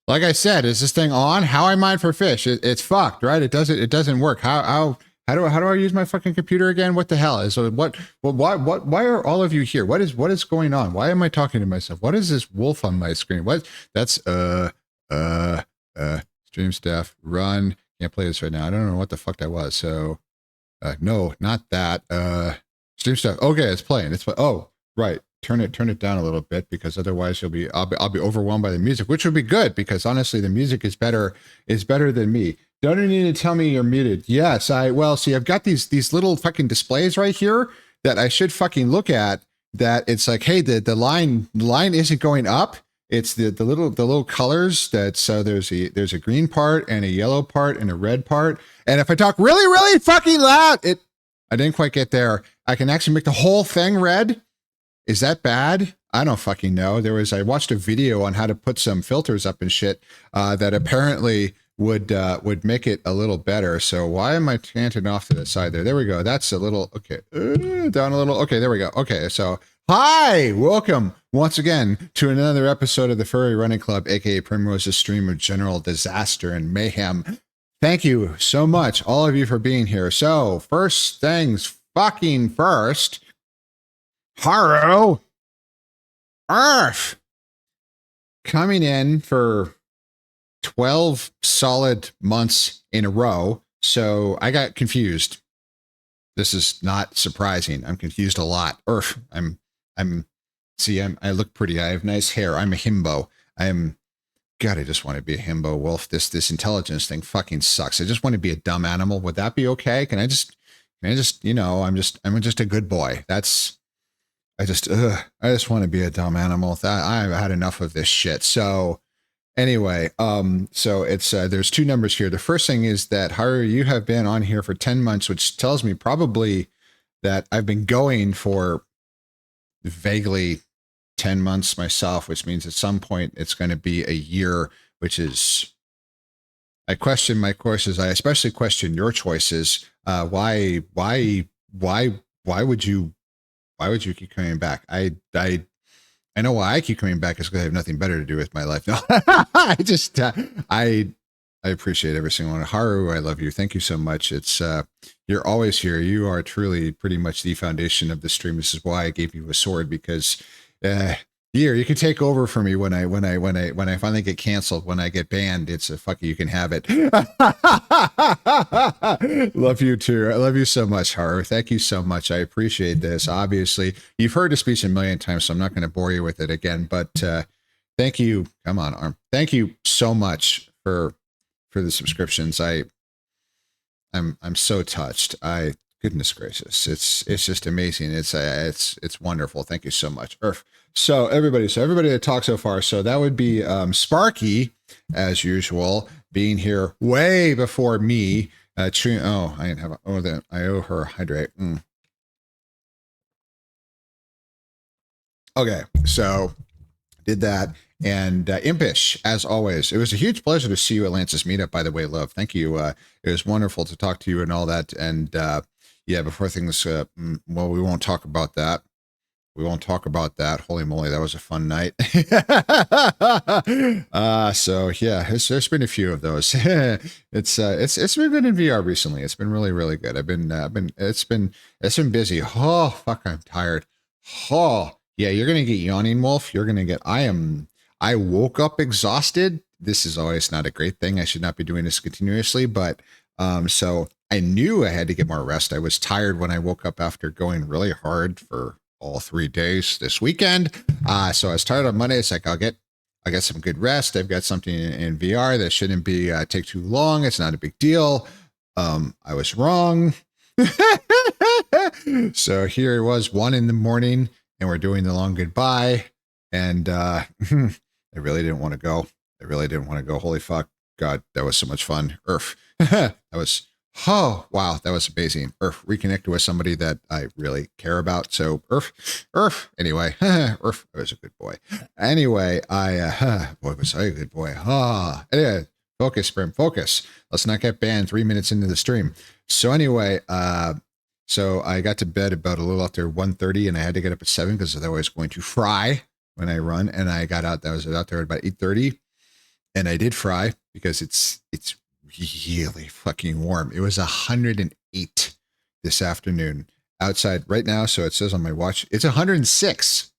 Like I said, is this thing on? How I mine for fish? It's fucked, right? It doesn't work. How do I use my fucking computer again? What the hell is why are all of you here? What is going on? Why am I talking to myself? What is this wolf on my screen? What that's uh stream staff run. Can't play this right now. I don't know what the fuck that was. So no, not that. Stream stuff. Okay, it's playing. Oh, right. Turn it down a little bit because otherwise I'll be overwhelmed by the music, which would be good because honestly the music is better than me. Don't you need to tell me you're muted? Yes, see I've got these little fucking displays right here that I should fucking look at, that it's like, hey, the line isn't going up. It's the little colors that, so there's a green part and a yellow part and a red part. And if I talk really, really fucking loud, I didn't quite get there. I can actually make the whole thing red. Is that bad? I don't fucking know. I watched a video on how to put some filters up and shit that apparently would make it a little better. So why am I canting off to the side there? There we go. That's a little, okay. Down a little. Okay, there we go. Okay, so hi, welcome once again to another episode of the Furry Running Club, aka Primrose's stream of general disaster and mayhem. Thank you so much, all of you, for being here. So first things fucking first, Haru Earth coming in for 12 solid months in a row. So I got confused. This is not surprising. I'm confused a lot. Earth, I look pretty. I have nice hair. I'm a himbo. God, I just want to be a himbo wolf. This intelligence thing fucking sucks. I just want to be a dumb animal. Would that be okay? Can I just, I'm just a good boy. I just want to be a dumb animal. I've had enough of this shit. So anyway, so it's, there's two numbers here. The first thing is that, Haru, you have been on here for 10 months, which tells me probably that I've been going for vaguely 10 months myself, which means at some point it's going to be a year, which is, I question my courses. I especially question your choices. Why would you keep coming back? I know why I keep coming back is because I have nothing better to do with my life. No, I appreciate every single one. Haru, I love you. Thank you so much. It's, you're always here. You are truly pretty much the foundation of the stream. This is why I gave you a sword, because, here, you can take over for me when I finally get canceled, when I get banned. It's a fuck you can have it. Love you too. I love you so much, Haru. Thank you so much. I appreciate this. Obviously, you've heard the speech a million times, so I'm not going to bore you with it again. But thank you. Come on, Arm. Thank you so much for the subscriptions. I'm so touched. Goodness gracious, it's just amazing. It's wonderful. Thank you so much, Earth. So everybody that talked so far. So that would be Sparky, as usual, being here way before me. I didn't have. I owe her hydrate. Okay, so did that. And Impish, as always, it was a huge pleasure to see you at Lance's meetup. By the way, love, thank you. It was wonderful to talk to you and all that. And yeah, before things, well, we won't talk about that. Holy moly, that was a fun night. So yeah, there's been a few of those. It's been good in VR recently. It's been really, really good. It's been busy. Oh fuck, I'm tired. Oh yeah, you're gonna get yawning wolf. I woke up exhausted. This is always not a great thing. I should not be doing this continuously, but so I knew I had to get more rest. I was tired when I woke up after going really hard for all 3 days this weekend. So I was tired on Monday. It's like, I'll get some good rest. I've got something in VR that shouldn't be take too long. It's not a big deal. I was wrong. So here it was 1 a.m. and we're doing the long goodbye. And I really didn't want to go. Holy fuck. God, that was so much fun. Earth. Oh, wow, that was amazing. Earth, reconnected with somebody that I really care about. So, Earth, anyway, Earth, I was a good boy. Anyway, boy, was I a good boy. Anyway, focus, Brim, focus. Let's not get banned 3 minutes into the stream. So anyway, so I got to bed about a little after 1:30, and I had to get up at 7 because otherwise I was going to fry when I run. And I was out there at about 8:30. and I did fry because it's really fucking warm. It was 108 this afternoon outside right now. So it says on my watch, it's 106.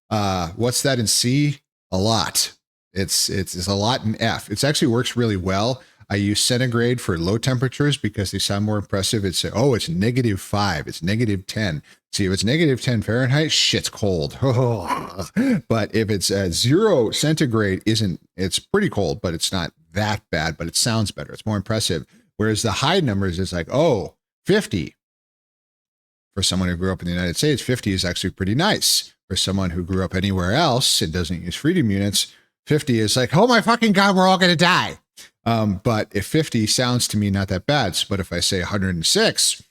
What's that in C? A lot. It's a lot in F. It actually works really well. I use centigrade for low temperatures because they sound more impressive. It's it's -5, it's -10. See, if it's -10 Fahrenheit, shit's cold. But if it's 0 centigrade, it's pretty cold, but it's not that bad, but it sounds better. It's more impressive. Whereas the high numbers is like, 50. For someone who grew up in the United States, 50 is actually pretty nice. For someone who grew up anywhere else and doesn't use freedom units, 50 is like, oh my fucking God, we're all going to die. But if 50 sounds to me not that bad, but if I say 106,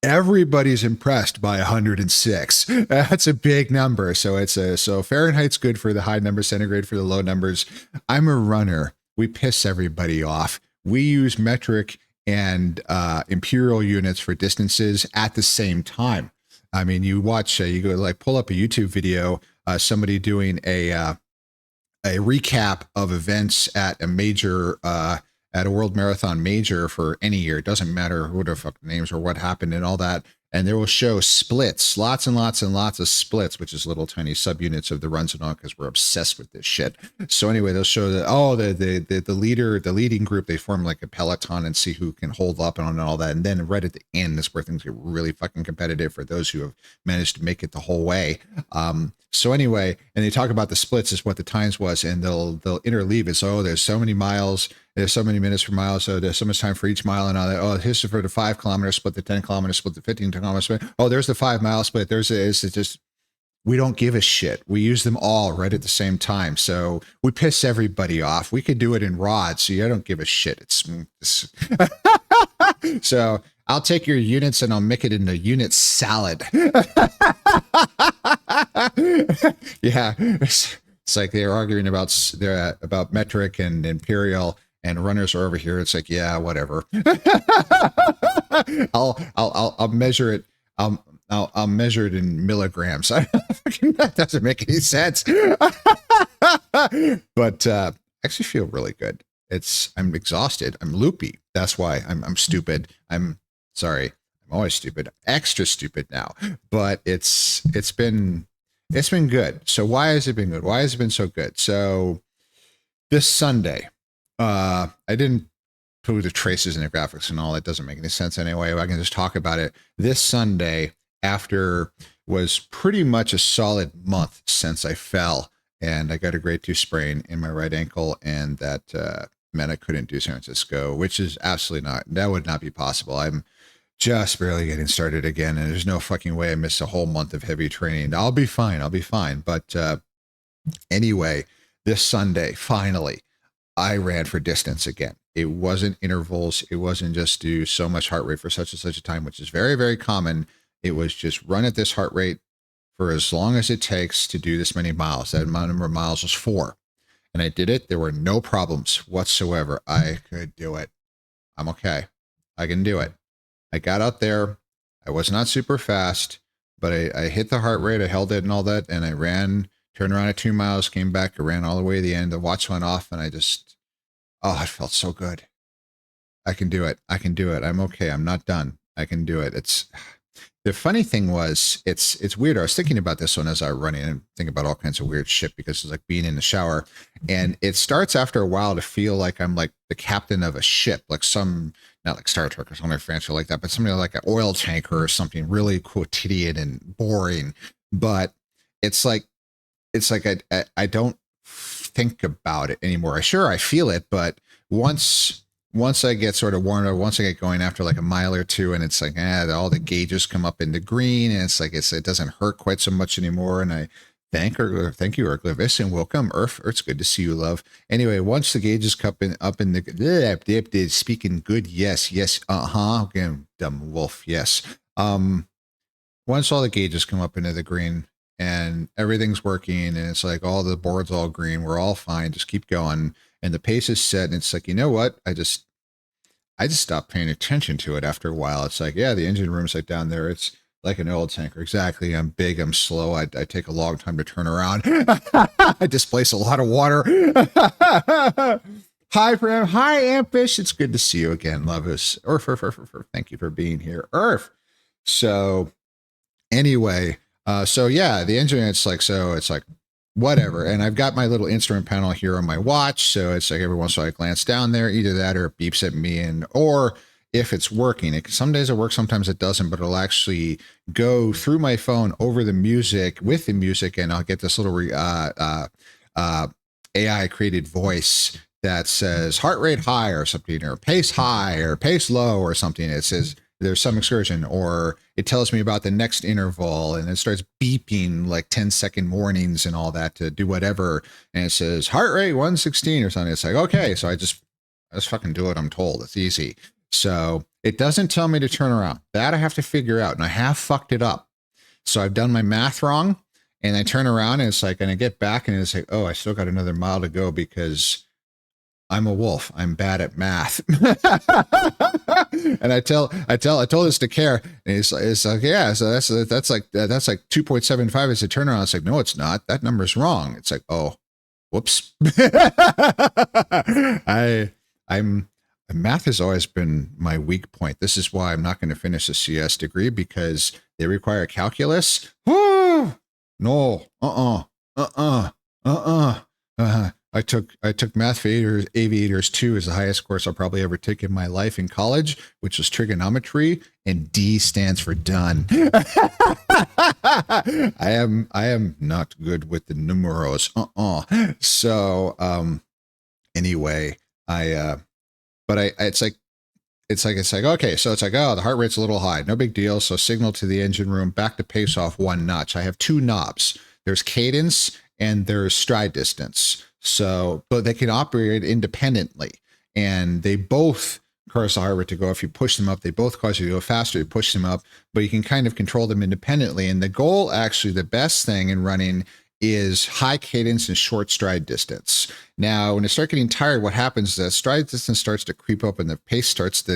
everybody's impressed by 106. That's a big number. So so Fahrenheit's good for the high number, centigrade for the low numbers. I'm a runner. We piss everybody off. We use metric and imperial units for distances at the same time. I mean, you watch, you go like pull up a YouTube video, somebody doing a recap of events at a major, at a world marathon major for any year. It doesn't matter who the fuck names or what happened and all that. And they will show splits, lots and lots and lots of splits, which is little tiny subunits of the runs and all, because we're obsessed with this shit. So anyway, they'll show that, the leading group, they form like a peloton and see who can hold up and all that. And then right at the end is where things get really fucking competitive for those who have managed to make it the whole way. So anyway, and they talk about the splits is what the times was, and they'll interleave it. So there's so many miles, there's so many minutes per mile, so there's so much time for each mile and all that. Here's for the 5 kilometer split, the 10 kilometer split, the 15 kilometer split. There's the 5 mile split. It's just, we don't give a shit. We use them all right at the same time. So we piss everybody off. We could do it in rods. So I don't give a shit. It's so I'll take your units and I'll make it into unit salad. Yeah. It's like they're arguing about metric and imperial, and runners are over here. It's like, yeah, whatever. I'll measure it. I'll measure it in milligrams. That doesn't make any sense. But I actually feel really good. I'm exhausted. I'm loopy. That's why I'm stupid. I'm sorry. I'm always stupid. Extra stupid now. But it's been good. So why has it been good? Why has it been so good? So this Sunday, I didn't put the traces and the graphics and all. That doesn't make any sense anyway. I can just talk about it. This Sunday, after was pretty much a solid month since I fell, and I got a grade 2 sprain in my right ankle, and that meant I couldn't do San Francisco, which is absolutely that would not be possible. I'm just barely getting started again, and there's no fucking way I missed a whole month of heavy training. I'll be fine. But anyway, this Sunday, finally, I ran for distance again. It wasn't intervals. It wasn't just do so much heart rate for such and such a time, which is very, very common. It was just run at this heart rate for as long as it takes to do this many miles. That number of miles was 4. And I did it. There were no problems whatsoever. I could do it. I'm okay. I can do it. I got out there. I was not super fast, but I hit the heart rate. I held it and all that. And I ran, turned around at 2 miles, came back, I ran all the way to the end. The watch went off, and it felt so good. I can do it. I'm okay. I'm not done. I can do it. The funny thing was, it's weird. I was thinking about this one as I was running, and think about all kinds of weird shit, because it's like being in the shower, and it starts after a while to feel like I'm like the captain of a ship, like not like Star Trek or something fancy like that, but something like an oil tanker or something really quotidian and boring. But it's like I don't think about it anymore. I feel it, but once I get sort of warmed up, once I get going after like a mile or two, and it's like, all the gauges come up into green, and it's like, it doesn't hurt quite so much anymore. And I thank you, Erglavis, and welcome, Earth. It's good to see you, love. Anyway, once the gauges up in the speaking good, yes, again, dumb wolf, yes. Once all the gauges come up into the green and everything's working, and it's like all the boards all green, we're all fine, just keep going. And the pace is set, and it's like, you know what? I just stopped paying attention to it after a while. It's like, yeah, the engine room's like down there. It's Like an oil tanker. Exactly. I'm big. I'm slow. I take a long time to turn around. I displace a lot of water. Hi, Bram. Hi, Ampish. It's good to see you again. Love us. Earth. Thank you for being here. Earth. So, anyway, so yeah, the engine, it's like, whatever. And I've got my little instrument panel here on my watch. So it's like every once in a while I glance down there, either that or it beeps at me, or if it's working. Some days it works, sometimes it doesn't, but it'll actually go through my phone over the music with the music, and I'll get this little AI created voice that says heart rate high or something, or pace high or pace low or something. It says there's some excursion, or it tells me about the next interval, and it starts beeping like 10-second warnings and all that to do whatever. And it says heart rate 116 or something. It's like, okay, so I just fucking do what I'm told. It's easy. So it doesn't tell me to turn around. That I have to figure out, and I have fucked it up. So I've done my math wrong, and I turn around and it's like, and I get back and it's like, oh, I still got another mile to go because I'm a wolf. I'm bad at math. And I told this to Care, and it's like, yeah, so that's like 2.75 is the turnaround. It's like, no, it's not. That number's wrong. It's like, oh, whoops. I'm math has always been my weak point. This is why I'm not going to finish a CS degree, because they require calculus. Woo! No. I took Math for Aviators 2 as the highest course I'll probably ever take in my life in college, which was trigonometry, and D stands for done. I am not good with the numeros. So anyway, it's like, okay, so it's like, oh, the heart rate's a little high. No big deal. So signal to the engine room, back to pace off one notch. I have two knobs. There's cadence and there's stride distance. So, but they can operate independently, and they both cause the heart rate to go. If you push them up, they both cause you to go faster. You push them up, but you can kind of control them independently. And the goal, actually, the best thing in running is high cadence and short stride distance. Now, when you start getting tired, what happens is that stride distance starts to creep up and the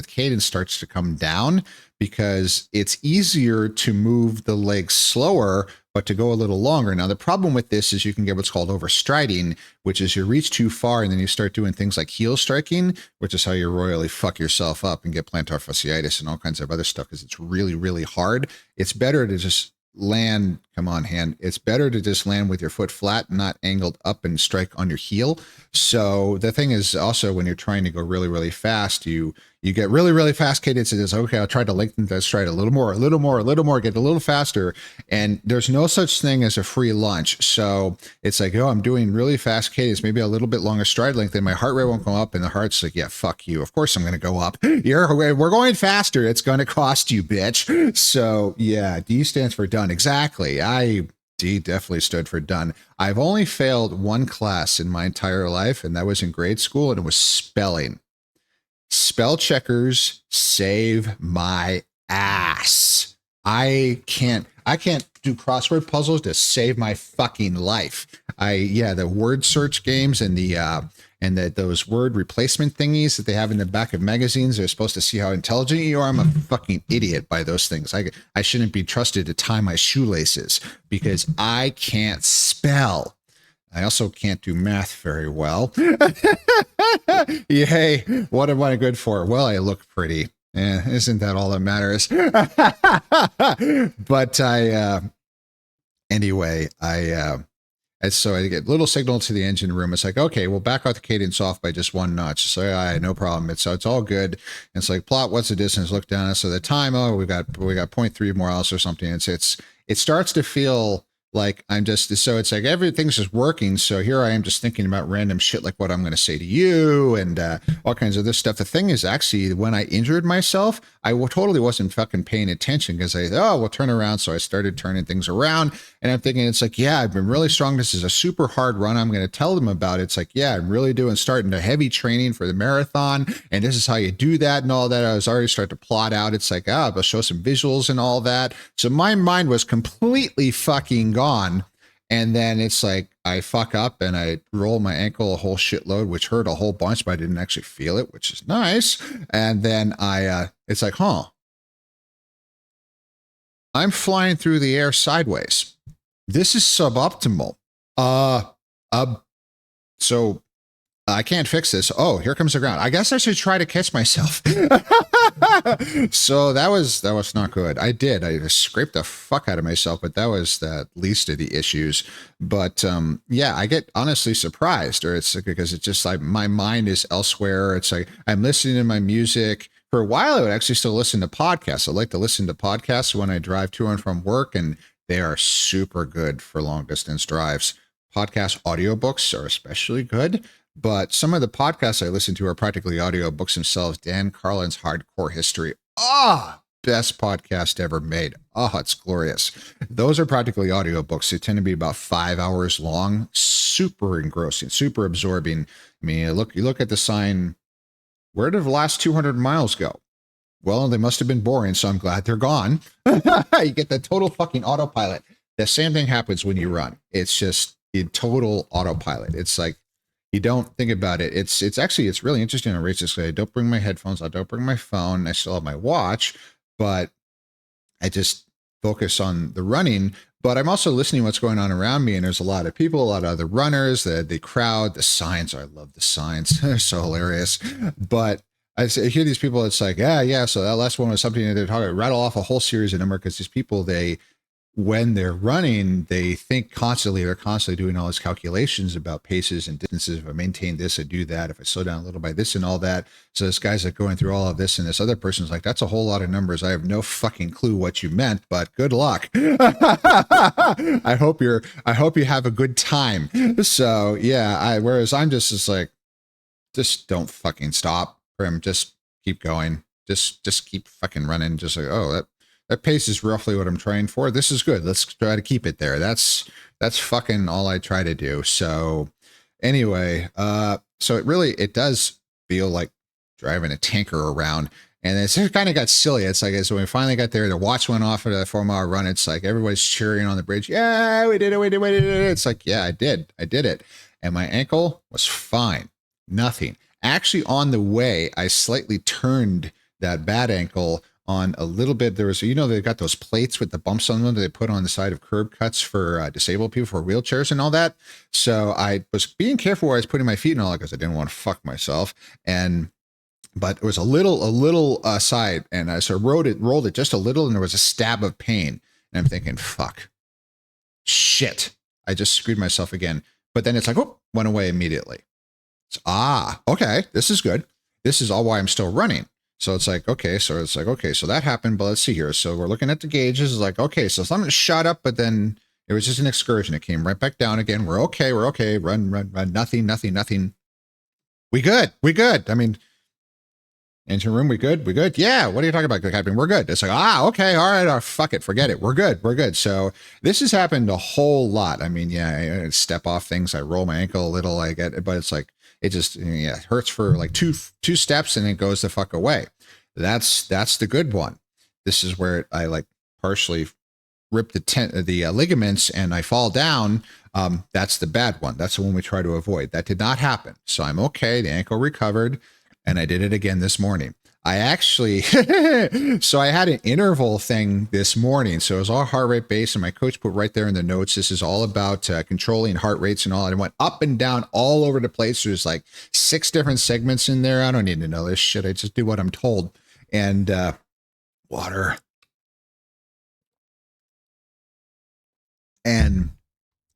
cadence starts to come down, because it's easier to move the legs slower, but to go a little longer. Now, the problem with this is you can get what's called overstriding, which is you reach too far and then you start doing things like heel striking, which is how you royally fuck yourself up and get plantar fasciitis and all kinds of other stuff, because it's really, really hard. It's better to just land, come on, hand. It's better to just land with your foot flat, not angled up, and strike on your heel. So the thing is also, when you're trying to go really, really fast, you get really, really fast cadence. It is, okay, I'll try to lengthen that stride a little more, get a little faster. And there's no such thing as a free lunch. So it's like, oh, I'm doing really fast cadence, maybe a little bit longer stride length, and my heart rate won't go up. And the heart's like, yeah, fuck you. Of course I'm going to go up. We're going faster. It's going to cost you, bitch. So yeah, D stands for done. Exactly. D definitely stood for done. I've only failed one class in my entire life, and that was in grade school, and it was spelling. Spell checkers save my ass. I can't do crossword puzzles to save my fucking life. The word search games and those word replacement thingies that they have in the back of magazines, they're supposed to see how intelligent you are. I'm a fucking idiot by those things. I shouldn't be trusted to tie my shoelaces because I can't spell. I also can't do math very well. Yay. What am I good for? Well, I look pretty. Isn't that all that matters? But so I get a little signal to the engine room. It's like, okay, we'll back out the cadence off by just one notch. So no problem. It's all good. And it's like, plot, what's the distance? Look down. So the time, we got 0.3 miles or something. It starts to feel like so it's like everything's just working. So here I am just thinking about random shit like what I'm going to say to you and all kinds of this stuff. The thing is, actually, when I injured myself, I totally wasn't fucking paying attention, because we'll turn around. So I started turning things around, and I'm thinking, it's like, yeah, I've been really strong. This is a super hard run. I'm going to tell them about it. It's like, yeah, I'm really starting to heavy training for the marathon, and this is how you do that and all that. I was already starting to plot out. It's like, I'll show some visuals and all that. So my mind was completely fucking gone. And then it's like, I fuck up and I roll my ankle a whole shitload, which hurt a whole bunch, but I didn't actually feel it, which is nice. And then it's like, I'm flying through the air sideways. This is suboptimal. Uh, uh, so I can't fix this. Oh, here comes the ground. I guess I should try to catch myself. So that was not good. I did. I scraped the fuck out of myself, but that was the least of the issues. But yeah, I get honestly surprised, or it's because it's just like my mind is elsewhere. It's like I'm listening to my music. For a while, I would actually still listen to podcasts. I like to listen to podcasts when I drive to and from work, and they are super good for long distance drives. Podcast audiobooks are especially good. But some of the podcasts I listen to are practically audiobooks themselves. Dan Carlin's Hardcore History. Best podcast ever made. It's glorious. Those are practically audiobooks. They tend to be about 5 hours long. Super engrossing, super absorbing. I mean, you look at the sign. Where did the last 200 miles go? Well, they must have been boring, so I'm glad they're gone. You get the total fucking autopilot. The same thing happens when you run. It's just in total autopilot. It's like, you don't think about it. It's really interesting on races. I don't bring my headphones. I don't bring my phone. I still have my watch, but I just focus on the running. But I'm also listening to what's going on around me, and there's a lot of people, a lot of other runners, the crowd, the signs. I love the signs. They're so hilarious. But I hear these people. It's like, yeah. So that last one was something that they're talking. Rattle off a whole series of numbers because these people, when they're running, they think constantly, they're constantly doing all these calculations about paces and distances. If I maintain this, I do that. If I slow down a little by this and all that. So this guy's like going through all of this, and this other person's like, that's a whole lot of numbers. I have no fucking clue what you meant, but good luck. I hope you have a good time. So yeah, whereas I'm just like, just don't fucking stop, Prim. Just keep going. Just keep fucking running. Just like, that pace is roughly what I'm trying for. This is good. Let's try to keep it there. That's fucking all I try to do. So anyway, so it does feel like driving a tanker around. And it kind of got silly. It's like, so when we finally got there, the watch went off at a 4-mile run. It's like everybody's cheering on the bridge. Yeah, we did it. It's like, yeah, I did it. And my ankle was fine. Nothing. Actually, on the way, I slightly turned that bad ankle on a little bit. There was, they've got those plates with the bumps on them that they put on the side of curb cuts for disabled people, for wheelchairs and all that. So I was being careful where I was putting my feet and all that because I didn't want to fuck myself. But it was a little side, and I sort of rolled it just a little, and there was a stab of pain. And I'm thinking, fuck, shit, I just screwed myself again. But then it's like, went away immediately. It's, okay, this is good. This is all why I'm still running. So it's like, okay, so that happened, but let's see here. So we're looking at the gauges. It's like, okay, so something shot up, but then it was just an excursion. It came right back down again. We're okay. Run. Nothing. We good. I mean, engine room, we good. Yeah. What are you talking about, Captain? We're good. It's like, okay. All right. Fuck it. Forget it. We're good. So this has happened a whole lot. I mean, yeah, I step off things. I roll my ankle a little. I get it, but it's like, it just, it hurts for like two steps and it goes the fuck away. That's the good one. This is where I like partially rip the ligaments and I fall down. That's the bad one. That's the one we try to avoid. That did not happen. So I'm okay. The ankle recovered, and I did it again this morning. I actually, so I had an interval thing this morning. So it was all heart rate based, and my coach put right there in the notes, this is all about controlling heart rates and all. And it went up and down all over the place. There's like 6 different segments in there. I don't need to know this shit. I just do what I'm told. And water. And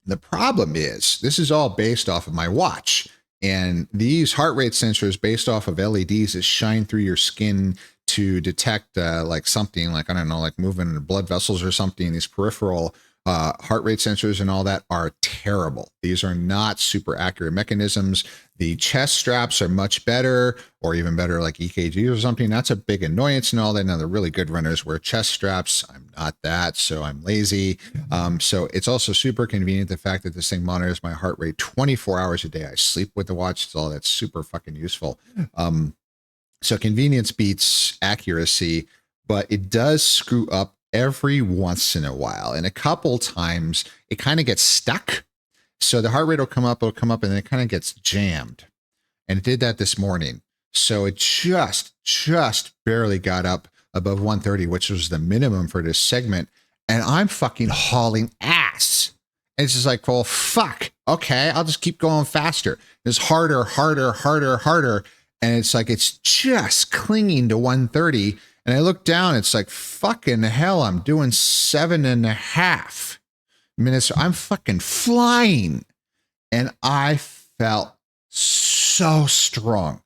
the problem is, this is all based off of my watch. And these heart rate sensors based off of LEDs that shine through your skin to detect like something like, I don't know, like movement in the blood vessels or something. These peripheral heart rate sensors and all that are terrible. These are not super accurate mechanisms. The chest straps are much better, or even better like EKGs or something. That's a big annoyance and all that. Now, the really good runners wear chest straps. I'm not that, so I'm lazy. So it's also super convenient, the fact that this thing monitors my heart rate 24 hours a day. I sleep with the watch. It's all that's super fucking useful. So convenience beats accuracy, but it does screw up every once in a while. And a couple times it kind of gets stuck. So the heart rate will come up, and then it kind of gets jammed. And it did that this morning. So it just barely got up above 130, which was the minimum for this segment. and I'm fucking hauling ass. And it's just like, well, fuck. Okay, I'll just keep going faster. It's harder, harder, harder, harder. And it's like, it's just clinging to 130. And I look down, it's like, fucking hell, I'm doing 7.5 minutes. I'm fucking flying. And I felt so strong.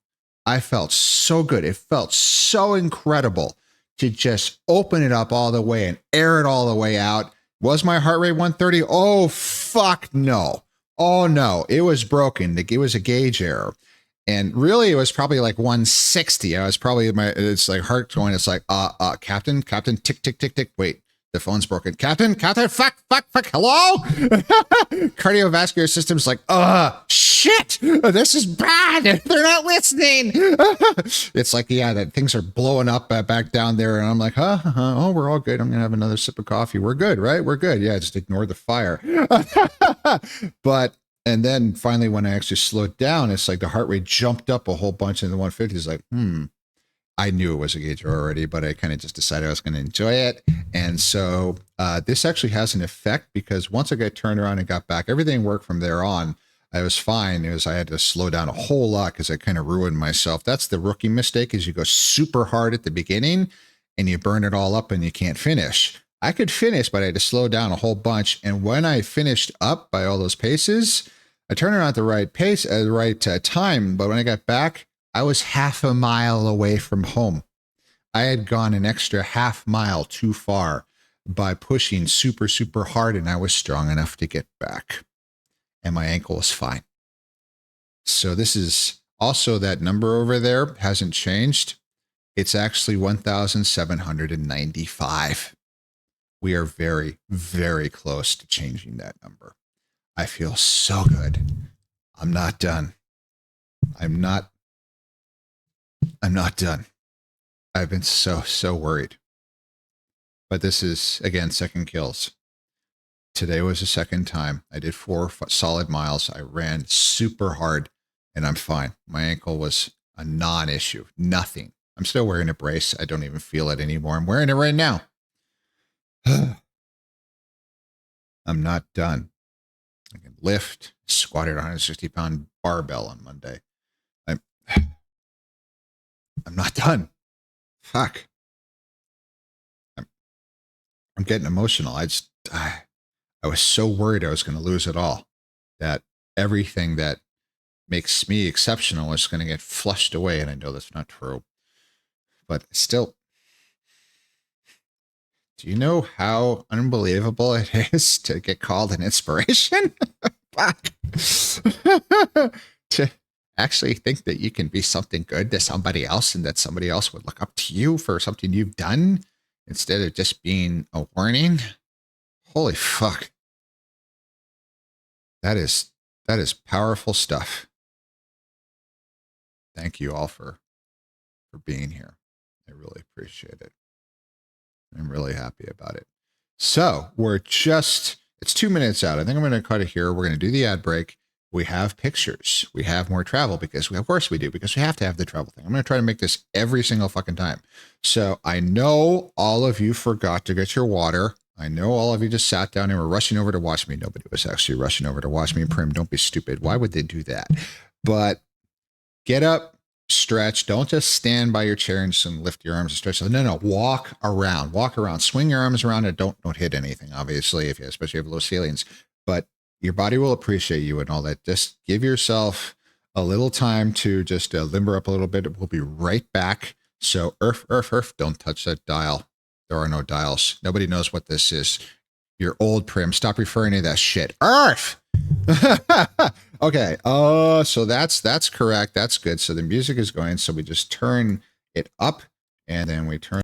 I felt so good. It felt so incredible to just open it up all the way and air it all the way out. Was my heart rate 130? Oh, fuck no. Oh, no. It was broken. It was a gauge error. And really, it was probably like 160. I was probably, it's like heart going, it's like, Captain, tick, tick, tick, tick. Wait, the phone's broken. Captain, fuck, hello? Cardiovascular system's like, shit, this is bad. They're not listening. It's like, yeah, that things are blowing up back down there. And I'm like, oh, we're all good. I'm going to have another sip of coffee. We're good, right? We're good. Yeah, just ignore the fire. But, and then finally, when I actually slowed down, it's like the heart rate jumped up a whole bunch in the 150s. It's like, I knew it was a gauge already, but I kind of just decided I was going to enjoy it. And so this actually has an effect because once I got turned around and got back, everything worked from there on. I was fine. I had to slow down a whole lot because I kind of ruined myself. That's the rookie mistake is you go super hard at the beginning and you burn it all up and you can't finish. I could finish, but I had to slow down a whole bunch. And when I finished up by all those paces, I turned around at the right pace at the right time. But when I got back, I was half a mile away from home. I had gone an extra half mile too far by pushing super, super hard, and I was strong enough to get back. And my ankle was fine. So this is also that number over there hasn't changed. It's actually 1,795. We are very, very close to changing that number. I feel so good. I'm not done. I'm not done. I've been so worried. But this is, again, second kills. Today was the second time. I did 4 solid miles. I ran super hard, and I'm fine. My ankle was a non-issue. Nothing. I'm still wearing a brace. I don't even feel it anymore. I'm wearing it right now. I'm not done. I can lift, squatted 160-pound barbell on Monday. I'm not done. Fuck. I'm getting emotional. I was so worried I was going to lose it all, that everything that makes me exceptional is going to get flushed away. And I know that's not true, but still, do you know how unbelievable it is to get called an inspiration? Fuck. To actually think that you can be something good to somebody else and that somebody else would look up to you for something you've done instead of just being a warning. Holy fuck. That is powerful stuff. Thank you all for being here. I really appreciate it. I'm really happy about it. So it's 2 minutes out. I think I'm going to cut it here. We're going to do the ad break. We have pictures. We have more travel because of course we do, because we have to have the travel thing. I'm going to try to make this every single fucking time. So I know all of you forgot to get your water. I know all of you just sat down and were rushing over to watch me. Nobody was actually rushing over to watch me. Prim, don't be stupid. Why would they do that? But get up, stretch. Don't just stand by your chair and just lift your arms and stretch. No, walk around, swing your arms around and don't hit anything. Obviously, especially if you have low ceilings, but your body will appreciate you and all that. Just give yourself a little time to just limber up a little bit. We'll be right back. So earth, don't touch that dial. There are no dials. Nobody knows what this is. You're old, Prim. Stop referring to that shit. Earth. Okay. So that's correct. That's good. So the music is going. So we just turn it up and then we turn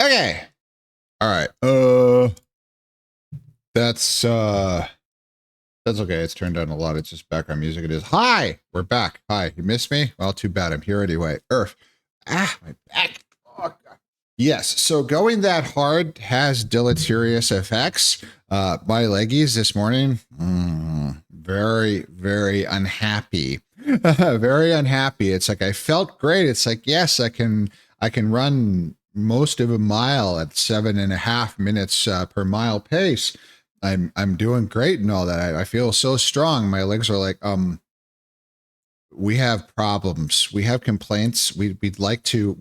Okay. All right. That's okay. It's turned down a lot. It's just background music. It is. Hi, we're back. Hi, you missed me? Well, too bad. I'm here anyway. Earth. My back. Oh, God. Yes. So going that hard has deleterious effects. My leggies this morning, very, very unhappy. Very unhappy. It's like I felt great. It's like, yes, I can run most of a mile at 7.5 minutes per mile pace. I'm doing great and all that. I feel so strong. My legs are like, we have problems. We have complaints. We'd like to,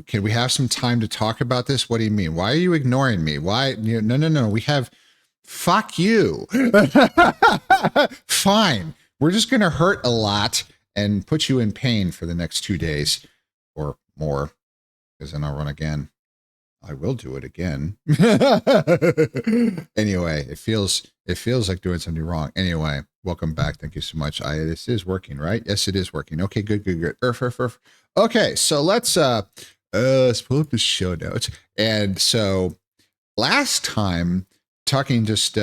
can we have some time to talk about this? What do you mean? Why are you ignoring me? Why? No. We have, fuck you. Fine. We're just going to hurt a lot and put you in pain for the next 2 days or more, because then I'll run again. I will do it again. Anyway, it feels like doing something wrong. Anyway, welcome back. Thank you so much. This is working, right? Yes, it is working. Okay, good. Okay, so let's pull up the show notes. And so last time, talking just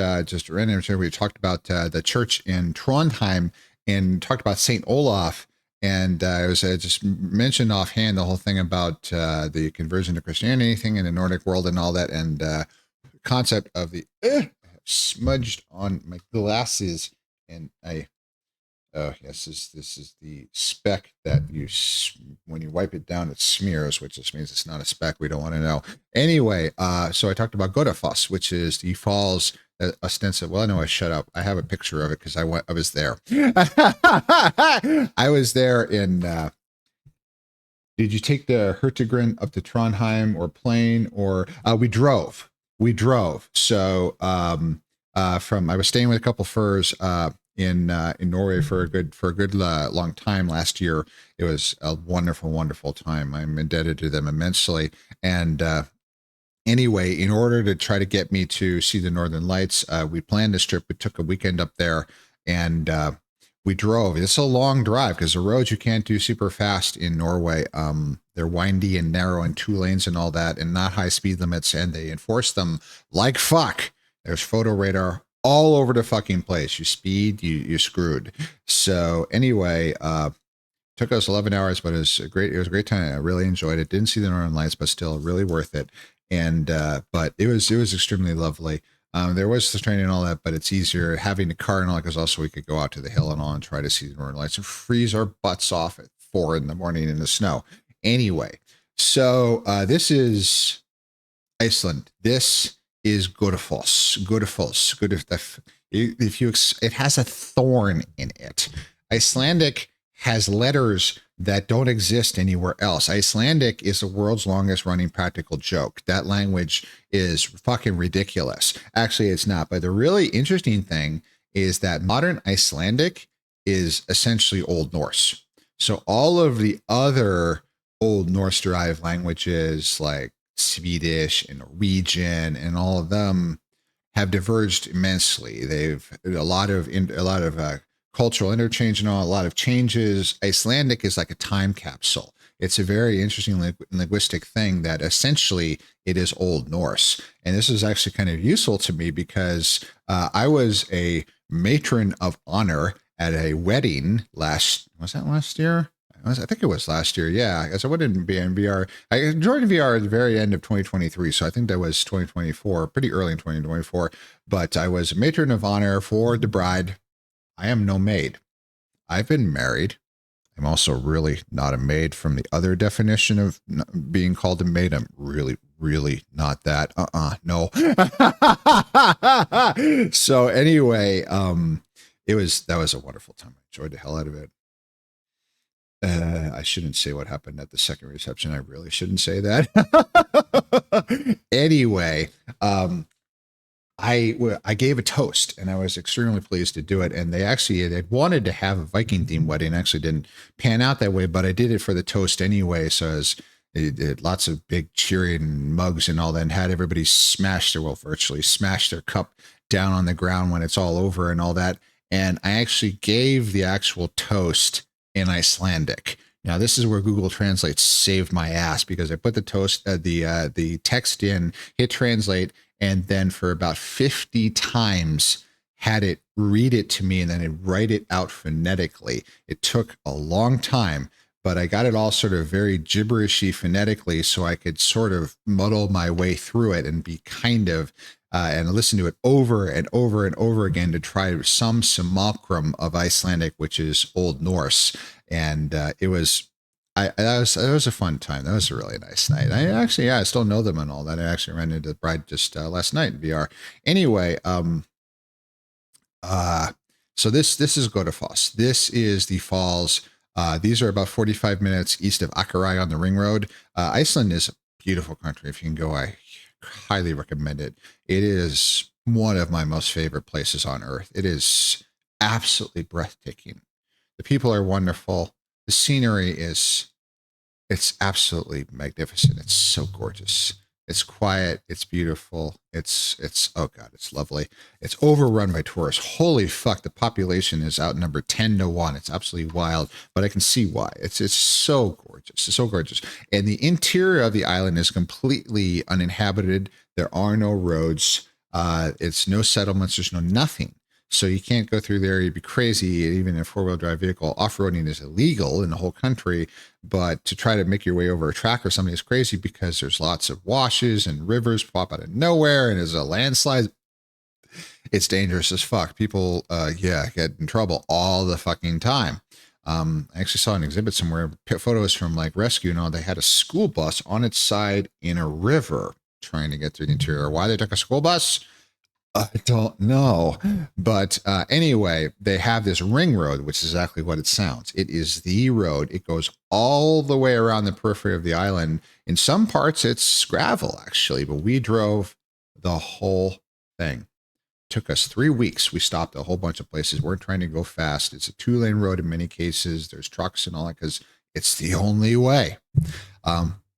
random, we talked about the church in Trondheim and talked about Saint Olaf. And I was just mentioned offhand the whole thing about the conversion to Christianity thing in the Nordic world and all that, and concept of the smudged on my glasses, and oh yes, this is the speck that when you wipe it down it smears, which just means it's not a speck. We don't want to know. Anyway, so I talked about Godafoss, which is the falls. Ostensive. Well, no, I shut up. I have a picture of it because I was there. I was there in. Did you take the Hurtigren up to Trondheim or plane or we drove? We drove. So from I was staying with a couple furs in Norway for a good long time last year. It was a wonderful time. I'm indebted to them immensely. And anyway, in order to try to get me to see the Northern Lights, we planned this trip. We took a weekend up there, and we drove. It's a long drive because the roads you can't do super fast in Norway. They're windy and narrow and 2 lanes and all that, and not high speed limits, and they enforce them like fuck. There's photo radar all over the fucking place. You speed, you're screwed. So anyway, took us 11 hours, but it was a great time. I really enjoyed it. Didn't see the Northern Lights, but still really worth it. And but it was extremely lovely. There was the training and all that, but it's easier having a car and all that, because also we could go out to the hill and all and try to see the Northern Lights and freeze our butts off at 4 a.m. in the snow. Anyway, so this is Iceland. This is Godafoss. It has a thorn in it. Icelandic has letters that don't exist anywhere else. Icelandic is the world's longest running practical joke. That language is fucking ridiculous. Actually, it's not. But the really interesting thing is that modern Icelandic is essentially Old Norse. So all of the other Old Norse-derived languages like Swedish and Norwegian and all of them have diverged immensely. They've a lot of cultural interchange and all, a lot of changes. Icelandic is like a time capsule. It's a very interesting linguistic thing that essentially it is Old Norse. And this is actually kind of useful to me because I was a matron of honor at a wedding last year? I think it was last year. Yeah, because I wouldn't be in VR. I joined VR at the very end of 2023. So I think that was 2024, pretty early in 2024. But I was a matron of honor for the bride. I am no maid. I've been married. I'm also really not a maid from the other definition of being called a maid. I'm really, really not that. No. So anyway, that was a wonderful time. I enjoyed the hell out of it. I shouldn't say what happened at the second reception. I really shouldn't say that. Anyway, I gave a toast and I was extremely pleased to do it. And they wanted to have a Viking themed wedding. Actually didn't pan out that way, but I did it for the toast anyway. So they did lots of big cheering mugs and all that, and had everybody virtually smash their cup down on the ground when it's all over and all that. And I actually gave the actual toast in Icelandic. Now this is where Google Translate saved my ass because I put the text in, hit translate, and then for about 50 times had it read it to me and then it write it out phonetically. It took a long time, but I got it all sort of very gibberishy phonetically so I could sort of muddle my way through it and be kind of and listen to it over and over and over again to try some simulacrum of Icelandic, which is Old Norse. And it was, that was a fun time. That was a really nice night. I actually, yeah, I still know them and all that. I actually ran into the bride just last night in VR. Anyway, so this is Godafoss. This is the falls. These are about 45 minutes east of Akureyri on the Ring Road. Iceland is a beautiful country. If you can go, I highly recommend it. It is one of my most favorite places on earth. It is absolutely breathtaking. The people are wonderful. The scenery it's absolutely magnificent. It's so gorgeous. It's quiet. It's beautiful. It's oh God, it's lovely. It's overrun by tourists. Holy fuck, the population is outnumbered 10-1. It's absolutely wild, but I can see why. It's so gorgeous. It's so gorgeous. And the interior of the island is completely uninhabited. There are no roads. It's no settlements. There's no nothing. So you can't go through there. You'd be crazy. Even in a four-wheel drive vehicle, off-roading is illegal in the whole country. But to try to make your way over a track or something is crazy because there's lots of washes and rivers pop out of nowhere, and there's a landslide. It's dangerous as fuck. People, get in trouble all the fucking time. I actually saw an exhibit somewhere, photos from like rescue and all. They had a school bus on its side in a river trying to get through the interior. Why they took a school bus? I don't know. But anyway, they have this ring road, which is exactly what it sounds. It is the road. It goes all the way around the periphery of the island. In some parts, it's gravel, actually, but we drove the whole thing. It took us 3 weeks. We stopped a whole bunch of places. We're trying to go fast. It's a 2-lane road in many cases. There's trucks and all that because it's the only way.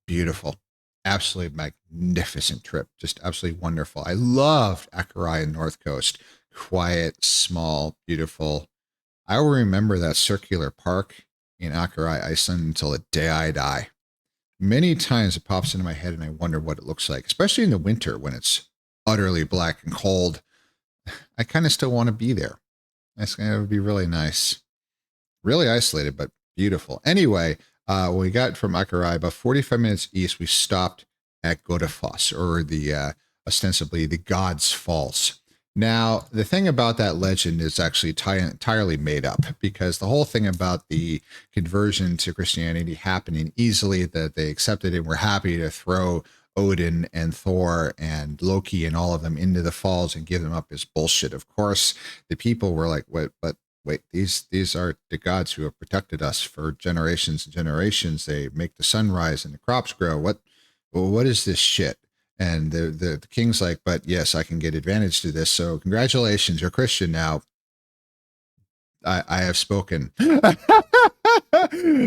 Beautiful. Absolutely magnificent trip. Just absolutely wonderful. I loved Akureyri and North Coast. Quiet, small, beautiful. I will remember that circular park in Akureyri, Iceland until the day I die. Many times it pops into my head and I wonder what it looks like, especially in the winter when it's utterly black and cold. I kind of still want to be there. That's going to be really nice. Really isolated, but beautiful. Anyway, when we got from Akureyri, about 45 minutes east, we stopped at Godafoss, or the ostensibly the God's Falls. Now, the thing about that legend is actually entirely made up because the whole thing about the conversion to Christianity happening easily, that they accepted it and were happy to throw Odin and Thor and Loki and all of them into the falls and give them up is bullshit. Of course, the people were like, what? But wait, these are the gods who have protected us for generations and generations. They make the sun rise and the crops grow. What is this shit? And the king's like, but yes, I can get advantage to this. So congratulations, you're Christian now. I have spoken.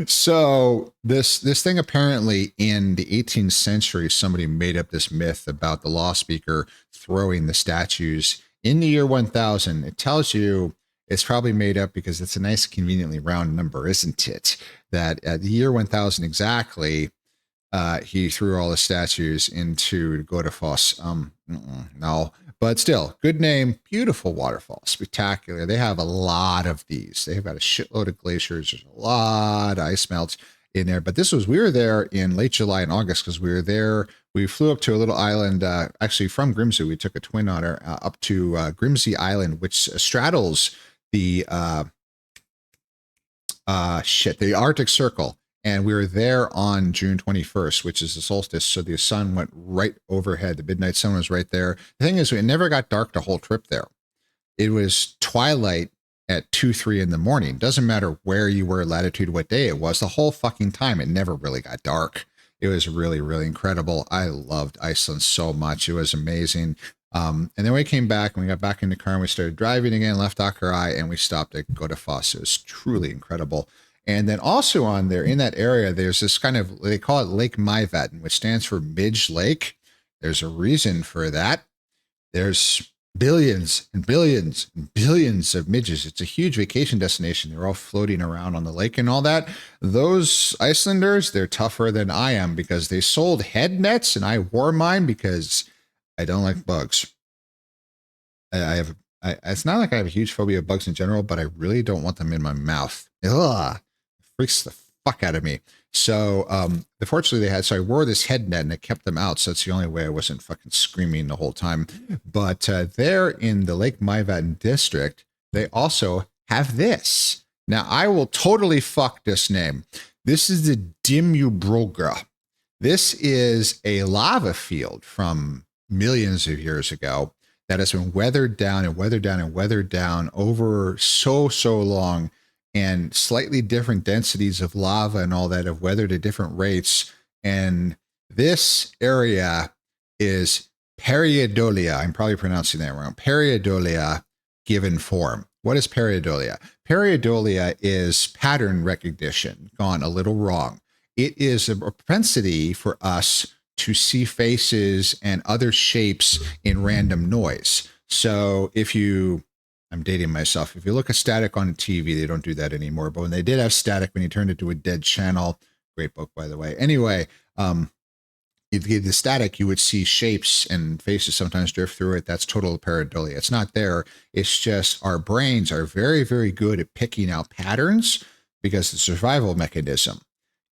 So this thing, apparently in the 18th century, somebody made up this myth about the law speaker throwing the statues in the year 1000. It tells you it's probably made up because it's a nice, conveniently round number, isn't it? That at the year 1000 exactly, he threw all the statues into Godafoss. No, but still, good name, beautiful waterfall, spectacular. They have a lot of these. They've got a shitload of glaciers. There's a lot of ice melts in there. But we were there in late July and August because we were there. We flew up to a little island, actually from Grimsby. We took a Twin Otter up to Grimsby Island, which straddles the the Arctic Circle. And we were there on June 21st, which is the solstice. So the sun went right overhead. The midnight sun was right there. The thing is, it never got dark the whole trip there. It was twilight at 2-3 in the morning. Doesn't matter where you were, latitude, what day it was, the whole fucking time. It never really got dark. It was really, really incredible. I loved Iceland so much. It was amazing. And then we came back and we got back in the car and we started driving again, left Akureyri, and we stopped at Godafoss. It was truly incredible. And then also on there in that area, there's this kind of, they call it Lake Maivatn, which stands for Midge Lake. There's a reason for that. There's billions and billions and billions of midges. It's a huge vacation destination. They're all floating around on the lake and all that. Those Icelanders, they're tougher than I am because they sold head nets and I wore mine because I don't like bugs. I have, it's not like I have a huge phobia of bugs in general, but I really don't want them in my mouth. Ugh, it freaks the fuck out of me. So, unfortunately, so I wore this head net and it kept them out. So that's the only way I wasn't fucking screaming the whole time. But there in the Lake Maivatn district, they also have this. Now, I will totally fuck this name. This is the Dimubrogra. This is a lava field from millions of years ago that has been weathered down and weathered down and weathered down over so long, and slightly different densities of lava and all that have weathered at different rates. And this area is Pareidolia. I'm probably pronouncing that wrong. Pareidolia given form. What is Pareidolia? Pareidolia is pattern recognition gone a little wrong. It is a propensity for us to see faces and other shapes in random noise. So I'm dating myself. If you look at static on TV, they don't do that anymore. But when they did have static, when you turned it to a dead channel, great book, by the way. Anyway, if you get the static, you would see shapes and faces sometimes drift through it. That's total pareidolia. It's not there. It's just our brains are very, very good at picking out patterns because it's a survival mechanism.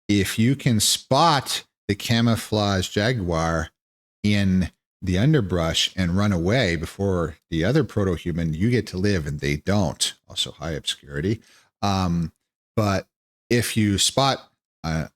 If you can spot the camouflage jaguar in the underbrush and run away before the other proto-human, you get to live and they don't. Also high obscurity. But if you spot a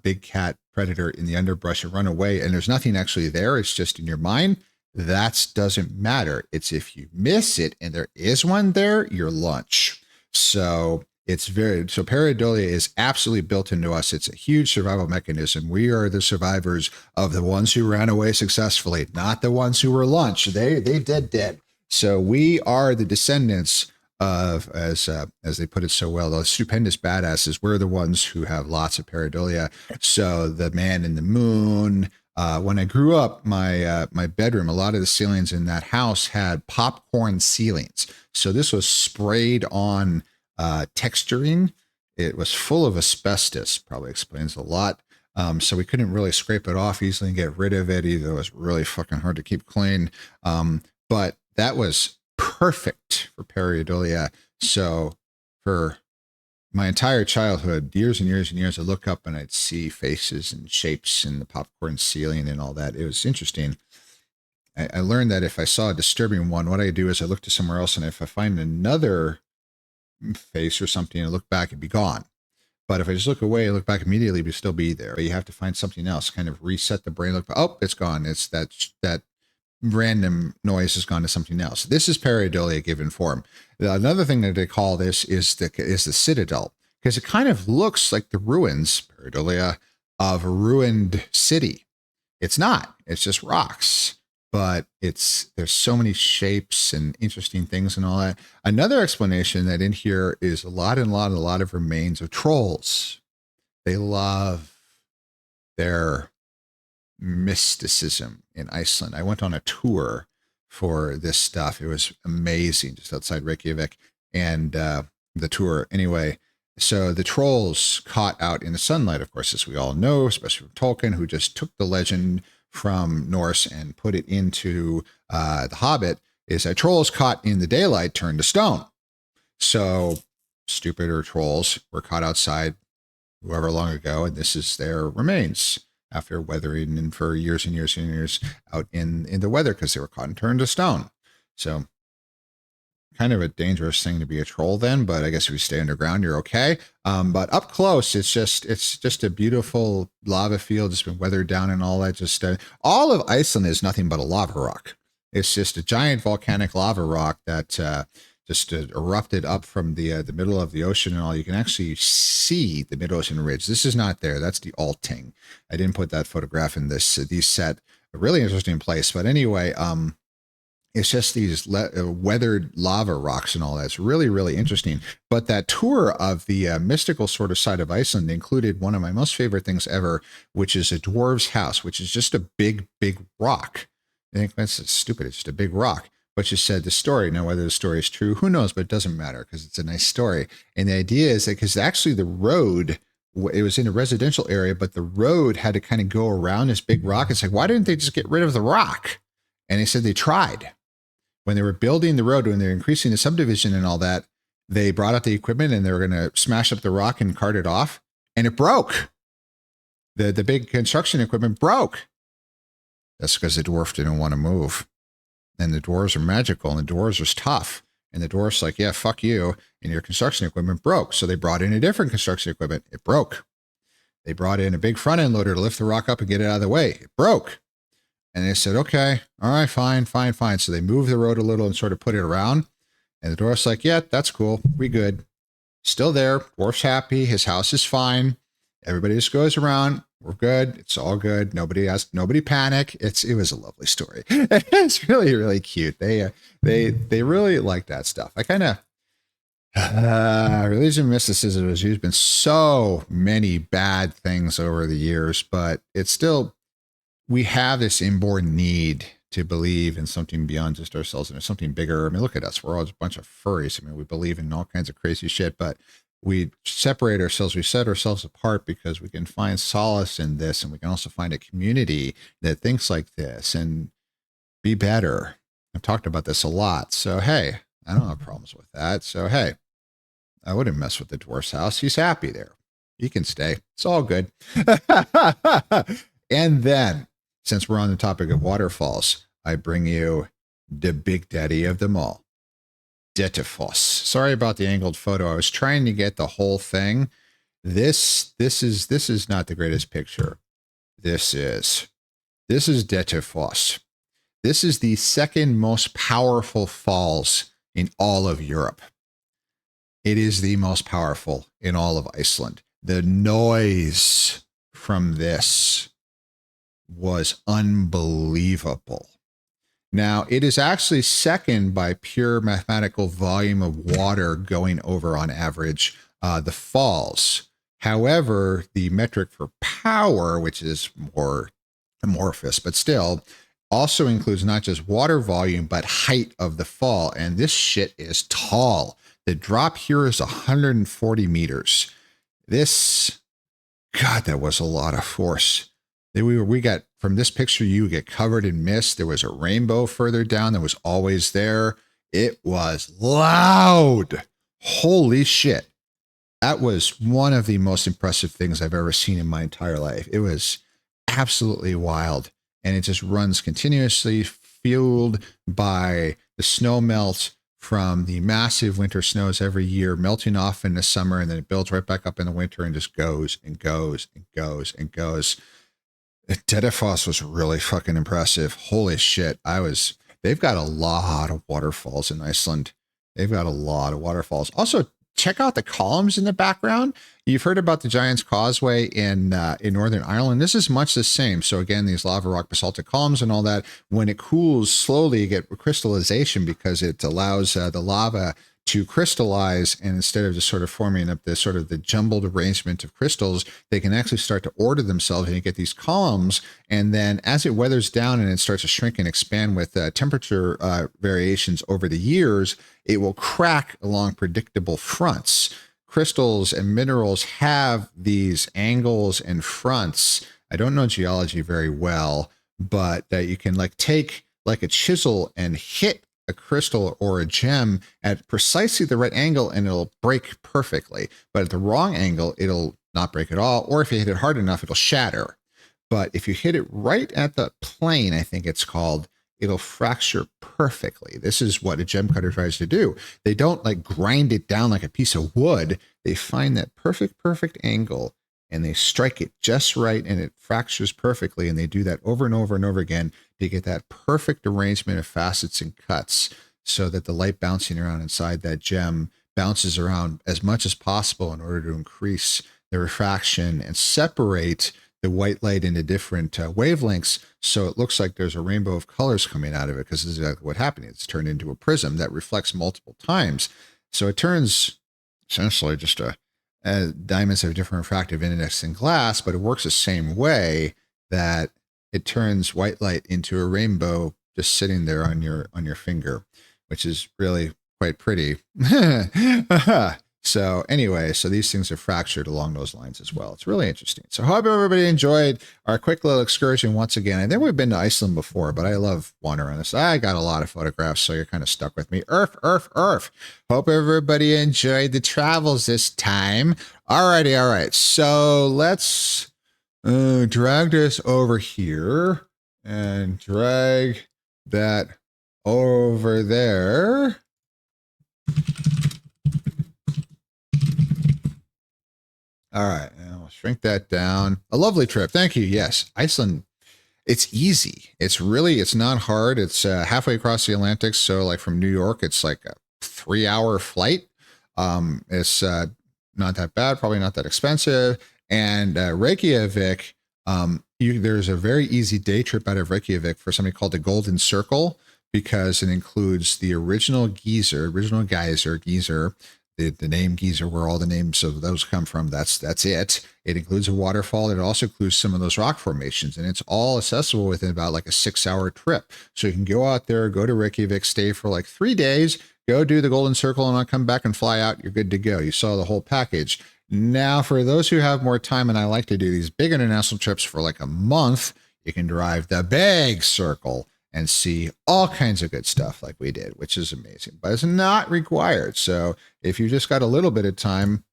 big cat predator in the underbrush and run away and there's nothing actually there, it's just in your mind, that doesn't matter. It's if you miss it and there is one there, you're lunch. So pareidolia is absolutely built into us. It's a huge survival mechanism. We are the survivors of the ones who ran away successfully, not the ones who were lunch. They dead. So we are the descendants of, as they put it so well, those stupendous badasses. We're the ones who have lots of pareidolia. So the man in the moon. When I grew up, my bedroom, a lot of the ceilings in that house had popcorn ceilings. So this was sprayed on texturing. It was full of asbestos, probably explains a lot. So we couldn't really scrape it off easily and get rid of it either. It was really fucking hard to keep clean. But that was perfect for pareidolia. So for my entire childhood, years and years and years, I'd look up and I'd see faces and shapes in the popcorn ceiling and all that. It was interesting. I learned that if I saw a disturbing one, what I do is I look to somewhere else, and if I find another face or something and look back, it'd be gone. But if I just look away and look back immediately, it'd still be there. But you have to find something else, kind of reset the brain. Look, oh, it's gone. It's that random noise has gone to something else. This is pareidolia given form. Another thing that they call this is the citadel, because it kind of looks like the ruins, pareidolia, of a ruined city. It's not. It's just rocks. But there's so many shapes and interesting things and all that. Another explanation that in here is a lot of remains of trolls. They love their mysticism in Iceland. I went on a tour for this stuff. It was amazing, just outside Reykjavik, and the tour anyway. So the trolls caught out in the sunlight, of course, as we all know, especially from Tolkien, who just took the legend from Norse and put it into The Hobbit, is that trolls caught in the daylight turn to stone. So stupider trolls were caught outside however long ago, and this is their remains after weathering and for years and years and years out in the weather because they were caught and turned to stone. So kind of a dangerous thing to be a troll then, but I guess if you stay underground, you're okay. But up close, it's just a beautiful lava field. It's been weathered down and all that. Just all of Iceland is nothing but a lava rock. It's just a giant volcanic lava rock that just erupted up from the middle of the ocean and all. You can actually see the mid-ocean ridge. This is not there. That's the Alting. I didn't put that photograph in these set. A really interesting place. But anyway, it's just these weathered lava rocks and all that. It's really, really interesting. But that tour of the mystical sort of side of Iceland included one of my most favorite things ever, which is a dwarf's house, which is just a big, big rock. I think that's stupid. It's just a big rock. but you said the story. Now, whether the story is true, who knows, but it doesn't matter because it's a nice story. And the idea is that because actually the road, it was in a residential area, but the road had to kind of go around this big rock. It's like, why didn't they just get rid of the rock? And they said they tried. When they were building the road, when they were increasing the subdivision and all that, they brought out the equipment and they were going to smash up the rock and cart it off. And it broke. The big construction equipment broke. That's because the dwarf didn't want to move. And the dwarves are magical and the dwarves are tough. And the dwarf's like, yeah, fuck you. And your construction equipment broke. So they brought in a different construction equipment. It broke. They brought in a big front end loader to lift the rock up and get it out of the way. It broke. And they said, okay, all right, fine. So they moved the road a little and sort of put it around. And the dwarf's like, yeah, that's cool. We good. Still there. Dwarf's happy. His house is fine. Everybody just goes around. We're good. It's all good. Nobody panic. It was a lovely story. It's really, really cute. They really like that stuff. I kind of, religion mysticism has used in so many bad things over the years, but it's still, we have this inborn need to believe in something beyond just ourselves and something bigger. I mean, look at us. We're all just a bunch of furries. I mean, we believe in all kinds of crazy shit, but we separate ourselves. We set ourselves apart because we can find solace in this. And we can also find a community that thinks like this and be better. I've talked about this a lot. So, hey, I don't have problems with that. So, hey, I wouldn't mess with the dwarf's house. He's happy there. He can stay. It's all good. And then, since we're on the topic of waterfalls, I bring you the big daddy of them all, Dettifoss. Sorry about the angled photo. I was trying to get the whole thing. This is not the greatest picture. This is Dettifoss. This is the second most powerful falls in all of Europe. It is the most powerful in all of Iceland. The noise from this was unbelievable. Now, it is actually second by pure mathematical volume of water going over on average the falls. However, the metric for power, which is more amorphous, but still also includes not just water volume, but height of the fall. And this shit is tall. The drop here is 140 meters. God, that was a lot of force. We got, from this picture, you get covered in mist. There was a rainbow further down that was always there. It was loud. Holy shit. That was one of the most impressive things I've ever seen in my entire life. It was absolutely wild. And it just runs continuously, fueled by the snow melt from the massive winter snows every year, melting off in the summer, and then it builds right back up in the winter and just goes and goes and goes and goes. Dettifoss was really fucking impressive. Holy shit. They've got a lot of waterfalls in Iceland. They've got a lot of waterfalls. Also, check out the columns in the background. You've heard about the Giant's Causeway in Northern Ireland. This is much the same. So again, these lava rock basaltic columns and all that, when it cools slowly, you get crystallization because it allows the lava to crystallize, and instead of just sort of forming up this sort of the jumbled arrangement of crystals, they can actually start to order themselves, and you get these columns. And then as it weathers down and it starts to shrink and expand with temperature variations over the years, it will crack along predictable fronts. Crystals and minerals have these angles and fronts. I don't know geology very well, but that you can like take like a chisel and hit a crystal or a gem at precisely the right angle and it'll break perfectly. But at the wrong angle, it'll not break at all. Or if you hit it hard enough, it'll shatter. But if you hit it right at the plane, I think it's called, it'll fracture perfectly. This is what a gem cutter tries to do. They don't like grind it down like a piece of wood. They find that perfect angle and they strike it just right and it fractures perfectly. And they do that over and over and over again to get that perfect arrangement of facets and cuts so that the light bouncing around inside that gem bounces around as much as possible in order to increase the refraction and separate the white light into different wavelengths. So it looks like there's a rainbow of colors coming out of it because this is exactly what happened. It's turned into a prism that reflects multiple times. So it turns essentially just diamonds have different refractive index than glass, but it works the same way that it turns white light into a rainbow just sitting there on your finger, which is really quite pretty. So anyway, so these things are fractured along those lines as well. It's really interesting. So hope everybody enjoyed our quick little excursion once again. I think we've been to Iceland before, but I love wandering this. I got a lot of photographs, so you're kind of stuck with me. Earth. Hope everybody enjoyed the travels this time. Alrighty, all right. So let's drag this over here and drag that over there. All right, and I'll shrink that down. A lovely trip. Thank you. Yes, Iceland. It's easy. It's not hard. It's halfway across the Atlantic. So like from New York, it's like a 3-hour flight. It's not that bad, probably not that expensive. And Reykjavik, there's a very easy day trip out of Reykjavik for something called the Golden Circle, because it includes the original geyser. The name geyser, where all the names of those come from, that's it. It includes a waterfall. It also includes some of those rock formations, and it's all accessible within about like a 6-hour trip. So you can go out there, go to Reykjavik, stay for like 3 days, go do the Golden Circle, and I'll come back and fly out. You're good to go. You saw the whole package. Now, for those who have more time, and I like to do these big international trips for like a month, you can drive the big circle and see all kinds of good stuff like we did, which is amazing, but it's not required. So if you just got a little bit of time,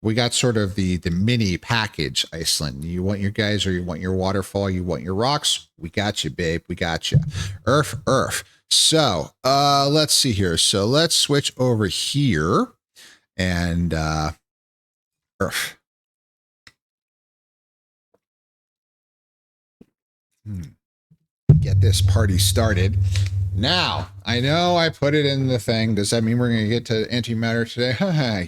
we got sort of the mini package Iceland. You want your geyser, you want your waterfall, you want your rocks. We got you, babe. We got you. Earth. So let's see here. So let's switch over here and Earth. Get this party started. Now, I know I put it in the thing. Does that mean we're going to get to antimatter today?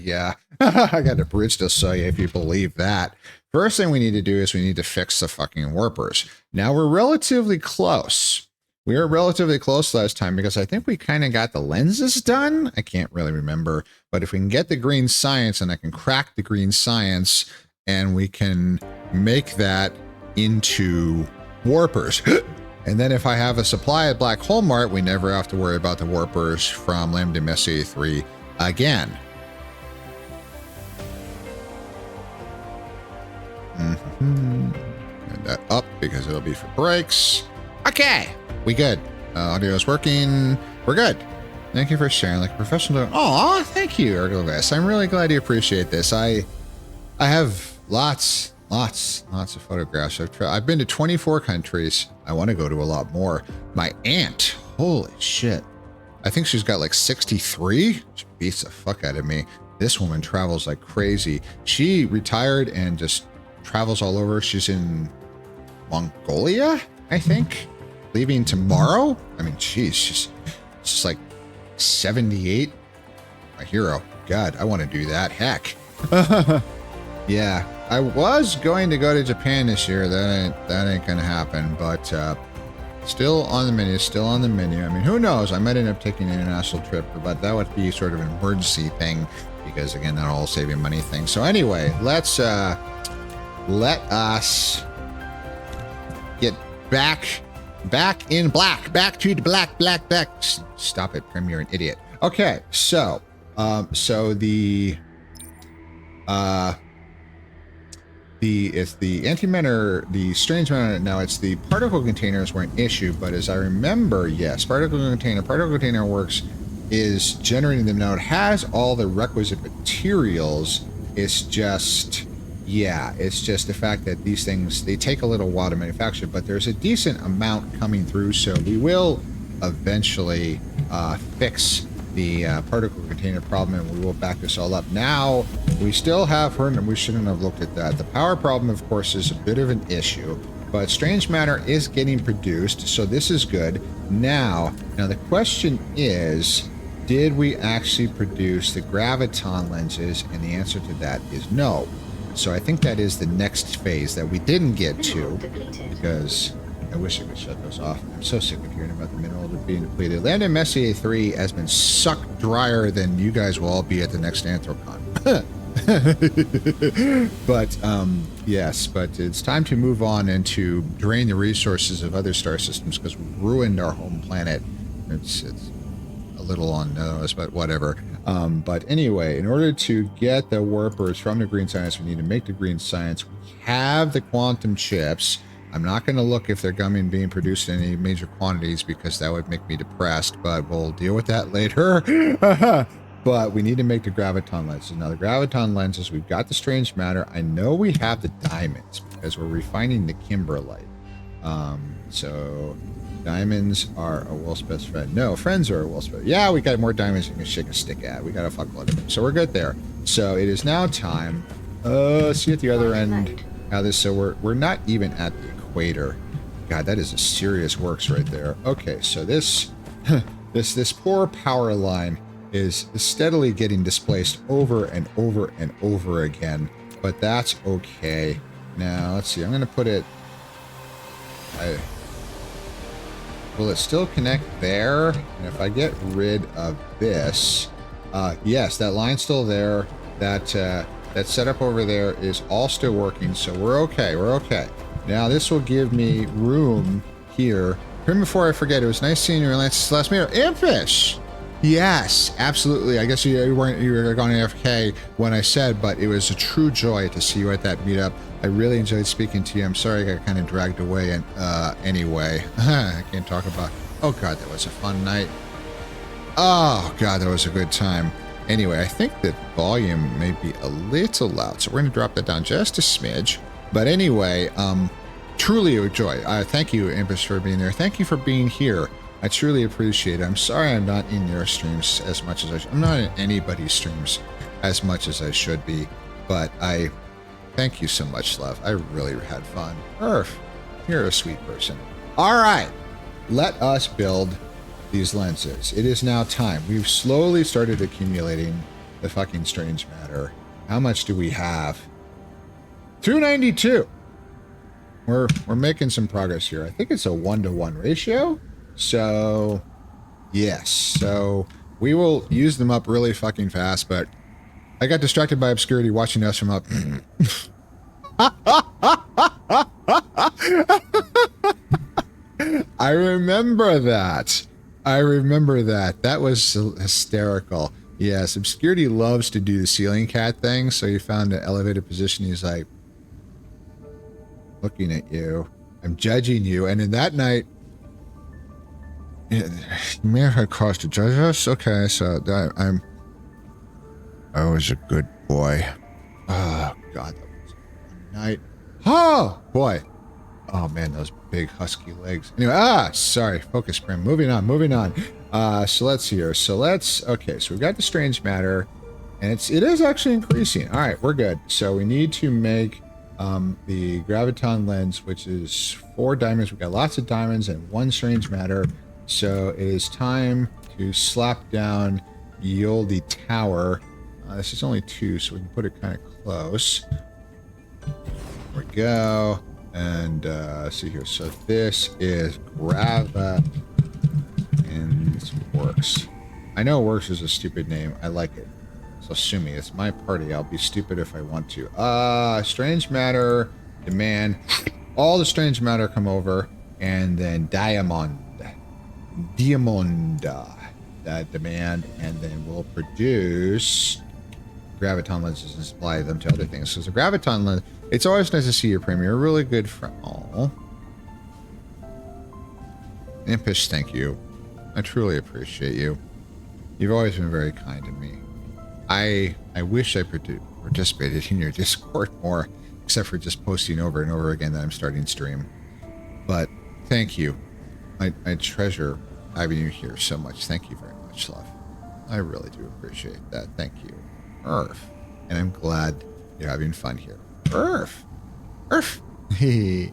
Yeah. I got a bridge to sell you if you believe that. First thing we need to do is we need to fix the fucking warpers. Now, we're relatively close. We were relatively close last time because I think we kind of got the lenses done. I can't really remember. But if we can get the green science, and I can crack the green science, and we can make that into warpers. And then if I have a supply at Black Hole Mart, we never have to worry about the warpers from Lambda Messier 3 again. And that up because it'll be for brakes. Okay, we good. Audio's working. We're good. Thank you for sharing like a professional. Oh, thank you, Ergovis. I'm really glad you appreciate this. I have lots of photographs. I've been to 24 countries. I want to go to a lot more. My aunt, holy shit. I think she's got like 63. She beats the fuck out of me. This woman travels like crazy. She retired and just travels all over. She's in Mongolia, I think, leaving tomorrow. I mean, geez, she's just like 78. My hero. God, I want to do that. Heck. Yeah, I was going to go to Japan this year. That ain't gonna happen, but still on the menu. I mean, who knows? I might end up taking an international trip, but that would be sort of an emergency thing because, again, that all saving money thing. So anyway, let us get back in black, back to the black. Stop it, Prim, you're an idiot. Okay, so it's the antimatter, the strange matter. Now it's the particle containers were an issue, but as I remember, yes, particle container works is generating them. Now it has all the requisite materials. It's just the fact that these things, they take a little while to manufacture, but there's a decent amount coming through, so we will eventually fix the particle container problem, and we will back this all up. Now, we still have her, and we shouldn't have looked at that. The power problem, of course, is a bit of an issue, but strange matter is getting produced, so this is good. Now the question is, did we actually produce the graviton lenses? And the answer to that is no. So I think that is the next phase that we didn't get to, because I wish I could shut those off. I'm so sick of hearing about the mineral being depleted. Lambda Messier 3 has been sucked drier than you guys will all be at the next Anthrocon. But yes, but it's time to move on and to drain the resources of other star systems because we ruined our home planet. It's a little on nose, but whatever. But anyway, in order to get the warpers from the green science, we need to make the green science. We have the quantum chips. I'm not going to look if they're being produced in any major quantities because that would make me depressed, but we'll deal with that later. But we need to make the graviton lenses. Now, the graviton lenses, we've got the strange matter. I know we have the diamonds because we're refining the kimberlite. So diamonds are a wolf's best friend. No, friends are a wolf's best. Yeah, we got more diamonds than we can shake a stick at. We got a fuckload of them. So we're good there. So it is now time. See at the other end how this. So we're not even at the equator. God, that is a serious works right there. Okay, so this this poor power line is steadily getting displaced over and over and over again, but that's okay. Now let's see. I'm going to put it. Will it still connect there? And if I get rid of this, yes, that line's still there. That setup over there is all still working, so we're okay. We're okay. Now this will give me room here. Before I forget, it was nice seeing you last meeting. Impish! Yes, absolutely. I guess you were going AFK when I said, but it was a true joy to see you at that meetup. I really enjoyed speaking to you. I'm sorry I got kind of dragged away. And anyway, I can't talk about. Oh God, that was a fun night. Oh God, that was a good time. Anyway, I think the volume may be a little loud, so we're going to drop that down just a smidge. But anyway, truly a joy. Thank you, Impish, for being there. Thank you for being here. I truly appreciate it. I'm sorry I'm not in your streams as much as I should. I'm not in anybody's streams as much as I should be, but I thank you so much, love. I really had fun. Earth, you're a sweet person. All right, let us build these lenses. It is now time. We've slowly started accumulating the fucking strange matter. How much do we have? 292. We're making some progress here. I think it's a 1-to-1 ratio. So, yes. So, we will use them up really fucking fast, but I got distracted by obscurity watching us from up. I remember that. That was hysterical. Yes, obscurity loves to do the ceiling cat thing, so he found an elevated position. He's like, looking at you. I'm judging you. And in that night, you may have had cause to judge us? Okay, so I was a good boy. Oh, God, that was a night. Oh, boy. Oh, man, those big husky legs. Anyway, sorry. Focus, Prim. Moving on. So let's see here. Okay, so we've got the strange matter, and it is actually increasing. All right, we're good. So we need to make the graviton lens, which is 4 diamonds. We've got lots of diamonds and 1 strange matter. So it is time to slap down Yoldi Tower. This is only 2, so we can put it kind of close. There we go. And see here. So this is Grava, and this works. I know works is a stupid name. I like it. So sue me. It's my party. I'll be stupid if I want to. Strange matter, demand. All the strange matter come over, and then Diamond, that demand, and then we'll produce graviton lenses and supply them to other things. So the graviton lens. It's always nice to see you, Premier. You're a really good friend. Oh, Impish, thank you. I truly appreciate you. You've always been very kind to me. I wish I participated in your Discord more, except for just posting over and over again that I'm starting stream. But thank you. I treasure having you here so much. Thank you very much, love. I really do appreciate that. Thank you. Earth. And I'm glad you're having fun here. Earth. Okay.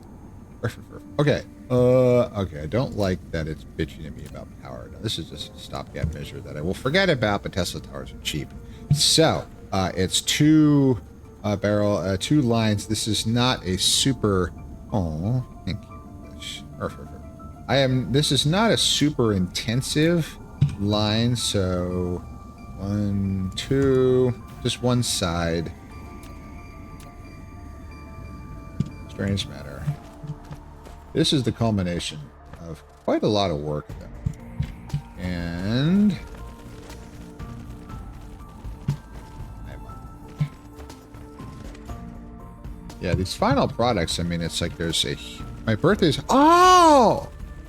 Okay, I don't like that it's bitching at me about power. Now, this is just a stopgap measure that I will forget about, but Tesla towers are cheap. So, it's 2 lines. This is not a super... Oh, thank you. This is not a super intensive line, so 1, 2... Just one side. Strange matter. This is the culmination of quite a lot of work though. And yeah, these final products, I mean, it's like there's a... My birthday's... Oh!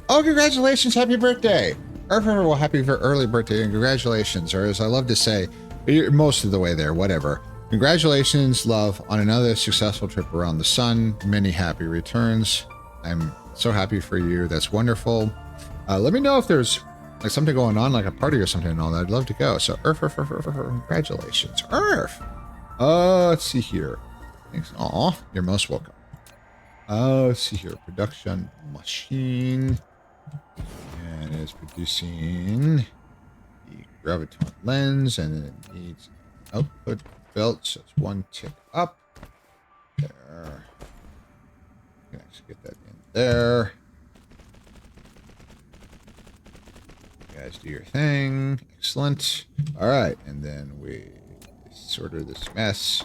Oh, congratulations. Happy birthday. Well, happy for early birthday and congratulations. Or as I love to say, you're most of the way there, whatever. Congratulations, love, on another successful trip around the sun. Many happy returns. I'm so happy for you. That's wonderful. Let me know if there's like something going on, like a party or something and all that. I'd love to go. So, congratulations. Let's see here. Thanks. Aw, you're most welcome. Let's see here. Production machine. And it's producing the graviton lens, and it needs output belt, so it's one tick up. There. Let's get that in there. You guys do your thing. Excellent. All right, and then we sort of this mess.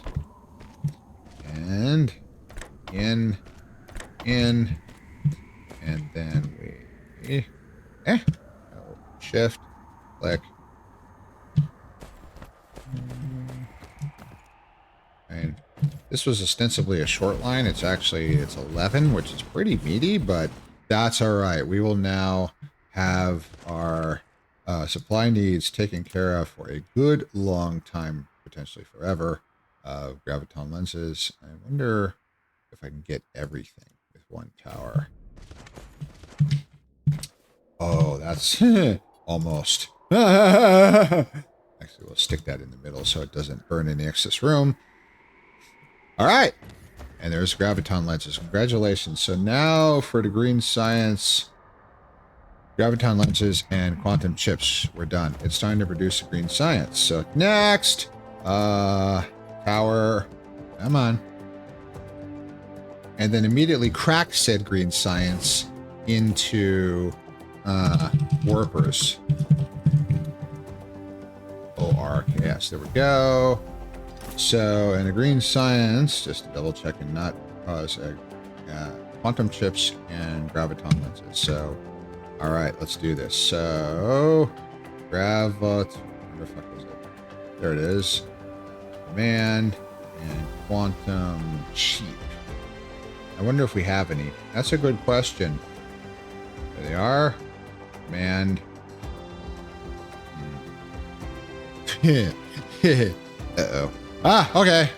And in, and then we, shift, click. And this was ostensibly a short line. It's 11, which is pretty meaty, but that's all right. We will now have our supply needs taken care of for a good long time, potentially forever. Graviton lenses. I wonder if I can get everything with one tower. Oh, that's almost. Actually, we'll stick that in the middle so it doesn't burn any excess room. All right. And there's graviton lenses. Congratulations. So now for the green science, graviton lenses and quantum chips, we're done. It's time to produce the green science. So next, tower, come on. And then immediately crack said green science into warpers. ORKS, there we go. So, and the green science, just to double check and not cause quantum chips and graviton lenses. So, all right, let's do this. So, where the fuck was it? There it is. Command and quantum chip. I wonder if we have any. That's a good question. There they are. Command. Uh-oh. Okay.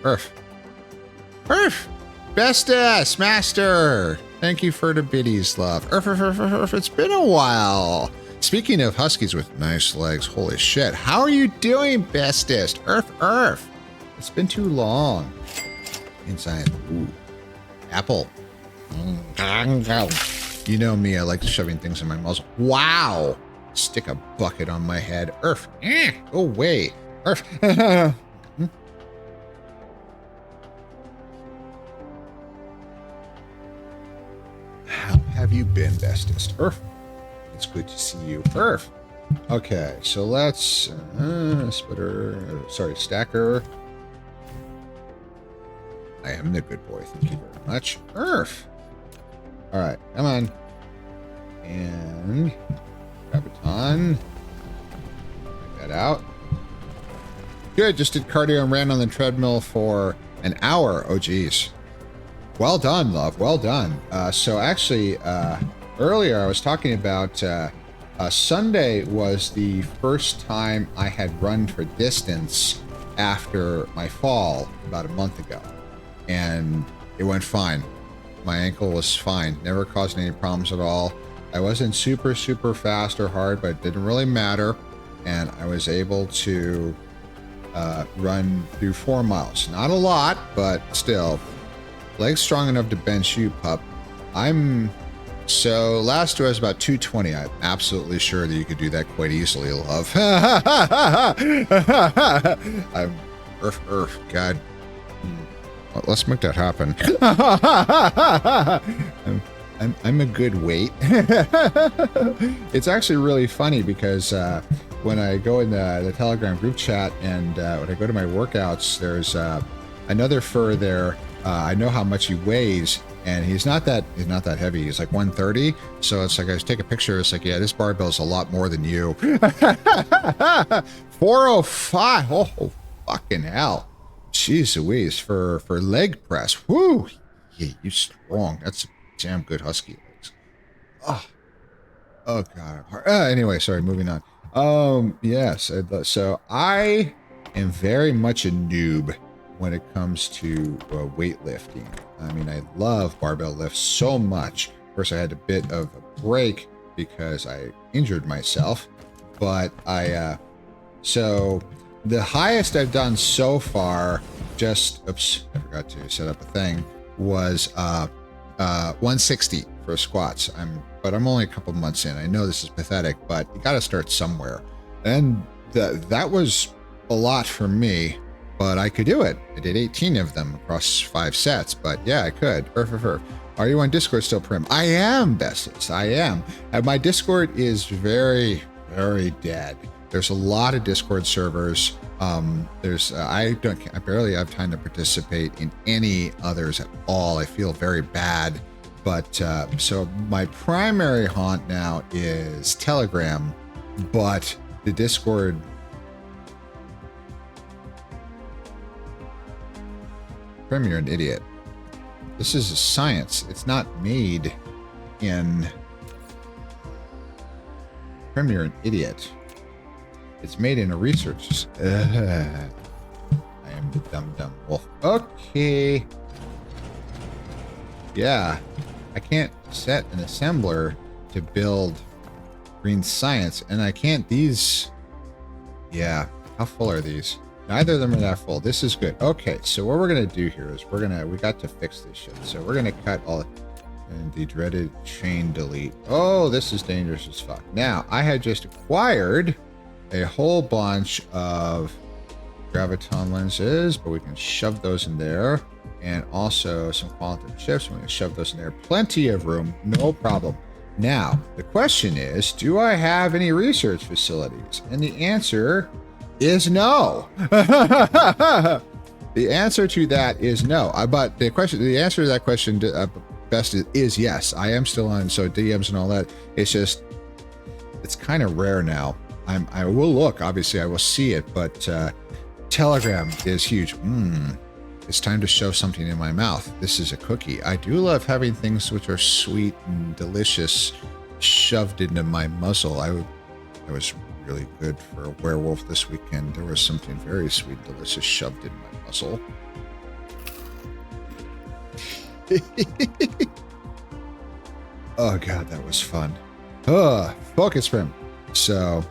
Earth. Bestest, master. Thank you for the biddies, love. Earth. It's been a while. Speaking of huskies with nice legs, holy shit. How are you doing, bestest? Earth. It's been too long. Inside. Ooh. Apple. You know me, I like shoving things in my muzzle. Wow. Stick a bucket on my head. Earth. Go away. Earth. How have you been, bestest? Earth. It's good to see you. Earth. Okay, so let's stacker. I am the good boy. Thank you very much. Earth. All right, come on. And graviton. Check that out. Good. Just did cardio and ran on the treadmill for an hour. Oh, geez. Well done, love. Well done. So actually, earlier I was talking about Sunday was the first time I had run for distance after my fall about a month ago. And it went fine. My ankle was fine. Never caused any problems at all. I wasn't super fast or hard, but it didn't really matter. And I was able to run through 4 miles. Not a lot, but still. Legs strong enough to bench you, pup. So last year I was about 220. I'm absolutely sure that you could do that quite easily, love. I'm Earth, God. Well, let's make that happen. I'm a good weight. It's actually really funny because when I go in the Telegram group chat and when I go to my workouts, there's another fur there. I know how much he weighs, and he's not that heavy. He's like 130. So it's like I just take a picture. It's like, yeah, this barbell's a lot more than you. 405. Oh, fucking hell. Jeez Louise, for leg press. Woo. Yeah, you strong. That's damn good husky legs. Oh God. Anyway, sorry. Moving on. Yes. So I am very much a noob when it comes to weightlifting. I mean, I love barbell lifts so much. First, I had a bit of a break because I injured myself, but so the highest I've done so far, oops, I forgot to set up a thing, was 160 for squats. But I'm only a couple months in. I know this is pathetic, but you got to start somewhere. And that was a lot for me, but I could do it. I did 18 of them across 5 sets, but yeah, I could. Are you on Discord still, Prim? I am, bestest. I am. And my Discord is very, very dead. There's a lot of Discord servers. I barely have time to participate in any others at all. I feel very bad. But so my primary haunt now is Telegram, but the Discord. Prim, you're an idiot. This is a science. It's not made in. Prim, you're an idiot. It's made in a research. I am the dumb wolf. Okay. Yeah. I can't set an assembler to build green science, and I can't these. Yeah. How full are these? Neither of them are that full. This is good. Okay, so what we're gonna do here is we got to fix this shit. So we're gonna cut all and the dreaded chain delete. Oh, this is dangerous as fuck. Now, I had just acquired a whole bunch of graviton lenses, but we can shove those in there. And also some quantum chips. We're going to shove those in there. Plenty of room, no problem. Now, the question is, do I have any research facilities? And the answer is no. The answer to that is no. But the answer to that question, best is yes. I am still on, so DMs and all that. It's just, it's kind of rare now. I will look, obviously I will see it, but Telegram is huge. It's time to shove something in my mouth. This is a cookie. I do love having things which are sweet and delicious shoved into my muzzle. I was really good for a werewolf this weekend. There was something very sweet and delicious shoved in my muzzle. Oh God, that was fun. Focus Prim. So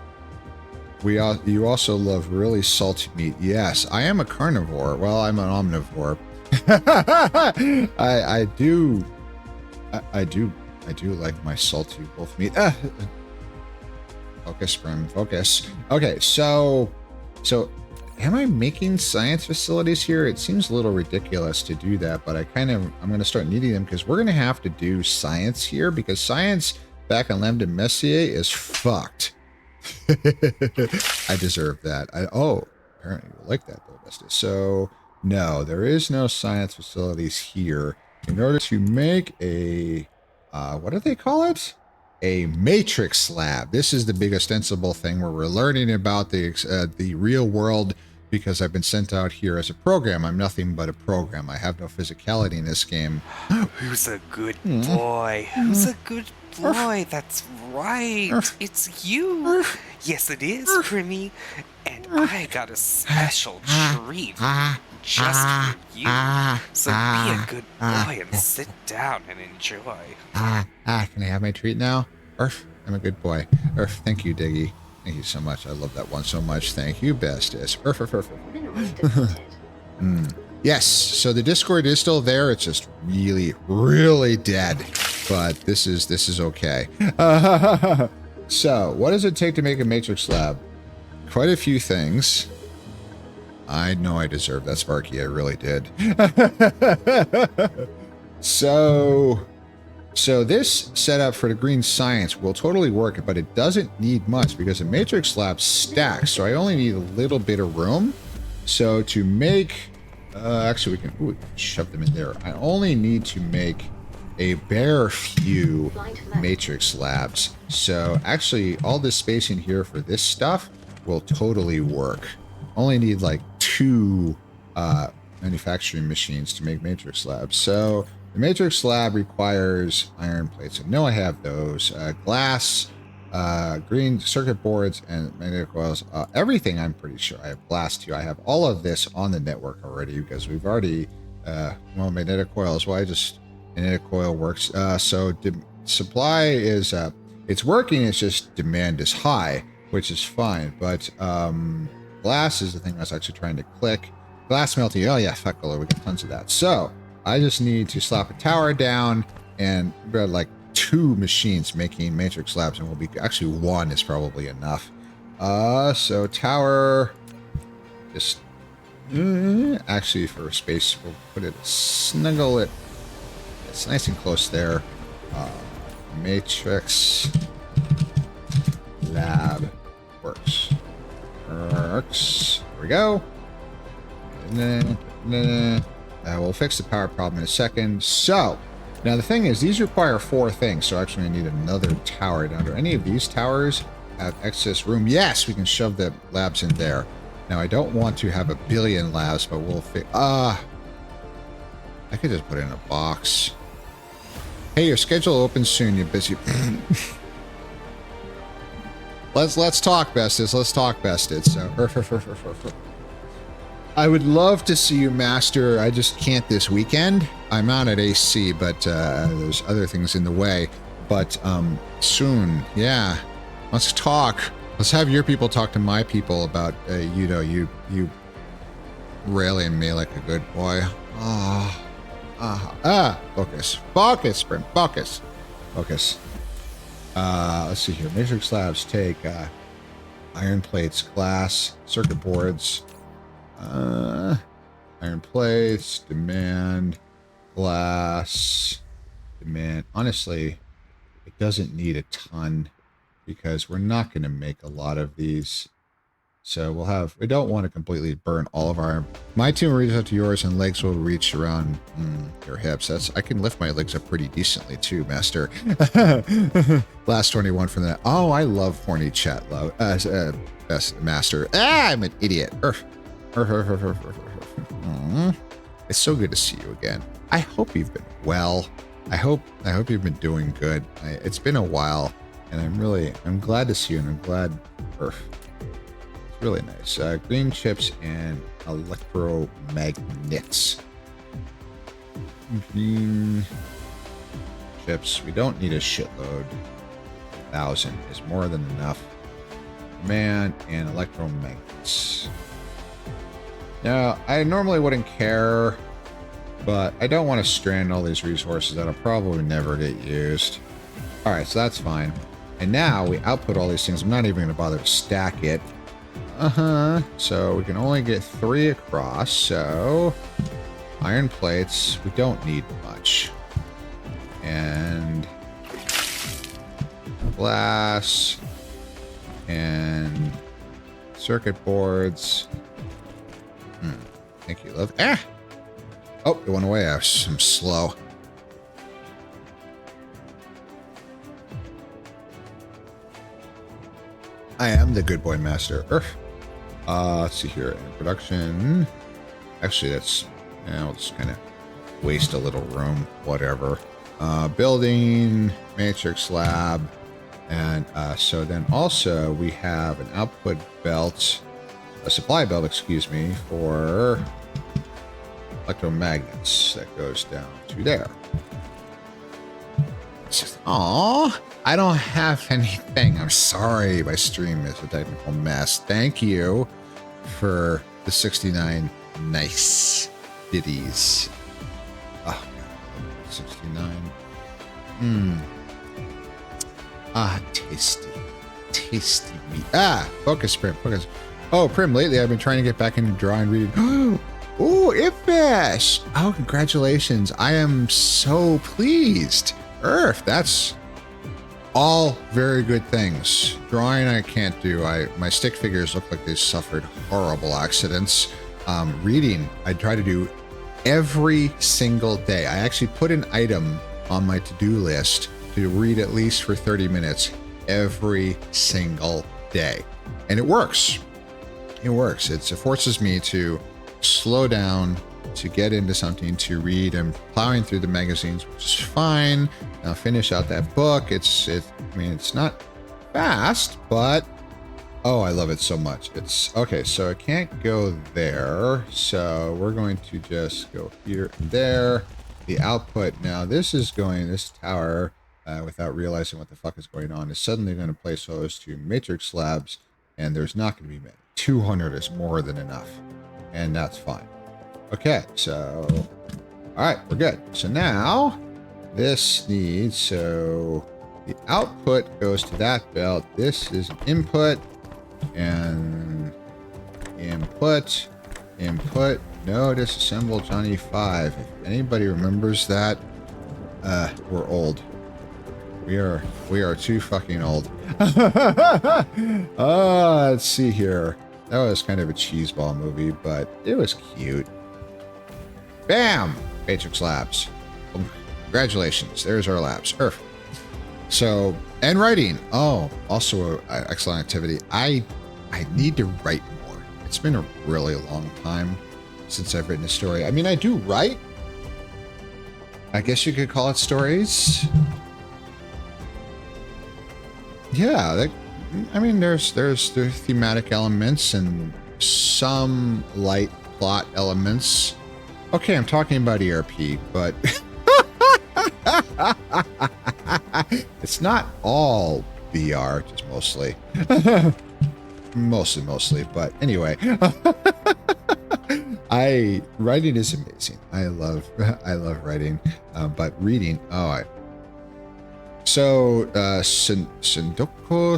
you also love really salty meat. Yes, I am a carnivore. Well, I'm an omnivore. I do like my salty wolf meat. Focus, Prim, focus. Okay, so am I making science facilities here? It seems a little ridiculous to do that, but I'm going to start needing them because we're going to have to do science here because science back on Lambda Messier is fucked. I deserve that. Apparently you like that though, Bestie. So no, there is no science facilities here. In order to make a what do they call it? A matrix lab. This is the big ostensible thing where we're learning about the real world because I've been sent out here as a program. I'm nothing but a program. I have no physicality in this game. Who's a good boy? Who's a good boy? That's right. It's you. Yes, it is, Primmy. And I got a special treat just for you. So be a good boy and sit down and enjoy. Can I have my treat now? Urf, I'm a good boy. Urf, thank you, Diggy. Thank you so much. I love that one so much. Thank you, bestest. Urf. Yes, so the Discord is still there. It's just really, really dead. But this is okay. So, what does it take to make a matrix lab? Quite a few things. I know I deserve that, Sparky. I really did. So, So this setup for the green science will totally work, but it doesn't need much because the matrix lab stacks. So I only need a little bit of room. So to make, actually we can shove them in there. I only need to make a bare few matrix labs. So actually all this space in here for this stuff will totally work. Only need like 2 manufacturing machines to make matrix labs. So the matrix lab requires iron plates. I know I have those. Glass, green circuit boards, and magnetic coils. Everything I'm pretty sure. I have glass too. I have all of this on the network already because we've already, well, magnetic coils. Well, magnetic coil works. So supply is, it's working. It's just demand is high, which is fine. But glass is the thing I was actually trying to click. Glass melting. Oh yeah, fuck, we got tons of that. So I just need to slap a tower down and like 2 machines making matrix labs, and we'll be actually 1 is probably enough. So tower, just actually for space, we'll put it, snuggle it. It's nice and close there. Matrix lab works. Works. There we go. We'll fix the power problem in a second. So, now the thing is, these require 4 things. So actually I need another tower. Now, do any of these towers have excess room? Yes, we can shove the labs in there. Now, I don't want to have a billion labs, but we'll fix... I could just put it in a box. Hey, your schedule opens soon, you busy... Let's talk, Besties. Let's talk, Besties. So... I would love to see you, Master. I just can't this weekend. I'm out at AC, but there's other things in the way. But soon, yeah. Let's talk. Let's have your people talk to my people about, you railing me like a good boy. Focus. Focus, Sprint. Focus. Focus. Let's see here. Matrix labs take iron plates, glass, circuit boards, iron plates, demand, glass, demand. Honestly, it doesn't need a ton because we're not going to make a lot of these. So we don't want to completely burn all of our, my team will reach out to yours and legs will reach around your hips. I can lift my legs up pretty decently too, Master. Last 21 from that. Oh, I love horny chat, best Master. I'm an idiot. It's so good to see you again. I hope you've been well. I hope you've been doing good. It's been a while, and I'm glad to see you, and I'm glad. It's really nice. Green chips and electromagnets. Green chips. We don't need a shitload. 1,000 is more than enough. Man, and electromagnets. Now, I normally wouldn't care, but I don't want to strand all these resources that'll probably never get used. Alright, so that's fine. And now we output all these things. I'm not even going to bother to stack it. So we can only get 3 across. So iron plates, we don't need much. And glass and circuit boards. Thank you, love. Oh, it went away. I'm slow. I am the good boy, Master. Let's see here. In production. Actually, we'll just kind of waste a little room. Whatever. Building, matrix lab. And so then also we have an output belt, a supply belt, excuse me, for electromagnets that goes down to there. Aww, I don't have anything. I'm sorry, my stream is a technical mess. Thank you for the 69 nice ditties. Oh, God, 69. Tasty. Tasty meat. Focus, Prim, focus. Oh, Prim, lately I've been trying to get back into drawing, reading. Oh, Ifish! Oh, congratulations. I am so pleased. Earth. That's all very good things. Drawing I can't do. My stick figures look like they suffered horrible accidents. Reading I try to do every single day. I actually put an item on my to-do list to read at least for 30 minutes every single day. And it works. It works. It forces me to slow down, to get into something to read. I'm plowing through the magazines, which is fine. I'll finish out that book. I mean, it's not fast, but oh, I love it so much. It's okay. So I can't go there. So we're going to just go here and there. The output now, this tower, without realizing what the fuck is going on, is suddenly going to place those two matrix slabs, and there's not going to be many. 200 is more than enough, and that's fine. Okay, so all right, we're good. So now this needs, so the output goes to that belt. This is an input, and input, no, disassemble Johnny 5. If anybody remembers that, we're old. We are too fucking old. Let's see here. That was kind of a cheeseball movie, but it was cute. Bam! Matrix Labs. Congratulations. There's our labs. Earth. So, and writing. Oh, also an excellent activity. I need to write more. It's been a really long time since I've written a story. I mean, I do write. I guess you could call it stories. Yeah, I mean, there's thematic elements and some light plot elements. Okay, I'm talking about ERP, but it's not all VR, just mostly. mostly, but anyway. Writing is amazing. I love writing, but reading, Sendoku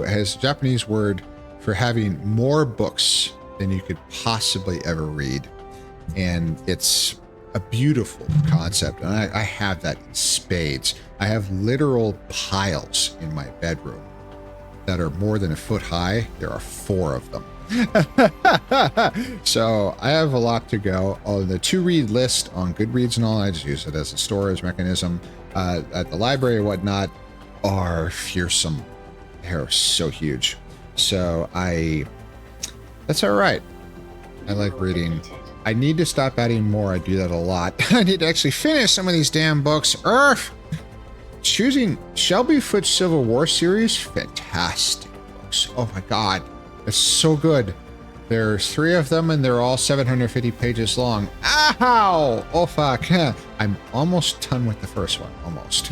has a Japanese word for having more books than you could possibly ever read. And it's a beautiful concept. And I have that in spades. I have literal piles in my bedroom that are more than a foot high. There are 4 of them. So I have a lot to go. The to-read list on Goodreads and all, I just use it as a storage mechanism. At the library and whatnot are fearsome. They're so huge. So that's all right. I like reading. I need to stop adding more. I do that a lot. I need to actually finish some of these damn books. Choosing Shelby Foote Civil War series, fantastic books. Oh my God. It's so good. There's 3 of them and they're all 750 pages long. Ow! Oh fuck. I'm almost done with the first one. Almost.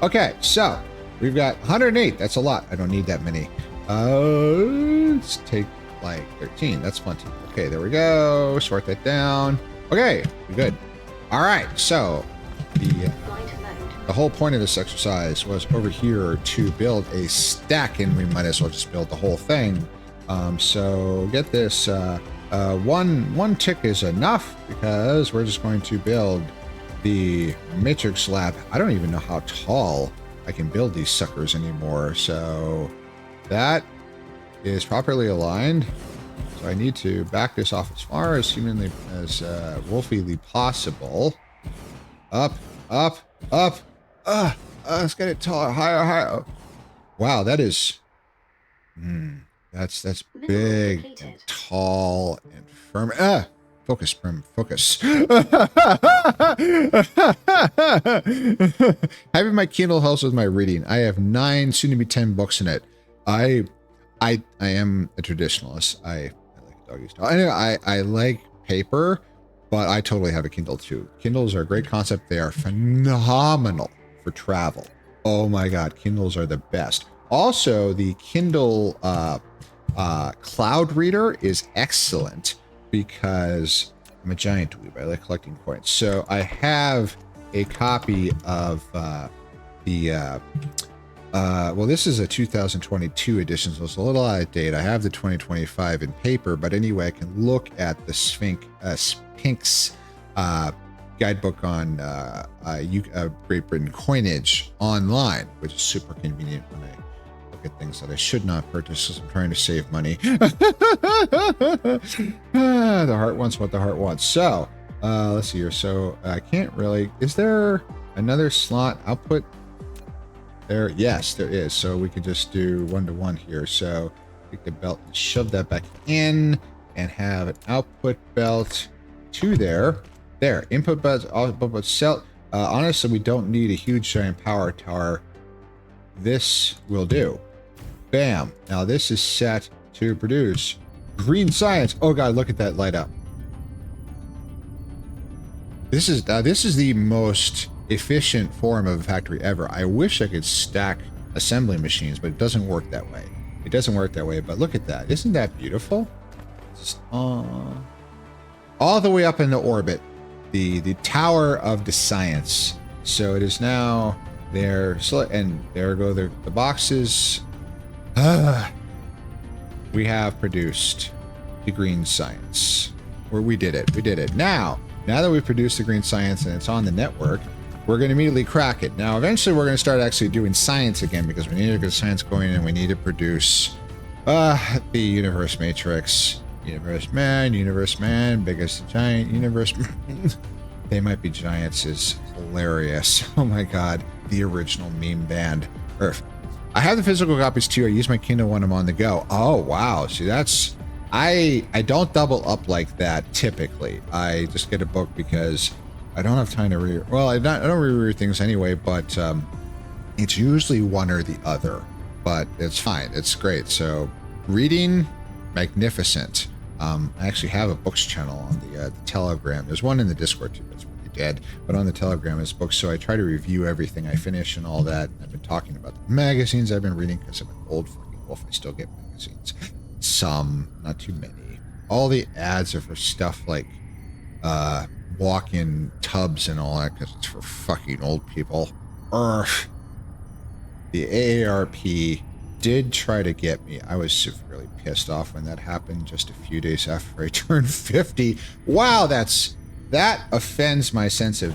Okay, so we've got 108. That's a lot. I don't need that many. Let's take like 13. That's plenty. Okay, there we go. Sort that down. Okay, good. All right, so the whole point of this exercise was over here to build a stack, and we might as well just build the whole thing. So get this, one tick is enough because we're just going to build the matrix slab. I don't even know how tall I can build these suckers anymore. So that is properly aligned. So I need to back this off as far as humanly as wolfily possible. Up, up, up. Let's get it taller, higher, higher. Wow, that is. That's big and tall and firm. Focus, Prim, focus. Having my Kindle helps with my reading. I have 9, soon to be 10 books in it. I am a traditionalist. I like doggy style. I like paper, but I totally have a Kindle too. Kindles are a great concept. They are phenomenal for travel. Oh my God, Kindles are the best. Also, the Kindle Cloud Reader is excellent because I'm a giant dweeb. I like collecting coins. So I have a copy of well, this is a 2022 edition, so it's a little out of date. I have the 2025 in paper, but anyway, I can look at the Sphinx guidebook on Great Britain coinage online, which is super convenient when I look at things that I should not purchase because I'm trying to save money. The heart wants what the heart wants. So let's see here. So I can't really. Is there another slot output there? Yes, there is. So we could just do 1-to-1 here. So take the belt and shove that back in and have an output belt to there. There, input belt, output cell. Honestly, we don't need a huge giant power tower. This will do. Bam. Now this is set to produce green science. Oh god, look at that light up. This is the most efficient form of a factory ever. I wish I could stack assembly machines, but it doesn't work that way. It doesn't work that way, but look at that. Isn't that beautiful? Just all the way up into orbit. The Tower of the Science. So it is now there, and there go the boxes. We have produced the green science. We did it. Now that we've produced the green science and it's on the network, we're going to immediately crack it. Now, eventually we're going to start actually doing science again because we need to get science going and we need to produce the universe matrix. Universe man, biggest giant universe. They might be giants is hilarious. Oh my god, the original meme band. Earth. I have the physical copies too. I use my Kindle when I'm on the go. Oh wow, see that's I don't double up like that typically. I just get a book because I don't have time to read. Well, I don't reread things anyway, but it's usually one or the other. But it's fine. It's great. So reading, magnificent. I actually have a books channel on the Telegram. There's one in the Discord too. That's really dead. But on the Telegram is books. So I try to review everything I finish and all that. I've been talking about the magazines I've been reading because I'm an old fucking wolf. I still get magazines. Some, not too many. All the ads are for stuff like walk-in tubs and all that because it's for fucking old people. Urgh. The AARP did try to get me. I was severely pissed off when that happened just a few days after I turned 50. Wow, that offends my sense of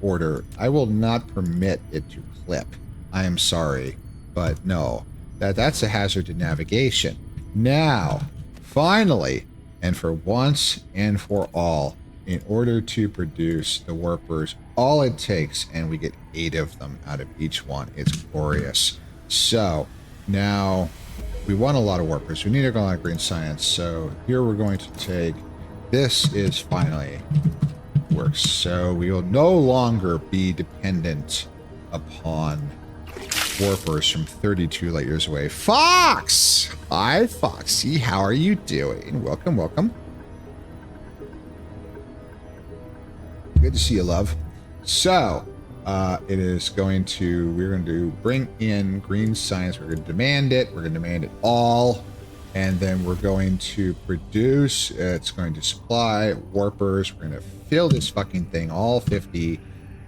order. I will not permit it to clip. I am sorry, but no. That's a hazard to navigation. Now, finally, and for once and for all, in order to produce the warpers, all it takes, and we get 8 of them out of each one. It's glorious. So now we want a lot of warpers. We need to go on green science. So here we're going to take, this is finally works. So we will no longer be dependent upon warpers from 32 light years away. Fox! Hi, Foxy. How are you doing? Welcome, welcome. Good to see you, love. So, it is going to, we're going to bring in green science. We're going to demand it. We're going to demand it all. And then we're going to produce, it's going to supply warpers. We're going to fill this fucking thing, all 50.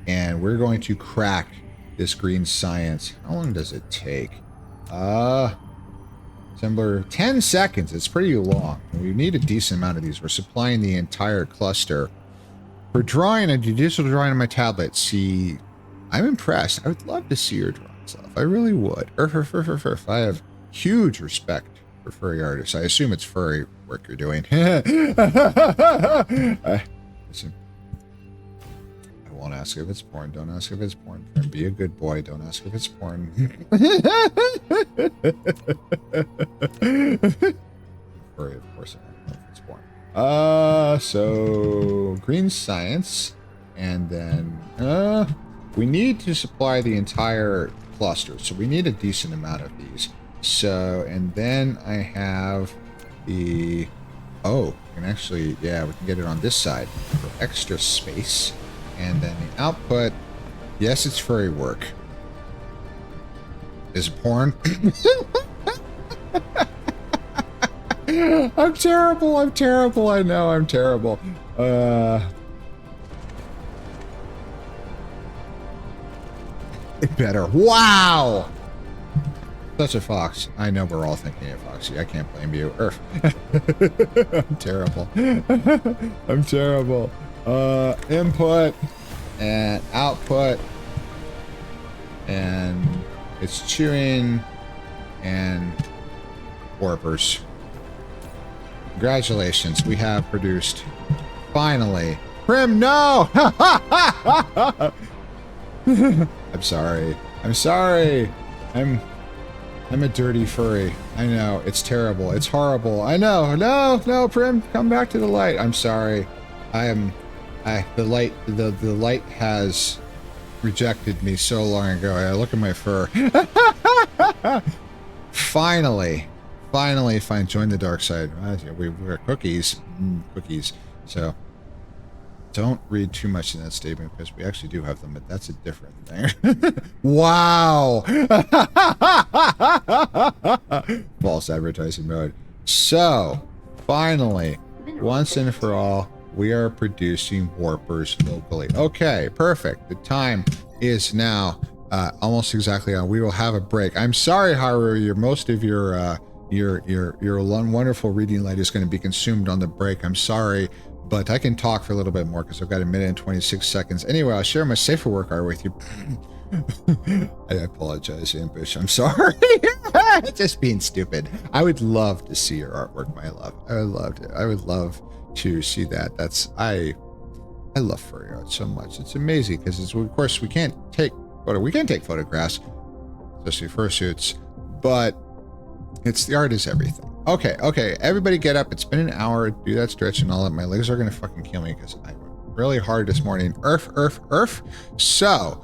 And we're going to crack this green science. How long does it take? Assembler, 10 seconds. It's pretty long. We need a decent amount of these. We're supplying the entire cluster. For drawing a judicial drawing on my tablet, see, I'm impressed. I would love to see your drawing stuff. I really would. I have huge respect for furry artists. I assume it's furry work you're doing. Listen, I won't ask if it's porn. Don't ask if it's porn. Be a good boy. Don't ask if it's porn. Furry, of course, I don't know if it's porn. So green science, and then we need to supply the entire cluster, so we need a decent amount of these. So, and then I have the, we can actually, yeah, we can get it on this side for extra space. And then the output, yes, it's furry work. Is it porn? I'm terrible. I know I'm terrible. It better. Wow. Such a fox. I know we're all thinking of Foxy. I can't blame you. I'm terrible. I'm terrible. Input and output, and it's chewing and warpers. Congratulations, we have produced, finally. Prim, no! I'm sorry. I'm sorry. I'm a dirty furry. I know, it's terrible. It's horrible. I know. No, Prim, come back to the light. I'm sorry. The light has rejected me so long ago. Look at my fur. Finally, join the dark side. We're cookies. Cookies. So, don't read too much in that statement because we actually do have them, but that's a different thing. Wow! False advertising mode. So, finally, once and for all, we are producing warpers locally. Okay, perfect. The time is now almost exactly on. We will have a break. I'm sorry, Haru, most of your wonderful reading light is going to be consumed on the break. I'm sorry. But I can talk for a little bit more because I've got 1 minute and 26 seconds. Anyway, I'll share my safer work art with you. I apologize, Ambush. I'm sorry. Just being stupid. I would love to see your artwork, my love. I would love to see that. I love furry art so much. It's amazing because of course we can't take photographs, especially fursuits, but the art is everything. Okay, everybody get up. It's been an hour. Do that stretch and all that. My legs are gonna fucking kill me because I went really hard this morning. Earth. So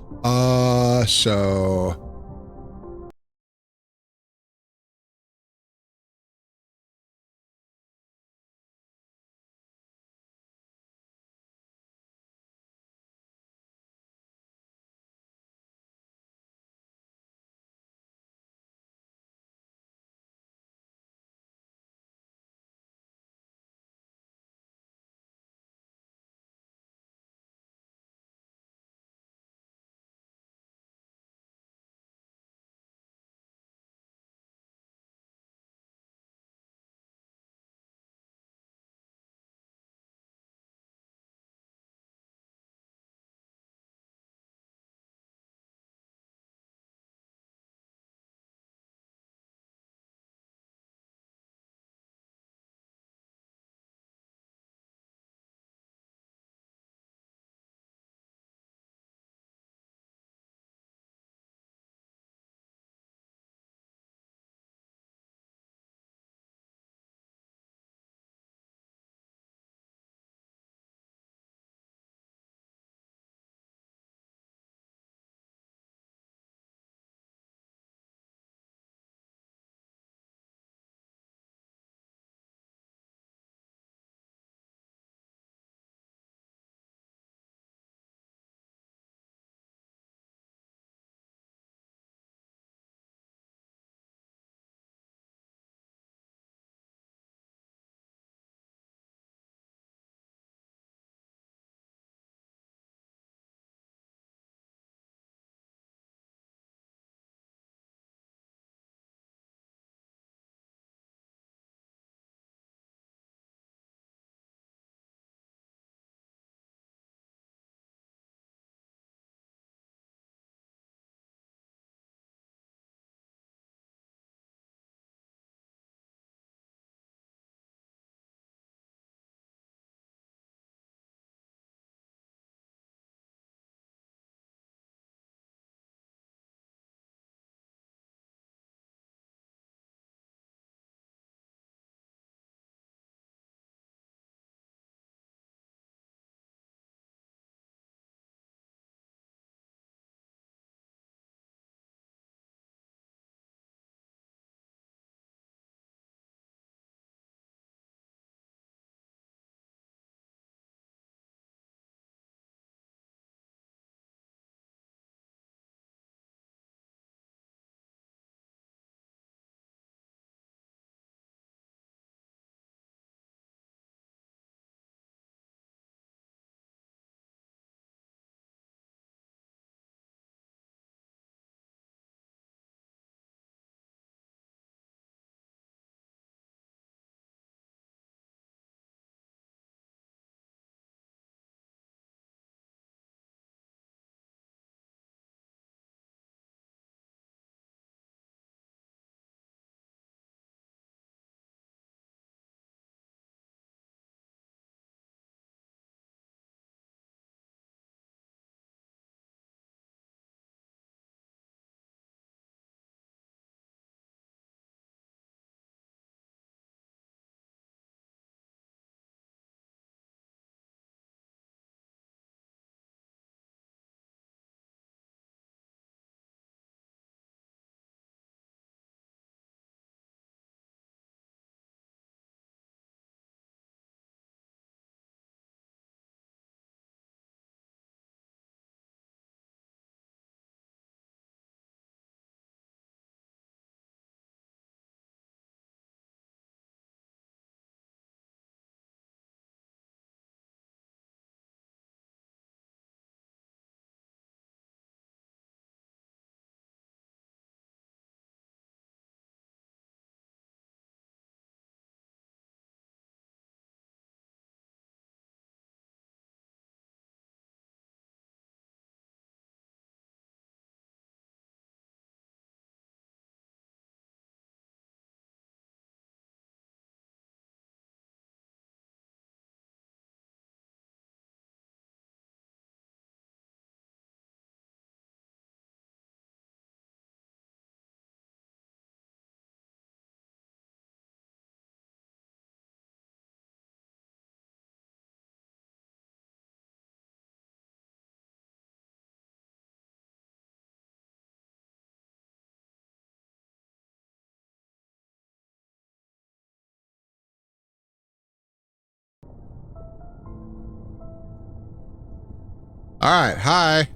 All right, hi.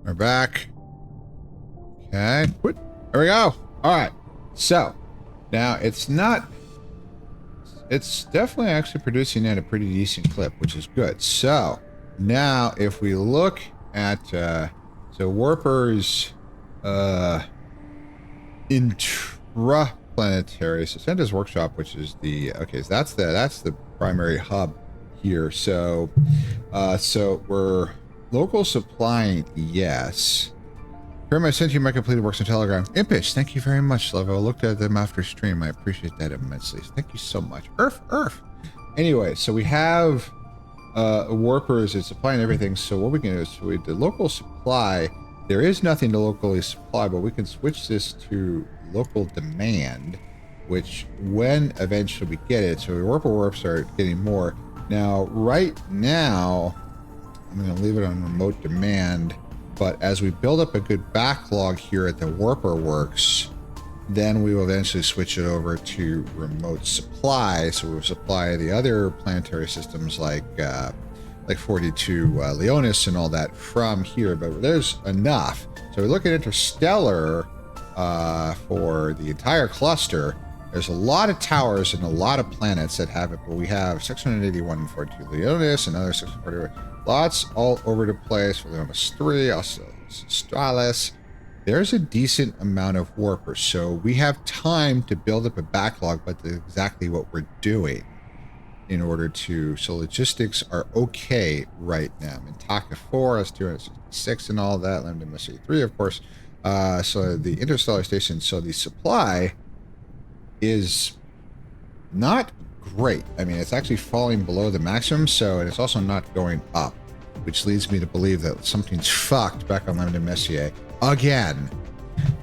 We're back. Okay, there we go. All right, so now it's definitely actually producing at a pretty decent clip, which is good. So now if we look at, so Warper's intraplanetary, so Santa's Workshop, which is the, okay, so that's the primary hub here. So, so we're local supplying, yes. Grim, I sent you my completed works on Telegram. Impish, thank you very much, love. I looked at them after stream. I appreciate that immensely. Thank you so much. Earth. Anyway, so we have Warpers is supplying everything. So what we can do is with the local supply, there is nothing to locally supply, but we can switch this to local demand, which when eventually we get it, so the warps are getting more. Now, right now, I'm going to leave it on remote demand, but as we build up a good backlog here at the Warper Works, then we will eventually switch it over to remote supply. So we'll supply the other planetary systems like 42 Leonis and all that from here, but there's enough. So we look at Interstellar for the entire cluster. There's a lot of towers and a lot of planets that have it, but we have 681 and 42 Leonis, another 641. Lots all over the place for Leonis 3, also Stralis. There's a decent amount of Warpers, so we have time to build up a backlog, but that's exactly what we're doing in order to, so logistics are okay right now. Mintaka 4, S266 and all that, Lambda Messier 3, of course. So the interstellar station, so the supply is not great. I mean, it's actually falling below the maximum, so it's also not going up, which leads me to believe that something's fucked back on Lambda Messier again.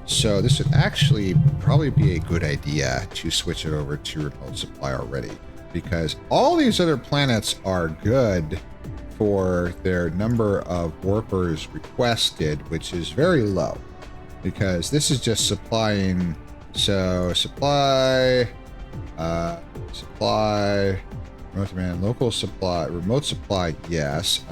So this would actually probably be a good idea to switch it over to remote supply already, because all these other planets are good for their number of warpers requested, which is very low, because this is just supplying. So supply, remote demand, local supply, remote supply, yes.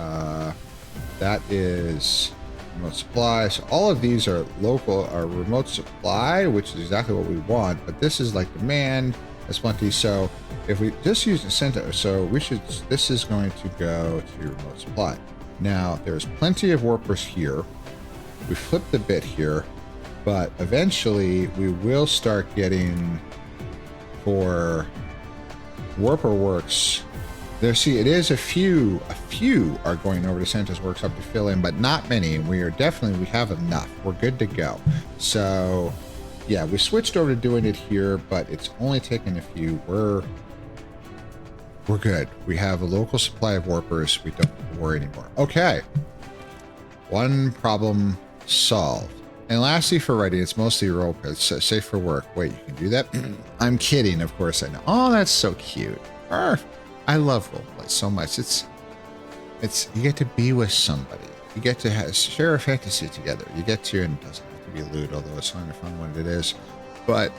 That is remote supply. So all of these are local, are remote supply, which is exactly what we want, but this is like demand, that's plenty. So if we just use the center, so we should, this is going to go to remote supply. Now there's plenty of warpers here. We flip the bit here, but eventually we will start getting for Warper Works. There, see, it is a few are going over to Santa's Workshop to fill in, but not many. We have enough. We're good to go. So yeah, we switched over to doing it here, but it's only taken a few. We're good. We have a local supply of warpers. We don't have to worry anymore. Okay. One problem solved. And lastly, for writing, it's mostly role play. It's safe for work. Wait, you can do that? I'm kidding. Of course I know. Oh, that's so cute. I love role play so much. It's you get to be with somebody. You get to share a fantasy together. You get to, and it doesn't have to be lewd, although it's kind of fun when it is. But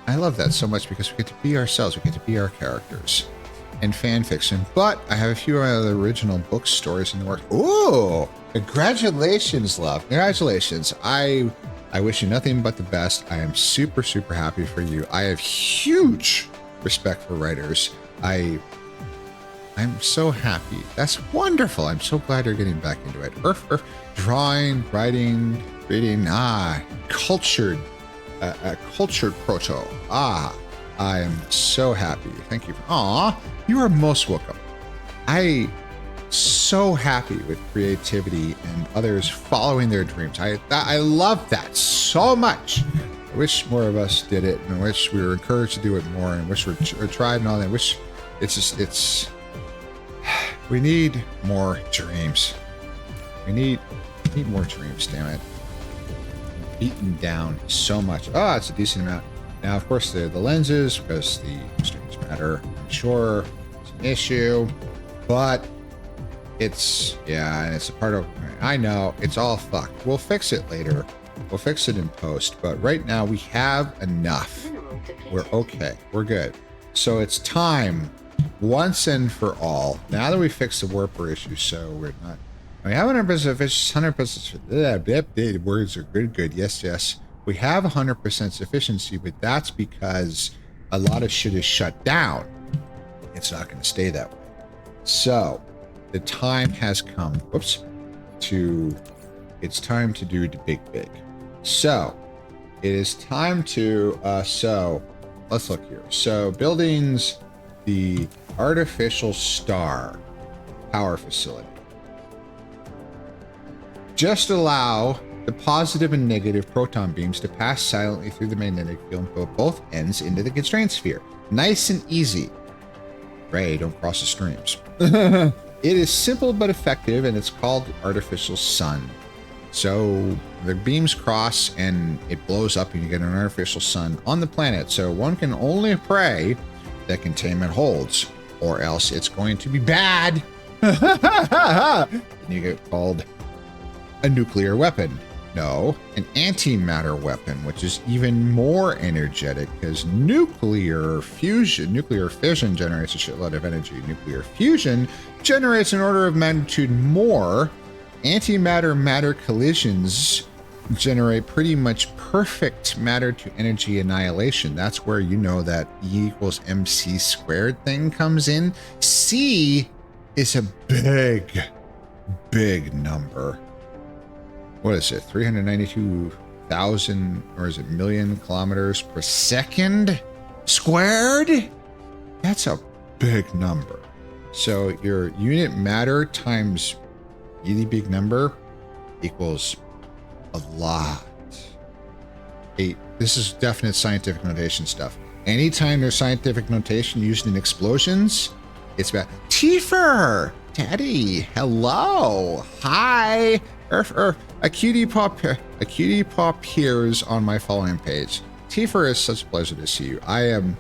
I love that so much because we get to be ourselves. We get to be our characters. And fan fiction. But I have a few other original book stories in the works. Ooh! Congratulations, love. Congratulations. I wish you nothing but the best. I am super, super happy for you. I have huge respect for writers. I'm so happy. That's wonderful. I'm so glad you're getting back into it. Drawing, writing, reading. Cultured proto. I am so happy. Thank you. You are most welcome. So happy with creativity and others following their dreams. I love that so much. I wish more of us did it, and I wish we were encouraged to do it more, and wish we tried and all that. I wish we need more dreams. We need more dreams, damn it. Beaten down so much. It's a decent amount. Now, of course, the lenses, because the streams matter, I'm sure it's an issue, but it's a part of, I know, it's all fucked. We'll fix it later. We'll fix it in post, but right now we have enough. We're okay. We're good. So it's time, once and for all, now that we fixed the warper issue, so we're not We have 100% fish, 100%. Words are good. Yes, yes. We have 100% sufficiency, but that's because a lot of shit is shut down. It's not going to stay that way. So the time has come. It's time to do the big. So it is time to. So let's look here. So buildings, the artificial star power facility. Just allow the positive and negative proton beams to pass silently through the magnetic field and put both ends into the constraint sphere. Nice and easy. Ray, don't cross the streams. It is simple but effective, and it's called the artificial sun. So the beams cross and it blows up and you get an artificial sun on the planet. So one can only pray that containment holds, or else it's going to be bad. And you get called a nuclear weapon. No, an antimatter weapon, which is even more energetic because nuclear fission generates a shitload of energy. Nuclear fusion generates an order of magnitude more. Antimatter-matter collisions generate pretty much perfect matter to energy annihilation. That's where you know that E equals MC squared thing comes in. C is a big number. What is it? 392,000, or is it million kilometers per second squared? That's a big number. So your unit matter times really big number equals a lot. 8. This is definite scientific notation stuff. Anytime there's scientific notation used in explosions, it's about Tifer, Daddy, hello, hi. A cutie pop appears on my following page. Tifer, is such a pleasure to see you. I am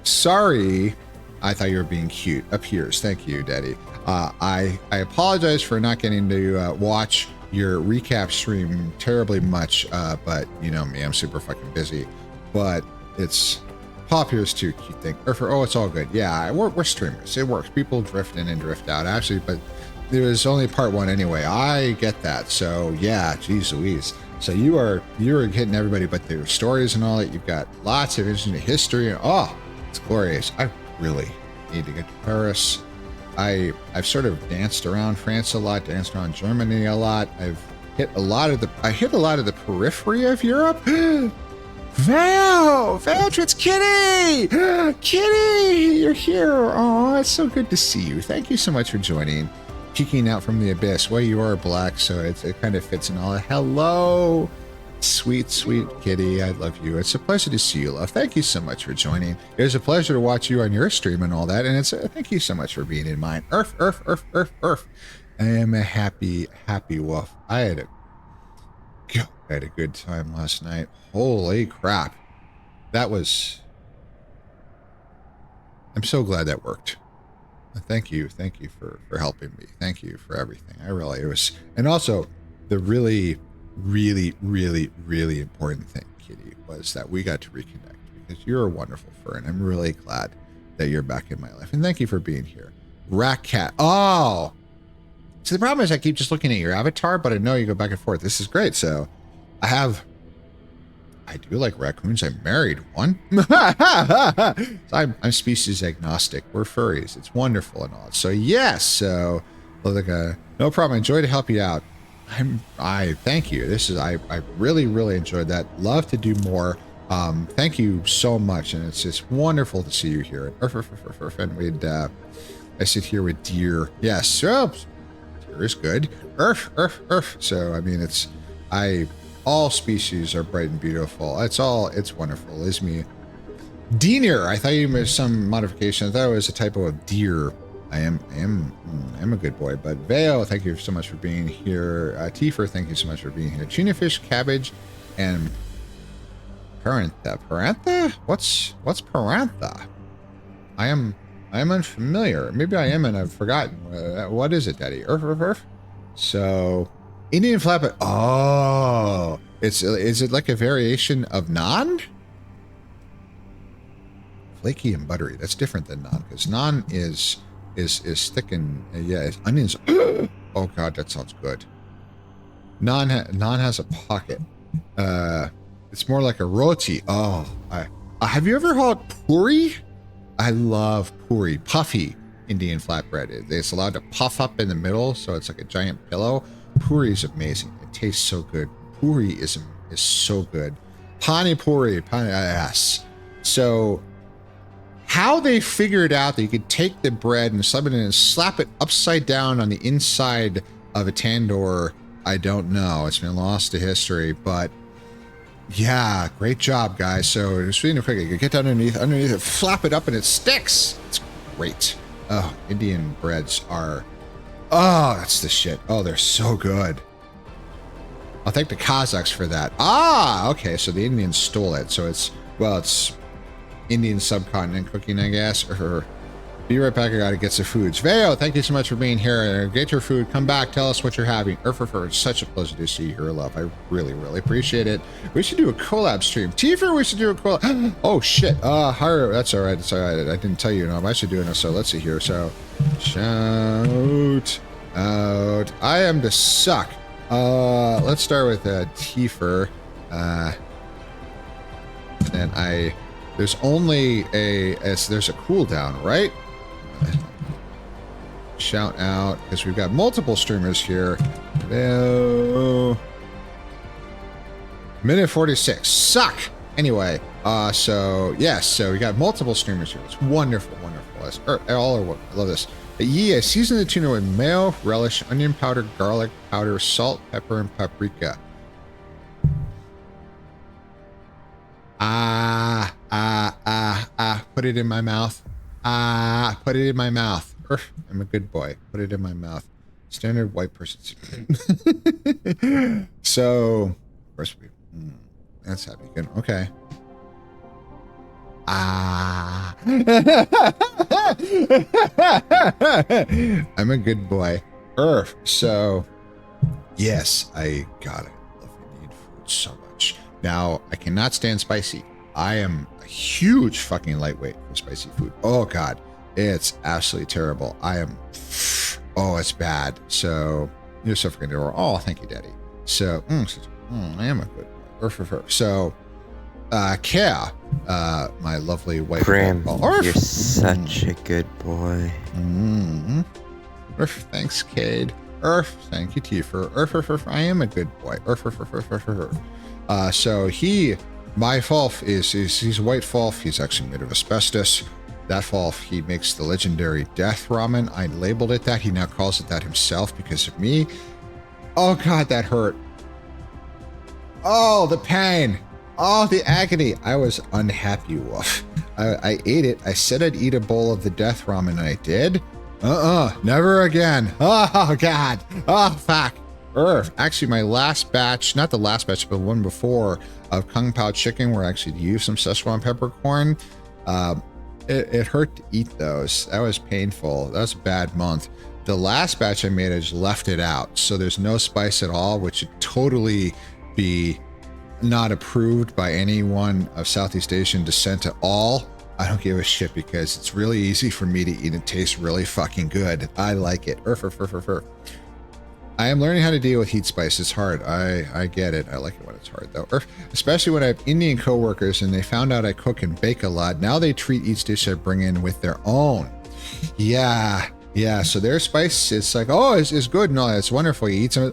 sorry. I thought you were being cute. Appears. Thank you, Daddy. I apologize for not getting to watch your recap stream terribly much, but you know me, I'm super fucking busy. But it's Pop here is too cute thing. Oh, it's all good. Yeah, we're streamers. It works. People drift in and drift out, actually, but there was only part 1 anyway. I get that. So yeah, geez Louise. So you are hitting everybody, but their stories and all that. You've got lots of interesting history. Oh, it's glorious. I really need to get to Paris. I've sort of danced around France a lot, danced around Germany a lot. I've hit a lot of the periphery of Europe. Val, it's Kitty! Kitty, you're here. Oh, it's so good to see you. Thank you so much for joining. Peeking out from the abyss. Well, you are black, so it kind of fits in all. Hello, sweet Kitty. I love you. It's a pleasure to see you, love. Thank you so much for joining. It was a pleasure to watch you on your stream and all that. And it's thank you so much for being in mine. Earth. I am a happy wolf. I had a good time last night. Holy crap. I'm so glad that worked. Thank you for helping me. Thank you for everything. It was, and also the really important thing, Kitty, was that we got to reconnect because you're a wonderful fern. I'm really glad that you're back in my life, and thank you for being here. Rat Cat. Oh, so the problem is I keep just looking at your avatar, but I know you go back and forth. This is great. So I do like raccoons. I married one. I'm species agnostic. We're furries. It's wonderful and all. So yes. So no problem. I enjoy to help you out. I thank you. I really enjoyed that. Love to do more. Thank you so much. And it's just wonderful to see you here. And I sit here with deer. Yes. Deer is good. So I mean, all species are bright and beautiful. It's wonderful. Isme. Diener. I thought you made some modification. I thought it was a typo of deer. I am a good boy. But Veo, thank you so much for being here. Tifer, thank you so much for being here. Tuna fish, cabbage, and Parantha. Parantha? What's Parantha? I am unfamiliar. Maybe I am and I've forgotten. What is it, Daddy? Earth. So Indian flatbread. Oh, is it like a variation of naan? Flaky and buttery. That's different than naan because naan is thick and yeah, it's onions. Oh god, that sounds good. Naan has a pocket. It's more like a roti. Oh, have you ever had puri? I love puri, puffy Indian flatbread. It's allowed to puff up in the middle, so it's like a giant pillow. Puri is amazing. It tastes so good. Puri is so good. Pani puri, yes. So, how they figured out that you could take the bread and slap it in and slap it upside down on the inside of a tandoor, I don't know. It's been lost to history, but yeah, great job, guys. So just really quick, you get underneath it, flap it up, and it sticks. It's great. Oh, Indian breads are, oh, that's the shit. Oh, they're so good. I'll thank the Kazakhs for that. Ah, okay, so the Indians stole it. So it's Indian subcontinent cooking, I guess. Or be right back. I gotta get some food. Veo, thank you so much for being here. Get your food. Come back. Tell us what you're having. It's such a pleasure to see you here, love. I really, really appreciate it. We should do a collab stream. Tifa, we should do a collab. Oh shit. Haru, that's all right. That's all right. I didn't tell you. I should do it. So let's see here. So shout out. I am the suck. Let's start with Tifa. And then there's only there's a cooldown, right? Shout out, because we've got multiple streamers here. Hello. Minute 46. Suck! Anyway, so, yes, so we got multiple streamers here. It's wonderful, wonderful. I love this. Yeah, season the tuna with mayo, relish, onion powder, garlic powder, salt, pepper, and paprika. Put it in my mouth. Put it in my mouth. I'm a good boy. Put it in my mouth. Standard white person secret. So, of course, that's happy. Good. Okay. I'm a good boy. So, yes, I love Indian food so much. Now, I cannot stand spicy. I am a huge fucking lightweight for spicy food. Oh god, it's absolutely terrible. It's bad. So you're so freaking adorable. Oh, thank you, Daddy. So I am a good boy. So Kea, my lovely wife. Grim, you're such a good boy. Thanks, Cade. Thank you, Tifa. I am a good boy. So my Falf he's a white Falf. He's actually made of asbestos. That Falf, he makes the legendary death ramen. I labeled it that. He now calls it that himself because of me. Oh god, that hurt. Oh, the pain. Oh, the agony. I was unhappy, Wolf. I ate it. I said I'd eat a bowl of the death ramen, and I did. Never again. Oh god. Oh fuck. Actually, my last batch, not the last batch, but one before, of Kung Pao chicken, where I actually used some Szechuan peppercorn. It hurt to eat those. That was painful. That was a bad month. The last batch I made, I just left it out. So there's no spice at all, which would totally be not approved by anyone of Southeast Asian descent at all. I don't give a shit because it's really easy for me to eat and tastes really fucking good. I like it. I am learning how to deal with heat spice. It's hard. I get it. I like it when it's hard though. Especially when I have Indian coworkers and they found out I cook and bake a lot. Now they treat each dish I bring in with their own. Yeah. So their spice, it's like, oh, it's good. No, it's wonderful. You eat some.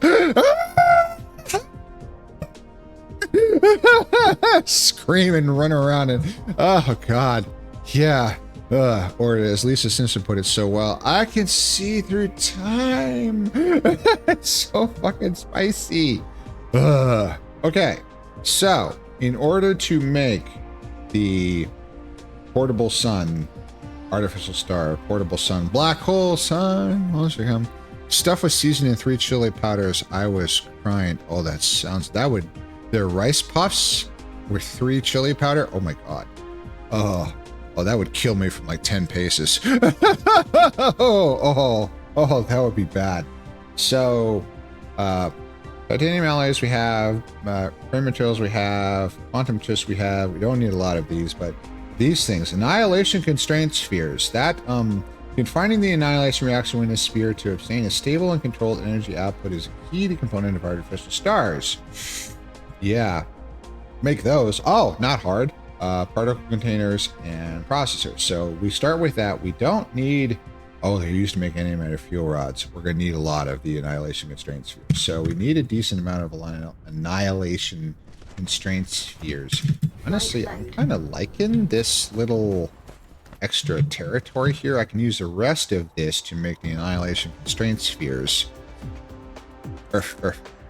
Scream and run around and oh god. Yeah. Or as Lisa Simpson put it so well, I can see through time. It's so fucking spicy. Okay, so in order to make the portable sun, artificial star, portable sun, black hole sun, stuff with seasoning 3 chili powders, I was crying. Oh, they're rice puffs with 3 chili powder. Oh my god. Oh, that would kill me from like 10 paces. Oh, that would be bad. So, titanium alloys we have, frame materials we have, quantum chips we have. We don't need a lot of these, but these things, annihilation constraint spheres, that Confining the annihilation reaction within a sphere to obtain a stable and controlled energy output is a key component of artificial stars. Yeah. Make those. Oh, not hard. Particle containers and processors. So we start with that. We don't need... Oh, they're used to make animated fuel rods. We're going to need a lot of the annihilation constraint spheres. So we need a decent amount of annihilation constraint spheres. Honestly, I'm kind of liking this little extra territory here. I can use the rest of this to make the annihilation constraint spheres.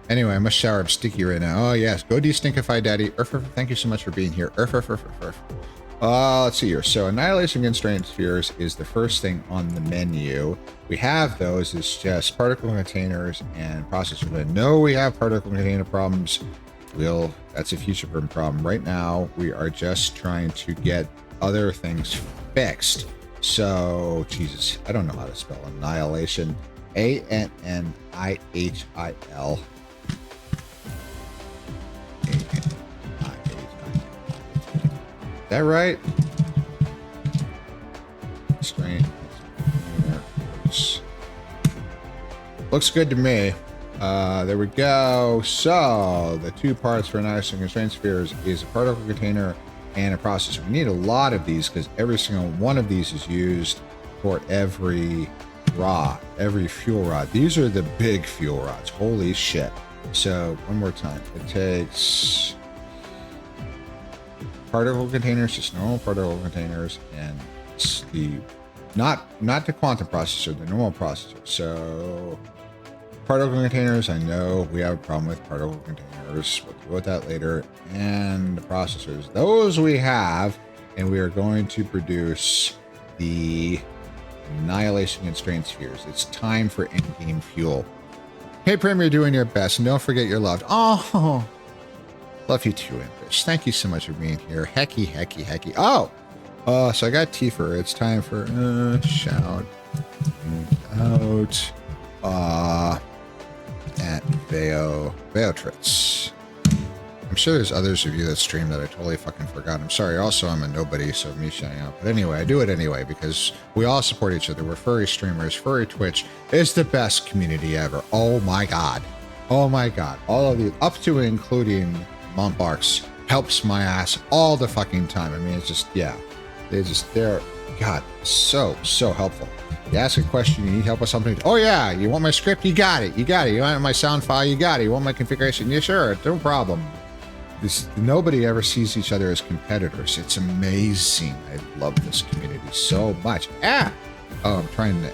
Anyway, I must shower. I'm sticky right now. Oh, yes. Go de-stinkify, Daddy. Thank you so much for being here. Let's see here. So annihilation constraint spheres is the first thing on the menu. We have those. It's just particle containers and processors. But no, we have particle container problems. That's a future problem. Right now, we are just trying to get other things fixed. So, Jesus, I don't know how to spell annihilation. A-N-N-I-H-I-L. Is that right? Constraint. Looks good to me. There we go. So the two parts for annihilation constraint spheres is a particle container and a processor. We need a lot of these because every single one of these is used for every rod, every fuel rod. These are the big fuel rods. Holy shit. So one more time. It takes particle containers, just normal particle containers, and the not the quantum processor, the normal processor. So particle containers, I know we have a problem with particle containers. We'll deal with that later. And the processors, those we have, and we are going to produce the annihilation constraint spheres. It's time for in-game fuel. Hey, Prim, you're doing your best, and don't forget you're loved. Oh, love you too, Impish. Thank you so much for being here. Hecky. Oh, so I got Tifa. It's time for shout out at Beatrix. I'm sure there's others of you that stream that I totally fucking forgot. I'm sorry. Also, I'm a nobody, so me shouting out. But anyway, I do it anyway because we all support each other. We're furry streamers. Furry Twitch is the best community ever. Oh my god. Oh my god. All of you, up to and including Montbarks, helps my ass all the fucking time. I mean, it's just, yeah. They're, God, so helpful. You ask a question, you need help with something. Oh yeah, you want my script? You got it. You want my sound file? You got it. You want my configuration? Yeah, sure. No problem. Nobody ever sees each other as competitors. It's amazing. I love this community so much. Oh, I'm trying to.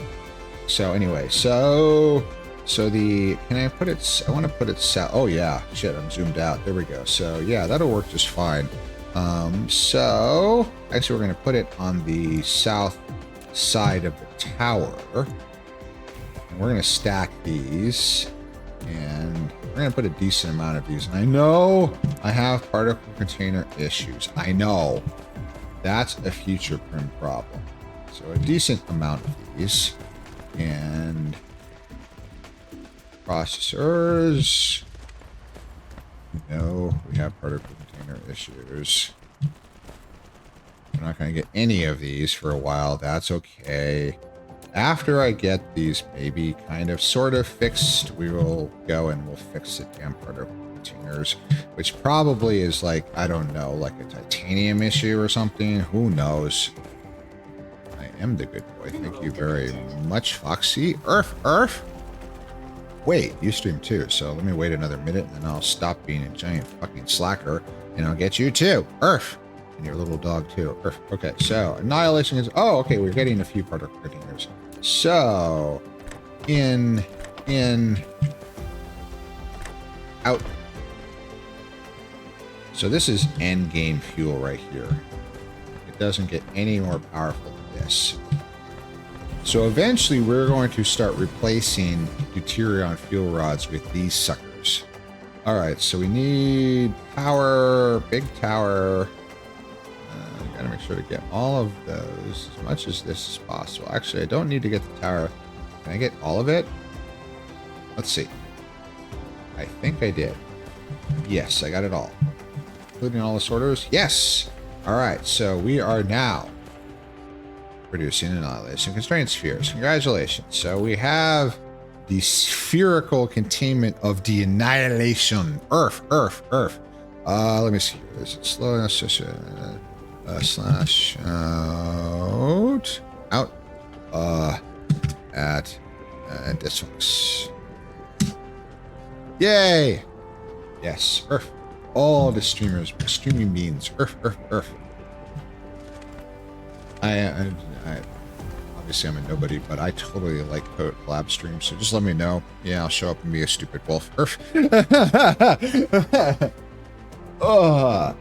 So anyway, so the, can I put it? I want to put it south. Oh yeah, shit, I'm zoomed out. There we go. So yeah, that'll work just fine. So actually, we're going to put it on the south side of the tower. And we're going to stack these, and we're going to put a decent amount of these. And I know I have particle container issues. I know that's a future Prim problem. So a decent amount of these, and processors. No, we have particle container issues. I'm not going to get any of these for a while. That's okay. After I get these maybe kind of sort of fixed, we will go and we'll fix the damn particle containers, which probably is like, I don't know, like a titanium issue or something. Who knows? I am the good boy. Thank you very much, Foxy. Earth. Wait, you stream too, so let me wait another minute and then I'll stop being a giant fucking slacker and I'll get you too. Earth. And your little dog too. Earth. Okay, so annihilation is, oh, okay, we're getting a few particle containers. So out. So this is end game fuel right here. It doesn't get any more powerful than this. So eventually we're going to start replacing deuterium fuel rods with these suckers. All right, so we need power, big tower. Gotta make sure to get all of those, as much as this is possible. Actually, I don't need to get the tower. Can I get all of it? Let's see. I think I did. Yes, I got it all. Including all the sorters? Yes! All right, so we are now producing annihilation constraint spheres. Congratulations. So we have the spherical containment of the annihilation. Earth. Let me see here. Is it slow? Slash out. At this folks. Yay! Yes, Earth. All the streaming beings. Earth. I obviously I'm a nobody, but I totally like collab streams, so just let me know. Yeah, I'll show up and be a stupid wolf. Earth.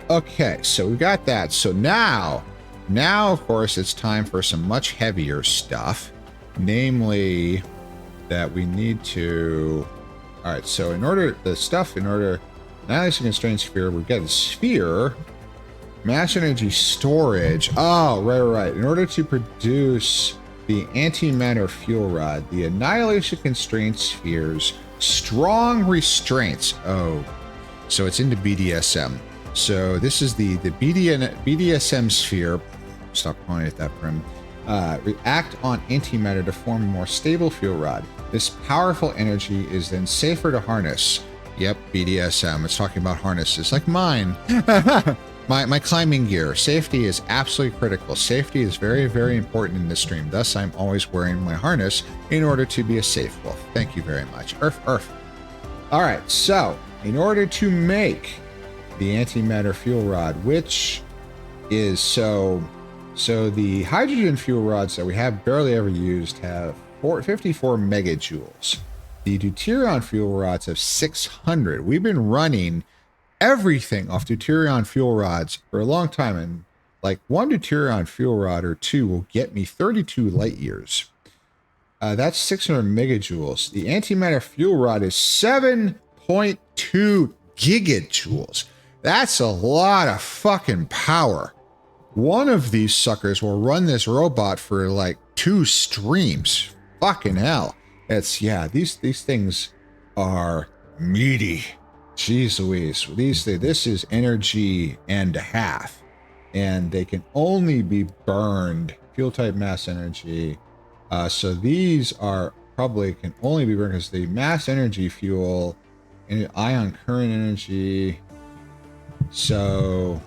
Okay, so we got that. So now of course it's time for some much heavier stuff, namely that we need to. All right, so annihilation constraint sphere, we've got a sphere, mass energy storage. Oh, right. In order to produce the antimatter fuel rod, the annihilation constraint spheres strong restraints. Oh, so it's into BDSM. So this is the BDSM sphere. Stop calling it that, Prim. React on antimatter to form a more stable fuel rod. This powerful energy is then safer to harness. Yep, BDSM. It's talking about harnesses like mine. My climbing gear. Safety is absolutely critical. Safety is very, very important in this stream. Thus, I'm always wearing my harness in order to be a safe wolf. Thank you very much. Earth. All right, so in order to make the antimatter fuel rod, which is so the hydrogen fuel rods that we have barely ever used have 54 megajoules. The deuterium fuel rods have 600. We've been running everything off deuterium fuel rods for a long time, and like one deuterium fuel rod or two will get me 32 light years. That's 600 megajoules. The antimatter fuel rod is 7.2 gigajoules. That's a lot of fucking power. One of these suckers will run this robot for like 2 streams. Fucking hell. These things are meaty. Jeez Louise. This is energy and a half. And they can only be burned. Fuel type mass energy. So these are probably can only be burned because the mass energy fuel and ion current energy. So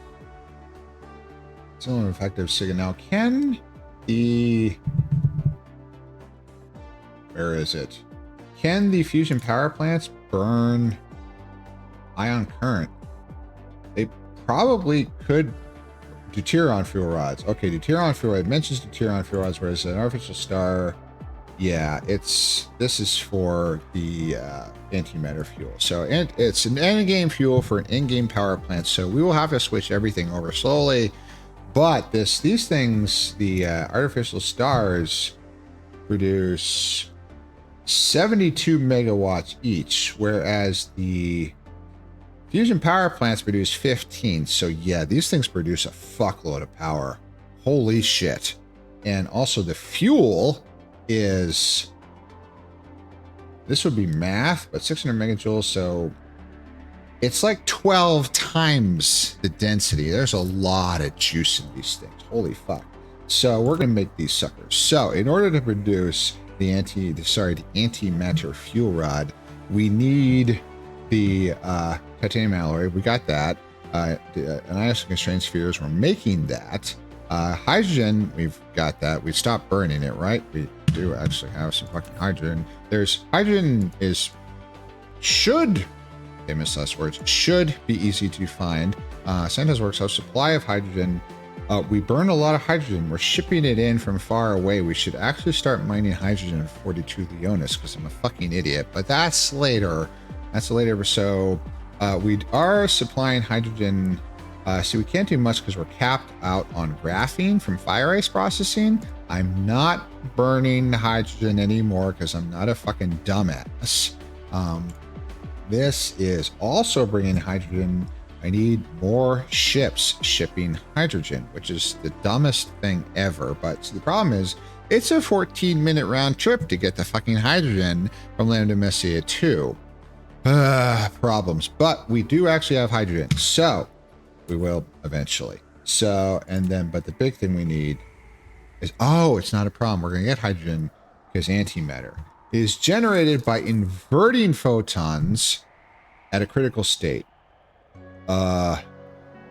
it's only an effective signal. Now, can the where is it? Can the fusion power plants burn ion current? They probably could. Deuterium fuel rods. Okay, deuterium fuel rod. It mentions deuterium fuel rods, whereas an artificial star, yeah, this is for the antimatter fuel. So it's an end-game fuel for an in-game power plant. So we will have to switch everything over slowly. But these things, the artificial stars, produce 72 megawatts each, whereas the fusion power plants produce 15. So yeah, these things produce a fuckload of power. Holy shit. And also the fuel is, this would be math, but 600 megajoules. So it's like 12 times the density. There's a lot of juice in these things. Holy fuck. So we're going to make these suckers. So in order to produce the antimatter fuel rod, we need the titanium alloy. We got that. Annihilation constraint spheres, we're making that. Hydrogen, we've got that. We stopped burning it, right? We do actually have some fucking hydrogen. Hydrogen should, famous last words, should be easy to find. Santa's Works supply of hydrogen. We burn a lot of hydrogen. We're shipping it in from far away. We should actually start mining hydrogen in 42 Leonis because I'm a fucking idiot. But that's later. So we are supplying hydrogen. See, we can't do much because we're capped out on graphene from fire ice processing. I'm not burning hydrogen anymore because I'm not a fucking dumbass. This is also bringing hydrogen. I need more ships shipping hydrogen, which is the dumbest thing ever. But the problem is, it's a 14-minute round trip to get the fucking hydrogen from Lambda Messier 2. Problems. But we do actually have hydrogen. So we will eventually. But the big thing we need it's not a problem. We're going to get hydrogen because antimatter is generated by inverting photons at a critical state. I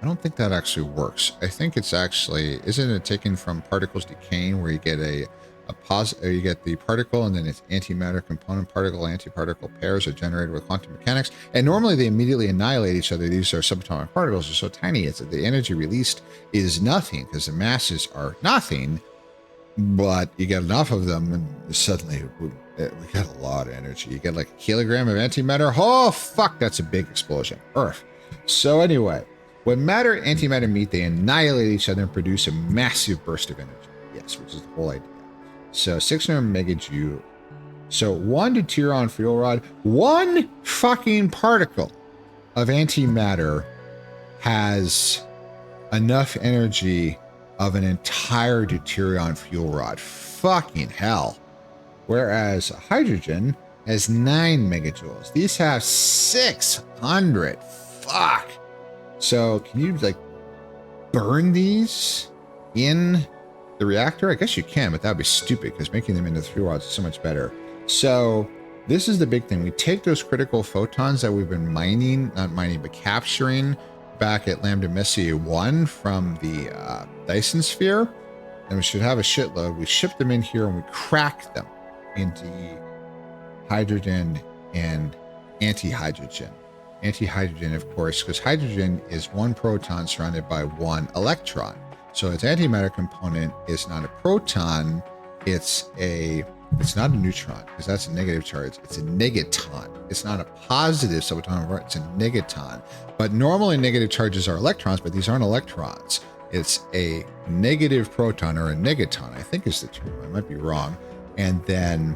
don't think that actually works. I think it's actually, isn't it taken from particles decaying where you get you get the particle and then its antimatter component particle, antiparticle pairs are generated with quantum mechanics. And normally they immediately annihilate each other. These are subatomic particles are so tiny. It's that the energy released is nothing because the masses are nothing, but you get enough of them and suddenly we got a lot of energy. You get like a kilogram of antimatter. Oh, fuck, that's a big explosion. Earth. So anyway, when matter and antimatter meet, they annihilate each other and produce a massive burst of energy. Yes, which is the whole idea. So 600 megajoule. So 1 deuterium fuel rod, one fucking particle of antimatter has enough energy of an entire deuterium fuel rod. Fucking hell. Whereas hydrogen has 9 megajoules. These have 600. Fuck. So can you like burn these in the reactor? I guess you can, but that would be stupid because making them into fuel rods is so much better. So this is the big thing. We take those critical photons that we've been capturing back at Lambda Messier 1 from the Dyson sphere, and we should have a shitload. We ship them in here and we crack them into hydrogen and antihydrogen. Antihydrogen, of course, because hydrogen is one proton surrounded by one electron. So its antimatter component is not a proton, it's not a neutron, because that's a negative charge. It's a negaton. It's not a positive subatomic, it's a negaton. But normally negative charges are electrons, but these aren't electrons. It's a negative proton, or a negaton, I think is the term. I might be wrong. And then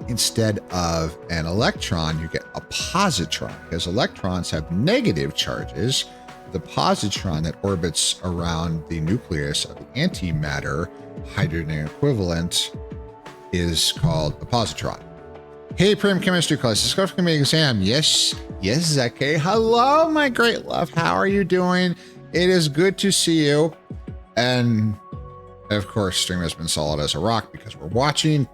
instead of an electron, you get a positron, because electrons have negative charges. The positron that orbits around the nucleus of the antimatter hydrogen equivalent is called a positron. Hey, Prim Chemistry class, let's go for my exam. Yes, Zeke. Hello, my great love. How are you doing? It is good to see you. And of course, stream has been solid as a rock because we're watching.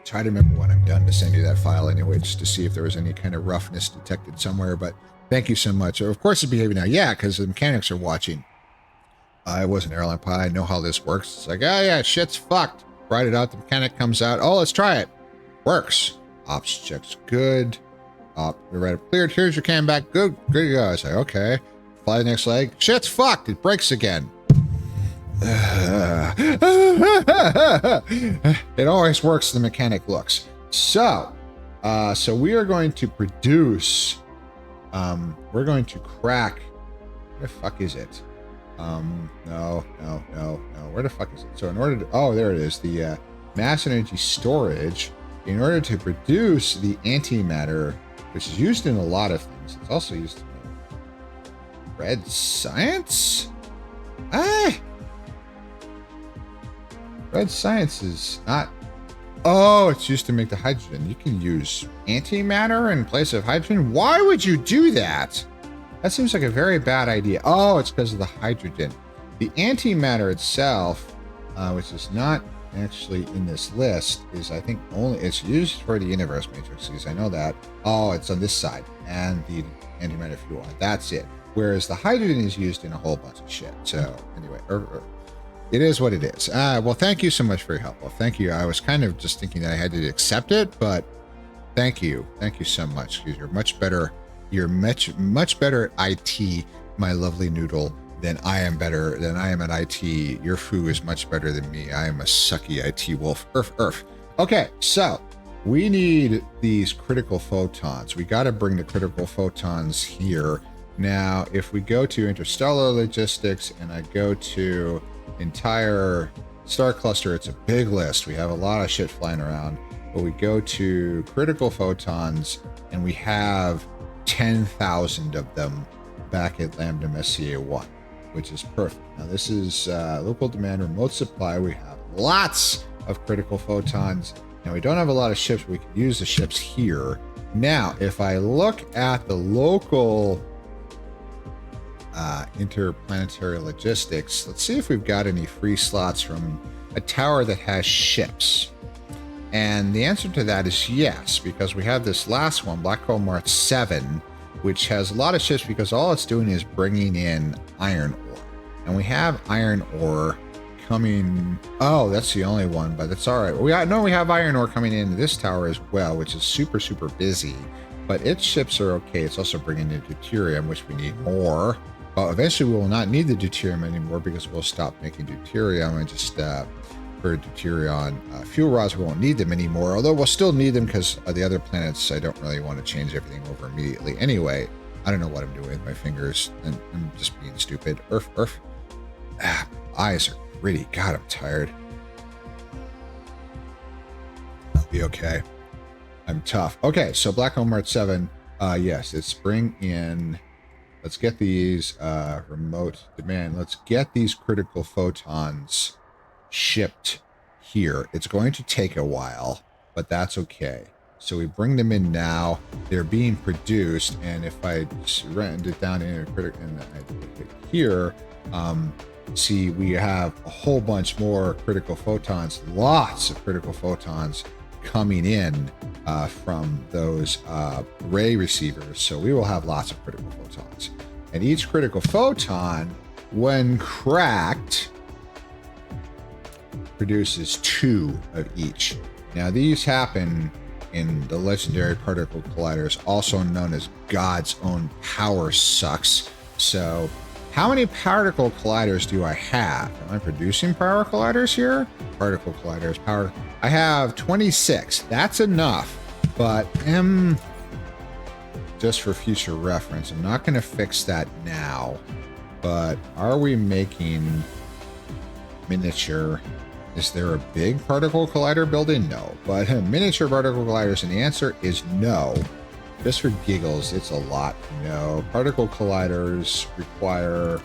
Try to remember when I'm done to send you that file anyway, just to see if there was any kind of roughness detected somewhere. But thank you so much. Of course, it's behaving now. Yeah, because the mechanics are watching. I was an airline pilot. I know how this works. It's like, oh yeah, shit's fucked. Write it out. The mechanic comes out. Oh, let's try it. Works. Ops checks good. You're right up cleared. Here's your cam back. Good to go. I was like, okay. Fly the next leg. Shit's fucked. It breaks again. It always works. The mechanic looks. So we are going to produce. We're going to crack. Where the fuck is it? No. Where the fuck is it? So in order to, oh, there it is. The mass energy storage. In order to produce the antimatter, which is used in a lot of things, it's also used in red science. Red science is not. Oh, it's used to make the hydrogen. You can use antimatter in place of hydrogen. Why would you do that? That seems like a very bad idea. Oh, it's because of the hydrogen. The antimatter itself, which is not actually in this list, is I think only it's used for the universe matrices. I know that. Oh, it's on this side, and the antimatter fuel. That's it. Whereas the hydrogen is used in a whole bunch of shit. So anyway, it is what it is. Well, thank you so much for your help. Well, thank you. I was kind of just thinking that I had to accept it, but thank you. Thank you so much. You're much better. You're much better at IT, my lovely noodle, than I am at IT. Your foo is much better than me. I am a sucky IT wolf. Earth. Okay, so we need these critical photons. We got to bring the critical photons here. Now, if we go to interstellar logistics and I go to entire star cluster, it's a big list. We have a lot of shit flying around, but we go to critical photons and we have 10,000 of them back at Lambda Messier 1, which is perfect. Now, this is local demand, remote supply. We have lots of critical photons. Now, we don't have a lot of ships, but we can use the ships here. Now, if I look at the local interplanetary logistics. Let's see if we've got any free slots from a tower that has ships. And the answer to that is yes, because we have this last one, Black Hole Mart 7, which has a lot of ships because all it's doing is bringing in iron ore. And we have iron ore coming. Oh, that's the only one, but that's all right. We have iron ore coming into this tower as well, which is super, super busy. But its ships are okay. It's also bringing in deuterium, which we need more. But eventually we will not need the deuterium anymore because we'll stop making deuterium and just for deuterium fuel rods, we won't need them anymore. Although we'll still need them because the other planets, I don't really want to change everything over immediately. Anyway, I don't know what I'm doing with my fingers, and I'm just being stupid. Earth. Eyes are gritty. God, I'm tired. I'll be okay. I'm tough. Okay, so Black Hole Mart 7. Yes, it's bring in. Let's get these remote demand. Let's get these critical photons shipped here. It's going to take a while, but that's okay. So we bring them in now. They're being produced, and if I rent it down in a critical, and I hit here, see we have a whole bunch more critical photons, lots of critical photons coming in from those ray receivers. So we will have lots of critical photons, and each critical photon, when cracked, produces 2 of each. Now these happen in the legendary particle colliders, also known as God's own power sucks. So how many particle colliders do I have? Am I producing power colliders here? Particle colliders, power. I have 26. That's enough, but just for future reference, I'm not going to fix that now. But are we making miniature? Is there a big particle collider building? No. But miniature particle colliders, and the answer is no. Just for giggles, it's a lot. No. Particle colliders require.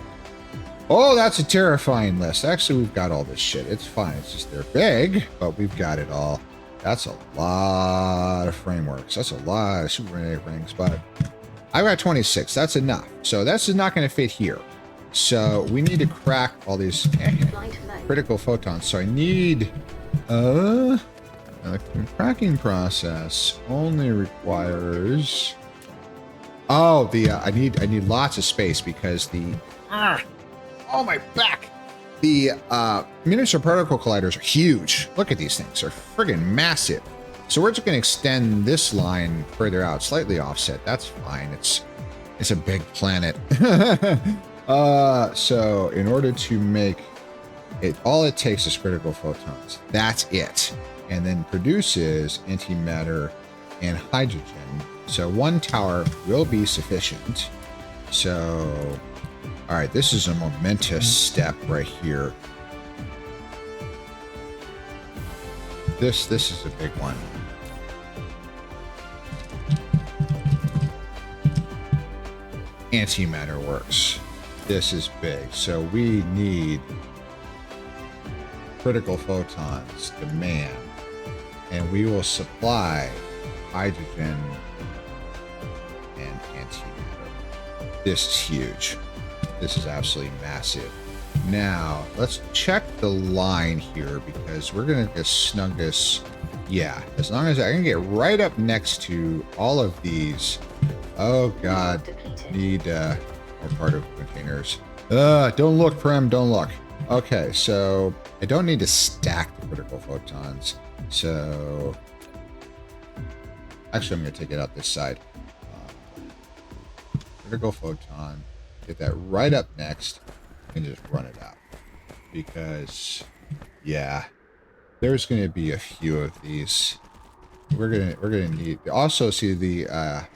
Oh, that's a terrifying list. Actually, we've got all this shit. It's fine. It's just they're big, but we've got it all. That's a lot of frameworks. That's a lot of Super 8 rings, but I've got 26. That's enough. So that's not going to fit here. So we need to crack all these critical photons. So I need the cracking process only requires. Oh, I need lots of space because oh my back. The miniature particle colliders are huge. Look at these things; they're friggin' massive. So we're just going to extend this line further out, slightly offset. That's fine. It's a big planet. So in order to make it, all it takes is critical photons. That's it. And then produces antimatter and hydrogen. So one tower will be sufficient. So, all right, this is a momentous step right here. This is a big one. Antimatter works. This is big. So we need critical photons, demand, and we will supply hydrogen and antimatter. This is huge. This is absolutely massive. Now, let's check the line here because we're going to get snug this. Yeah, as long as I can get right up next to all of these. Oh, God. Need more part of containers. Don't look, Prem. Don't look. Okay, so I don't need to stack the critical photons. So actually, I'm going to take it out this side. Critical photon. Get that right up next and just run it out. Because, yeah, there's going to be a few of these. We're gonna need. Also, see the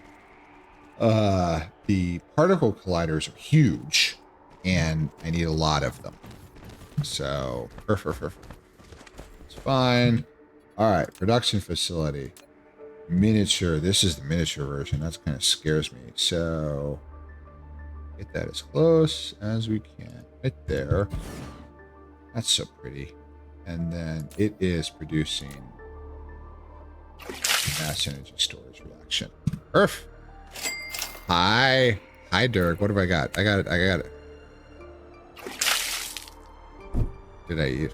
particle colliders are huge, and I need a lot of them. So, it's fine. All right, production facility, miniature. This is the miniature version. That's kind of scares me. So, get that as close as we can, right there. That's so pretty. And then it is producing mass energy storage reaction. Hi. Hi, Dirk. What have I got? I got it. I got it. Did I eat?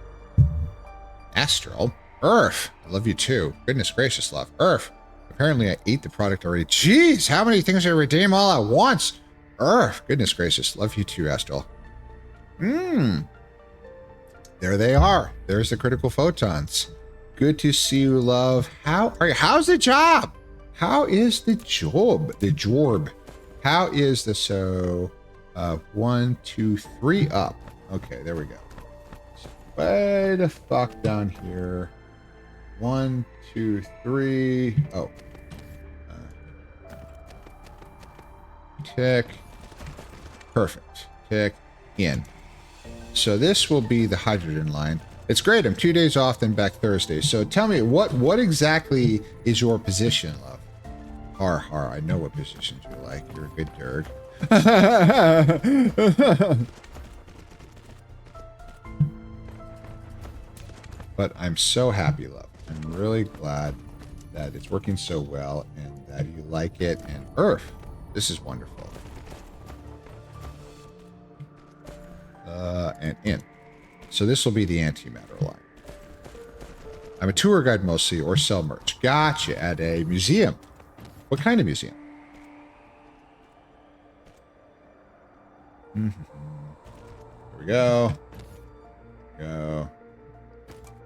Astral? Earth. I love you too. Goodness gracious, love. Earth. Apparently I ate the product already. Jeez, how many things I redeem all at once? Earth. Goodness gracious. Love you too, Astral. There they are. There's the critical photons. Good to see you, love. How are you? How's the job? How is the job? The jorb. How is the 1, 2, 3 up? Okay, there we go. So way the fuck down here. 1, 2, 3. Oh. Tick. Perfect. Tick in. So this will be the hydrogen line. It's great. I'm 2 days off, then back Thursday. So tell me, what exactly is your position, love? Har, I know what positions you like. You're a good Dirk. But I'm so happy, love. I'm really glad that it's working so well and that you like it. And Earth, this is wonderful. And in. So this will be the antimatter line. I'm a tour guide mostly, or sell merch. Gotcha. At a museum. What kind of museum? Here we go.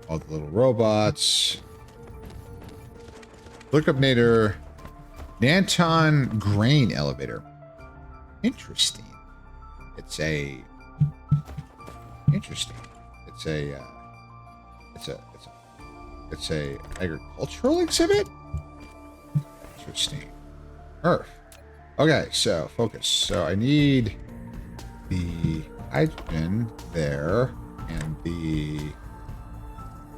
All the little robots. Look up Nader. Nanton grain elevator. Interesting. It's a agricultural exhibit. Interesting. Earth. Okay, so focus. So I need the hydrogen there and the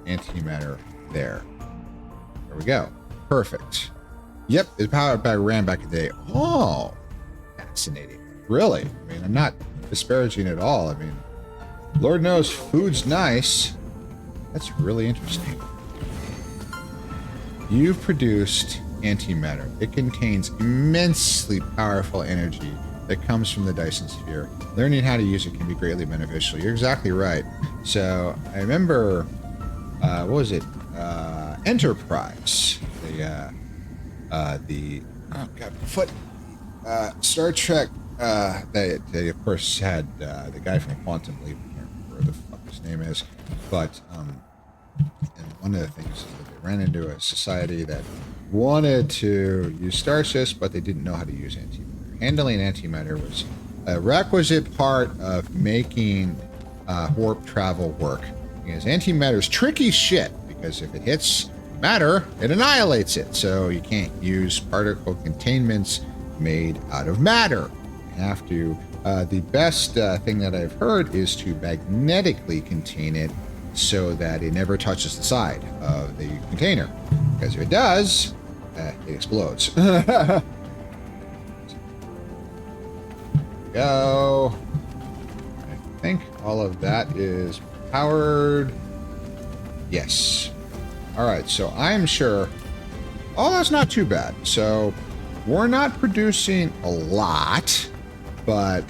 antimatter there. There we go. Perfect. Yep, it's powered by RAM back in the day. Oh, fascinating. Really? I mean, I'm not disparaging at all. I mean, Lord knows food's nice. That's really interesting. You've produced antimatter. It contains immensely powerful energy that comes from the Dyson sphere. Learning how to use it can be greatly beneficial. You're exactly right. So I remember, what was it? Enterprise. Star Trek. They of course had the guy from Quantum Leap. I can't remember what the fuck his name is, but and one of the things is that they ran into a society that wanted to use starships, but they didn't know how to use antimatter. Handling antimatter was a requisite part of making warp travel work, because antimatter is tricky shit, because if it hits matter, it annihilates it. So you can't use particle containments made out of matter. You have to. The best thing that I've heard is to magnetically contain it so that it never touches the side of the container. Because if it does, it explodes. Go. I think all of that is powered. Yes. All right, so I'm sure. Oh, that's not too bad. So we're not producing a lot, but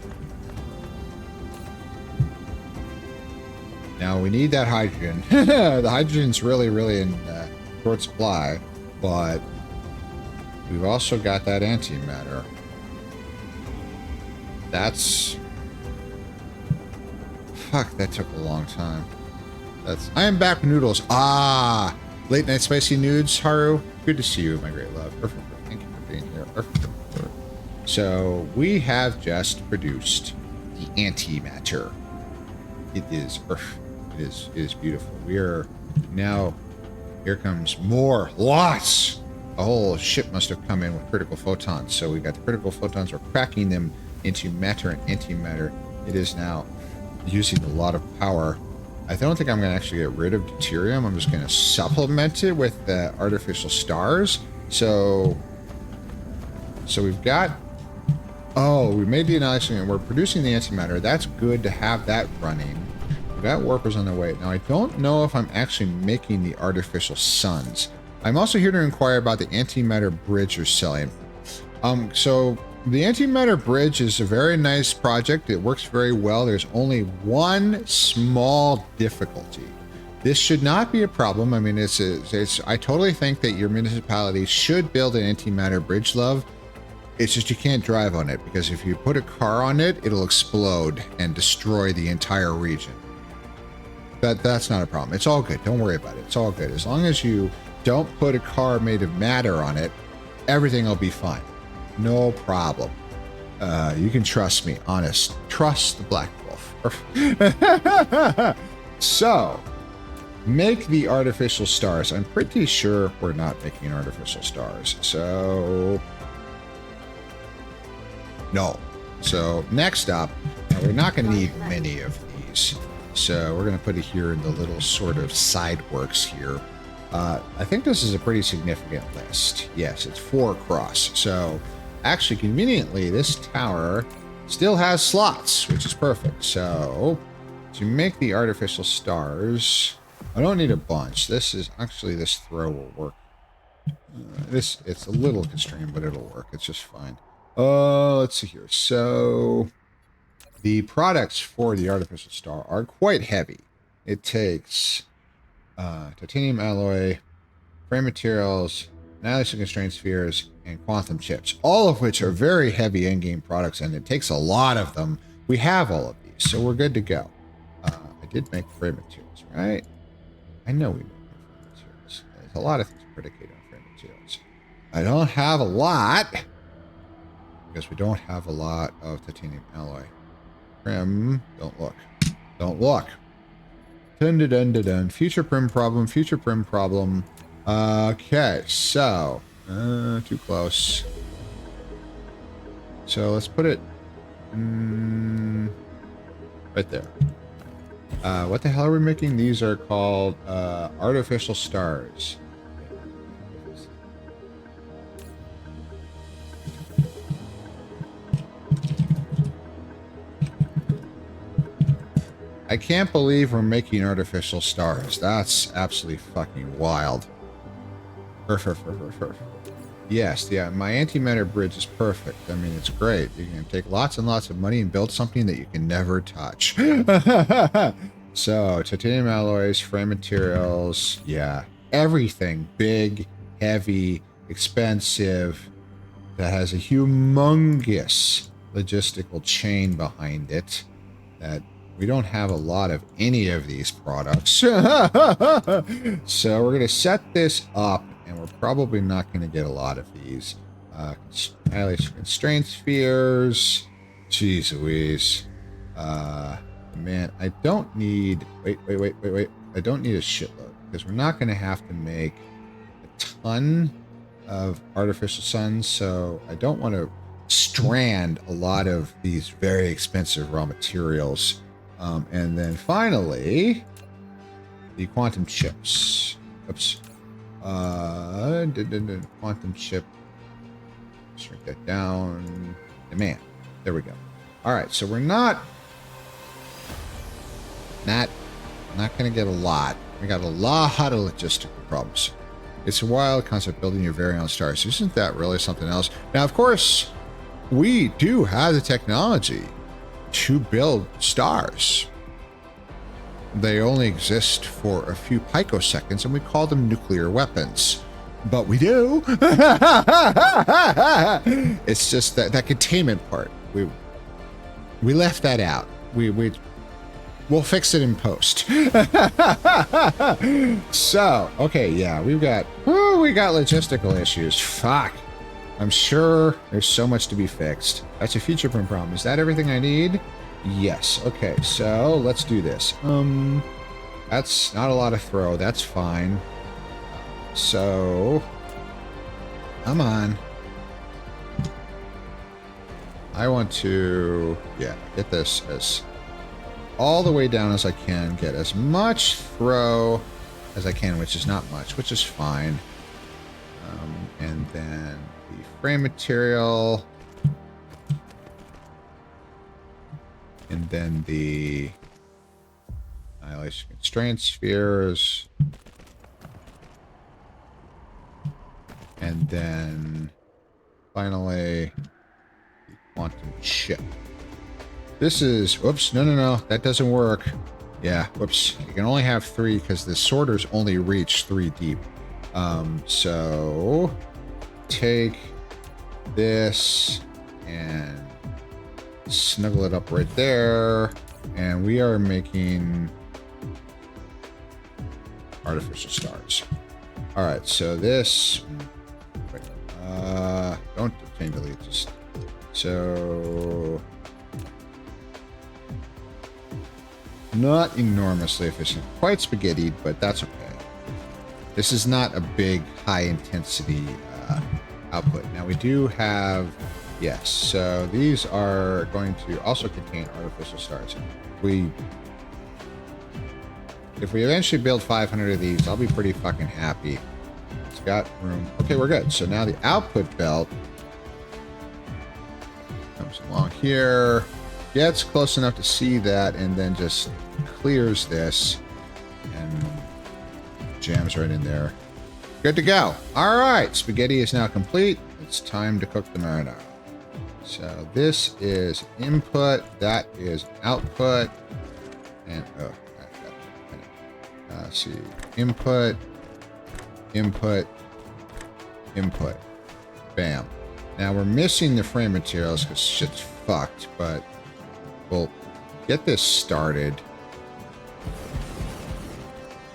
now we need that hydrogen. The hydrogen's really in short supply, but we've also got that antimatter. That's... Fuck, that took a long time. I am back with noodles. Ah! Late night spicy nudes, Haru. Good to see you, my great love. Thank you for being here. So, we have just produced the antimatter. It is Earth. It is beautiful. We are now... Here comes more. Lots! A whole ship must have come in with critical photons. So we got the critical photons. We're cracking them into matter and antimatter. It is now using a lot of power. I don't think I'm going to actually get rid of deuterium. I'm just going to supplement it with artificial stars. So we've got... Oh, we made the announcement and we're producing the antimatter. That's good to have that running. We've got warpers on the way. Now, I don't know if I'm actually making the artificial suns. I'm also here to inquire about the antimatter bridge you're selling. So The antimatter bridge is a very nice project. It works very well. There's only one small difficulty. This should not be a problem. I mean, I totally think that your municipality should build an antimatter bridge, love. It's just you can't drive on it because if you put a car on it, it'll explode and destroy the entire region. That's not a problem. It's all good. Don't worry about it. It's all good. As long as you don't put a car made of matter on it, everything will be fine. No problem. You can trust me. Honest. Trust the Black Wolf. So, make the artificial stars. I'm pretty sure we're not making artificial stars. So, no. So, next up, we're not going to need many of these. So, we're going to put it here in the little sort of side works here. I think this is a pretty significant list. Yes, it's 4 across. So, actually, conveniently, this tower still has slots, which is perfect. So, to make the artificial stars, I don't need a bunch. This throw will work. It's a little constrained, but it'll work. It's just fine. Let's see here. So, the products for the artificial star are quite heavy. It takes titanium alloy, frame materials, annihilation constrained spheres, and quantum chips, all of which are very heavy endgame products, and it takes a lot of them. We have all of these, so we're good to go. I did make frame materials, right? I know we made frame materials. There's a lot of things predicated on frame materials. I don't have a lot, because we don't have a lot of titanium alloy. Prim, don't look. Don't look. Dun dun dun dun dun. Future prim problem. Future prim problem. Okay, so too close. So let's put it right there. What the hell are we making? These are called artificial stars. I can't believe we're making artificial stars. That's absolutely fucking wild. Yes, yeah, my antimatter bridge is perfect. I mean, it's great. You can take lots and lots of money and build something that you can never touch. So, titanium alloys, frame materials, yeah. Everything big, heavy, expensive, that has a humongous logistical chain behind it that we don't have a lot of any of these products. So we're going to set this up, and we're probably not going to get a lot of these. Annihilation constraint spheres. Jeez Louise. Man, I don't need... Wait. I don't need a shitload, because we're not going to have to make a ton of artificial suns, so I don't want to strand a lot of these very expensive raw materials. And then finally, the quantum chips. Oops. Quantum chip. Shrink that down. Demand. There we go. All right, so we're not going to get a lot. We got a lot of logistical problems. It's a wild concept, building your very own stars. Isn't that really something else? Now, of course, we do have the technology to build stars. They only exist for a few picoseconds, and we call them nuclear weapons. But we do. It's just that containment part. We left that out. We'll fix it in post. So, okay, yeah, we got logistical issues. Fuck. I'm sure there's so much to be fixed. That's a future print problem. Is that everything I need? Yes. Okay, so let's do this. That's not a lot of throw. That's fine. So, come on. I want to, get this as all the way down as I can. Get as much throw as I can, which is not much, which is fine. And then the frame material. And then the annihilation constraint spheres. And then finally quantum chip. This is, whoops, no, that doesn't work. Yeah, whoops, you can only have 3 because the sorters only reach 3 deep. So take this and snuggle it up right there. And we are making artificial stars. All right, so this, wait, don't change delete, just, so, not enormously efficient, quite spaghetti, but that's okay. This is not a big high intensity output. Now we do have, yes, so these are going to also contain artificial stars. If we eventually build 500 of these, I'll be pretty fucking happy. It's got room. Okay, we're good. So now the output belt comes along here, gets close enough to see that, and then just clears this and jams right in there. Good to go. All right, spaghetti is now complete. It's time to cook the marinara. So this is input, that is output, and let's see, input, input, input. Bam. Now we're missing the frame materials because shit's fucked, but we'll get this started.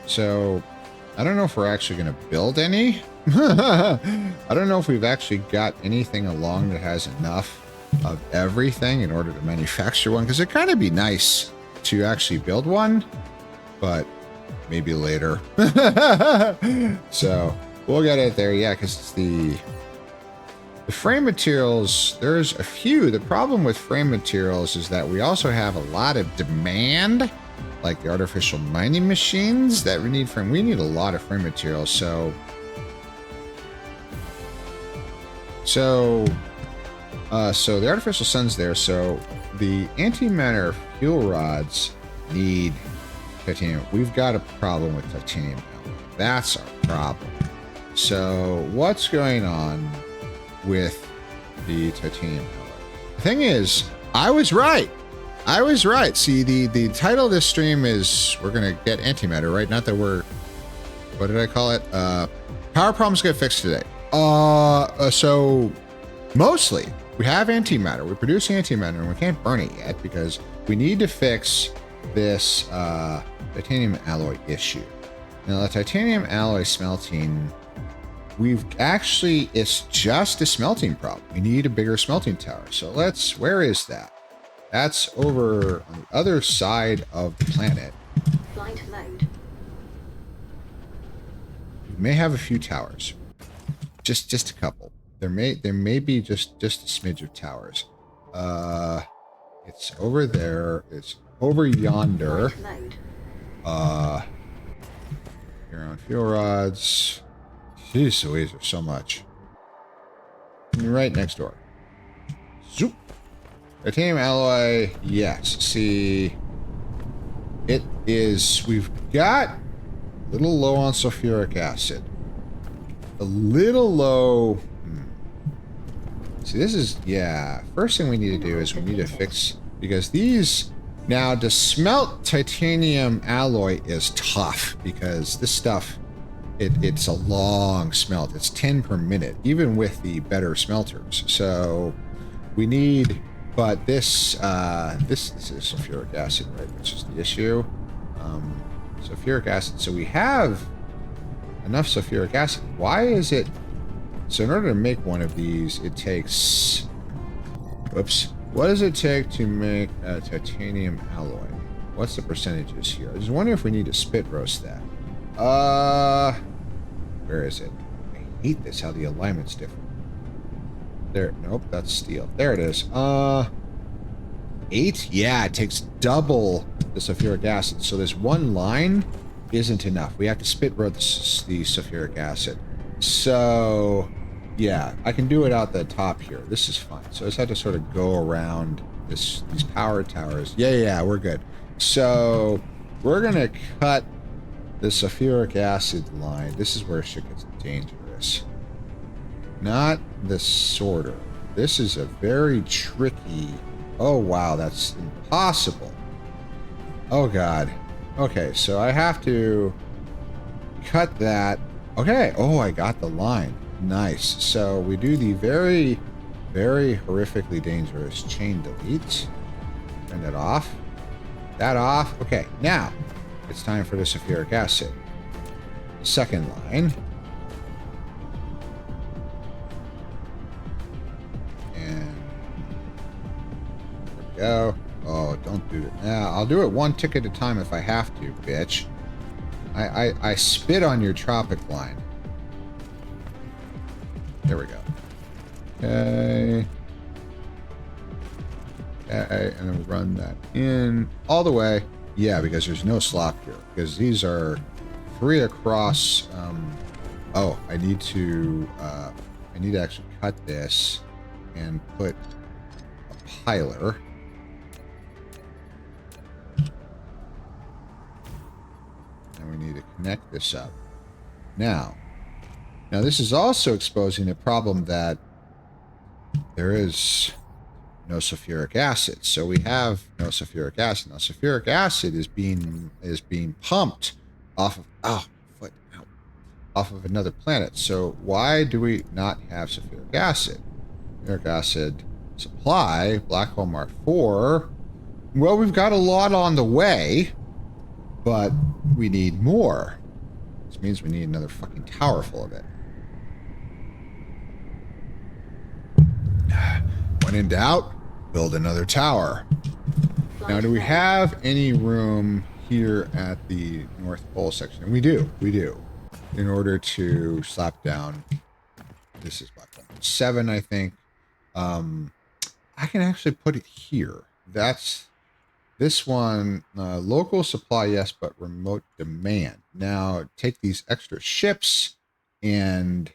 So I don't know if we're actually going to build any. I don't know if we've actually got anything along that has enough of everything in order to manufacture one, because it'd kind of be nice to actually build one, but maybe later. So we'll get it there. Yeah, because it's the frame materials, there's a few. The problem with frame materials is that we also have a lot of demand, like the artificial mining machines that we need from. We need a lot of frame materials. So the artificial sun's there. So the antimatter fuel rods need titanium. We've got a problem with titanium alloy. That's our problem. So what's going on with the titanium alloy? The thing is, I was right. See, the title of this stream is, we're gonna get antimatter, right? Not that we're, what did I call it? Power problems get fixed today. So mostly we have antimatter. We're producing antimatter, and we can't burn it yet because we need to fix this titanium alloy issue. Now the titanium alloy smelting, it's just a smelting problem. We need a bigger smelting tower. So where is that? That's over on the other side of the planet. Flight mode. We may have a few towers. Just a couple. There may be just a smidge of towers. It's over there. It's over yonder. Flight mode. Here on fuel rods. Jeez Louise, there's so much. Right next door. Zoop. Titanium alloy, yes. See, it is, we've got a little low on sulfuric acid. A little low. See, this is, yeah. First thing we need to do is we need to fix, because these, now to smelt titanium alloy is tough because this stuff, it's a long smelt. It's 10 per minute, even with the better smelters. So we need, but this is sulfuric acid, right? Which is the issue. Sulfuric acid. So we have enough sulfuric acid. Why is it? So in order to make one of these, it takes, whoops. What does it take to make a titanium alloy? What's the percentages here? I just wonder if we need to spit roast that. Where is it? I hate this, how the alignment's different. There, nope, that's steel. There it is. 8? Yeah, it takes double the sulfuric acid. So this one line isn't enough. We have to spit roast the sulfuric acid. So, yeah, I can do it out the top here. This is fine. So I just have to sort of go around these power towers. Yeah, we're good. So we're going to cut the sulfuric acid line. This is where shit gets dangerous. Not the sorter. this is a very tricky... Oh, wow, that's impossible. Oh, God. Okay, so I have to cut that. Okay, oh, I got the line. Nice. So we do the very, very horrifically dangerous chain delete. Turn that off. That off. Okay, now it's time for the sulfuric acid. Second line. And there we go. Oh, don't do it now. I'll do it one tick at a time if I have to, bitch. I spit on your tropic line. There we go. Okay. Okay, and then we'll run that in all the way. Yeah, because there's no slop here. Because these are 3 across. Oh, I need to actually cut this and put a piler. And we need to connect this up. Now this is also exposing a problem that there is no sulfuric acid. So we have no sulfuric acid. Now sulfuric acid is being pumped off of off of another planet. So why do we not have sulfuric acid? Sulfuric acid supply, Black Hole Mark IV. Well, we've got a lot on the way, but we need more. This means we need another fucking tower full of it. When in doubt, build another tower. Now, do we have any room here at the North Pole section? And we do. In order to slap down, this is Black Hole 7, I think. I can actually put it here. That's this one. Local supply, yes, but remote demand. Now, take these extra ships and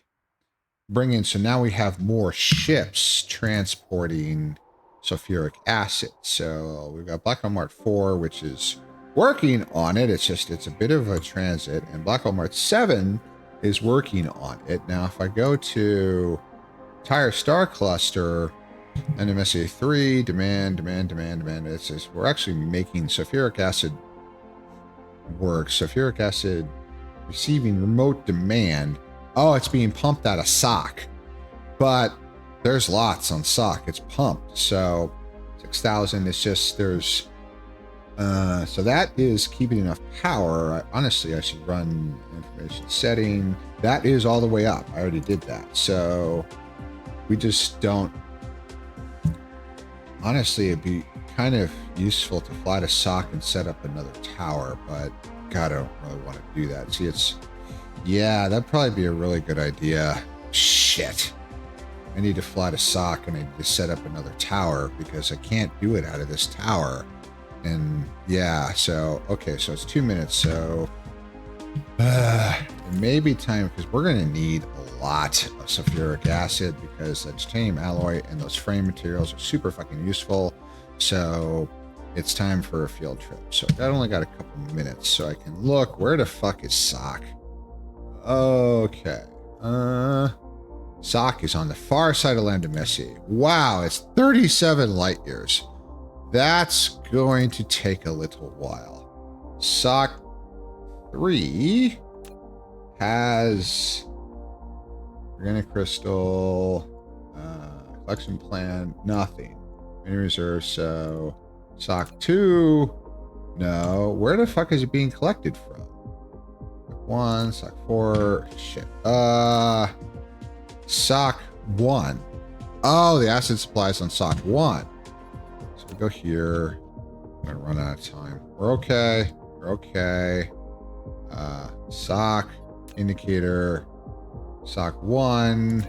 bring in. So now we have more ships transporting sulfuric acid. So we've got Black Hole Mart 4, which is working on it. It's a bit of a transit, and Black Hole Mart 7 is working on it. Now, if I go to entire star cluster, NMSA 3, demand. It's just, we're actually making sulfuric acid work. Sulfuric acid receiving remote demand. Oh, it's being pumped out of SOC. But there's lots on SOC. It's pumped. So 6,000, it's just, there's... so that is keeping enough power. Honestly, I should run information setting. That is all the way up. I already did that. So we just don't... Honestly, it'd be kind of useful to fly to SOC and set up another tower, but God, I don't really want to do that. See, it's... Yeah, that'd probably be a really good idea. Shit. I need to fly to SOC and I need to set up another tower because I can't do it out of this tower. And yeah, so, okay, so it's 2 minutes. So it may be time because we're going to need a lot of sulfuric acid because that titanium alloy and those frame materials are super fucking useful. So it's time for a field trip. So I only got a couple minutes so I can look. Where the fuck is SOC? Okay. SOC is on the far side of Lambda Messi. Wow, it's 37 light years. That's going to take a little while. SOC 3 has organic crystal, collection plan, nothing. Mini reserve, so SOC 2, no. Where the fuck is it being collected from? SOC 1, SOC 4, shit. SOC 1. Oh, the acid supplies on SOC 1. So we go here. I'm gonna run out of time. We're okay. We're okay. SOC indicator. SOC 1.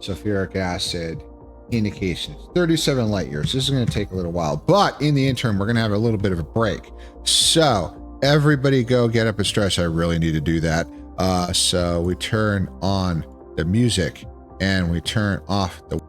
Sulfuric acid indications. 37 light years. This is going to take a little while, but in the interim, we're going to have a little bit of a break. So everybody go get up and stretch. I really need to do that. So we turn on the music and we turn off the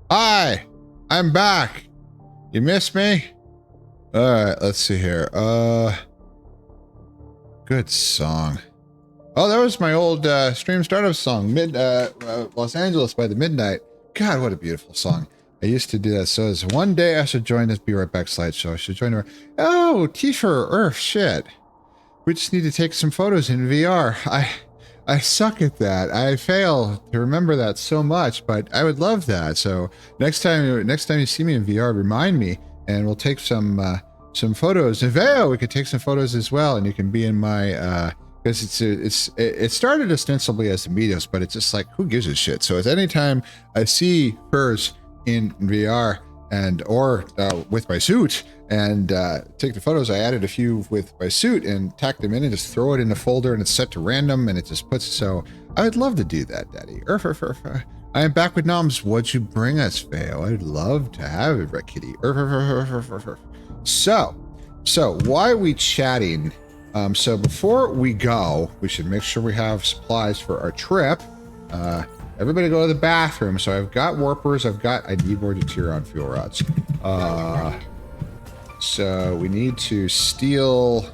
Hi, I'm back. You missed me? All right, let's see here. Good song. Oh, that was my old stream startup song, Los Angeles by the Midnight. God, what a beautiful song. I used to do that. So it's one day I should join this Be Right Back slideshow. I should join her. Oh, Tifa, shit. We just need to take some photos in VR. I suck at that. I fail to remember that so much, but I would love that. So next time you see me in VR, remind me, and we'll take some photos. And Veo, we could take some photos as well, and you can be in my because it started ostensibly as the Meteos, but it's just like, who gives a shit? So at any time I see hers in VR or with my suit and take the photos, I added a few with my suit and tack them in and just throw it in a folder, and it's set to random, and it just puts. So I would love to do that, Daddy. I am back with noms. What'd you bring us, Veo? I'd love to have it, Red Kitty. So why are we chatting? So before we go, we should make sure we have supplies for our trip. Everybody go to the bathroom. So I've got warpers. I need more deuterion fuel rods. So we need to steal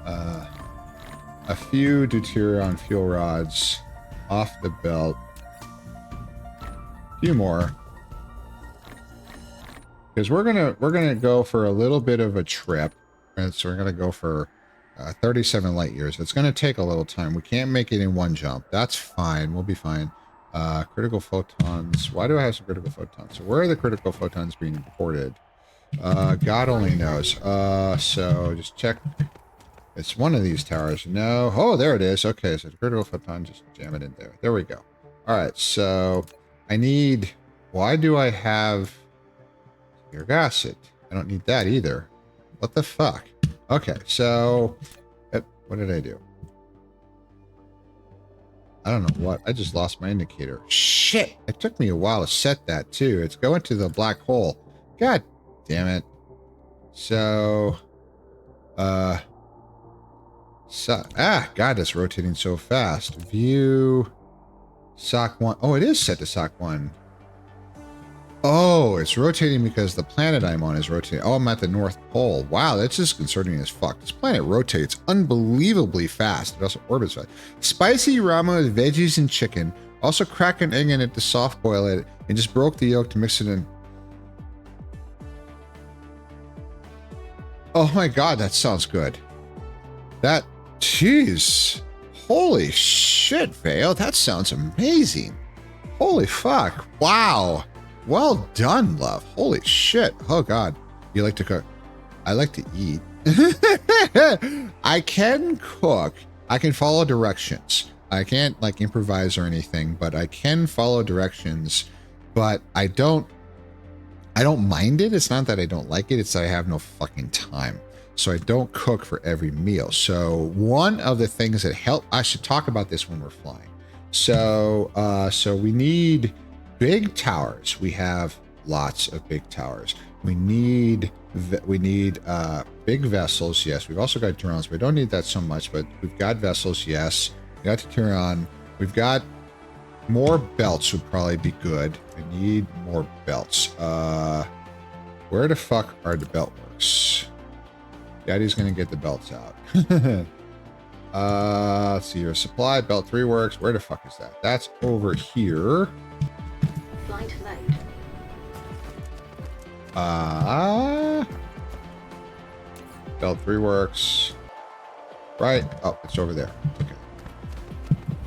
a few deuterion fuel rods off the belt. A few more. Because we're gonna go for a little bit of a trip. And so we're gonna go for 37 light years. It's gonna take a little time. We can't make it in one jump. That's fine. We'll be fine. Critical photons. Why do I have some critical photons? So where are the critical photons being imported? God only knows. So just check. It's one of these towers. No. Oh, there it is. Okay, so the critical photon, just jam it in there. There we go. All right, so I need... Why do I have uric acid? I don't need that either. What the fuck? Okay, so... What did I do? I don't know what. I just lost my indicator. Shit! It took me a while to set that, too. It's going to the black hole. God damn it. So... God, it's rotating so fast. View... SOC 1. Oh, it is set to SOC 1. Oh, it's rotating because the planet I'm on is rotating. Oh, I'm at the North Pole. Wow, that's just concerning as fuck. This planet rotates unbelievably fast. It also orbits fast. Spicy ramen with veggies and chicken. Also crack an egg in it to soft boil it and just broke the yolk to mix it in. Oh my god, that sounds good. That, jeez. Holy shit, Vale. That sounds amazing. Holy fuck. Wow. Well done, love. Holy shit. Oh, God. You like to cook? I like to eat. I can cook. I can follow directions. I can't, like, improvise or anything, but I can follow directions. But I don't mind it. It's not that I don't like it. It's that I have no fucking time. So I don't cook for every meal. So one of the things that help... I should talk about this when we're flying. So we need... big towers. We have lots of big towers. We need big vessels. Yes, we've also got drones. We don't need that so much, but we've got vessels. Yes, we got Deuterion. We've got more belts. Would probably be good. We need more belts. Where the fuck are the belt works? Daddy's gonna get the belts out. Let's see here. Supply belt 3 works. Where the fuck is that? That's over here. Flight mode. Belt 3 works. Right. Oh, it's over there. Okay.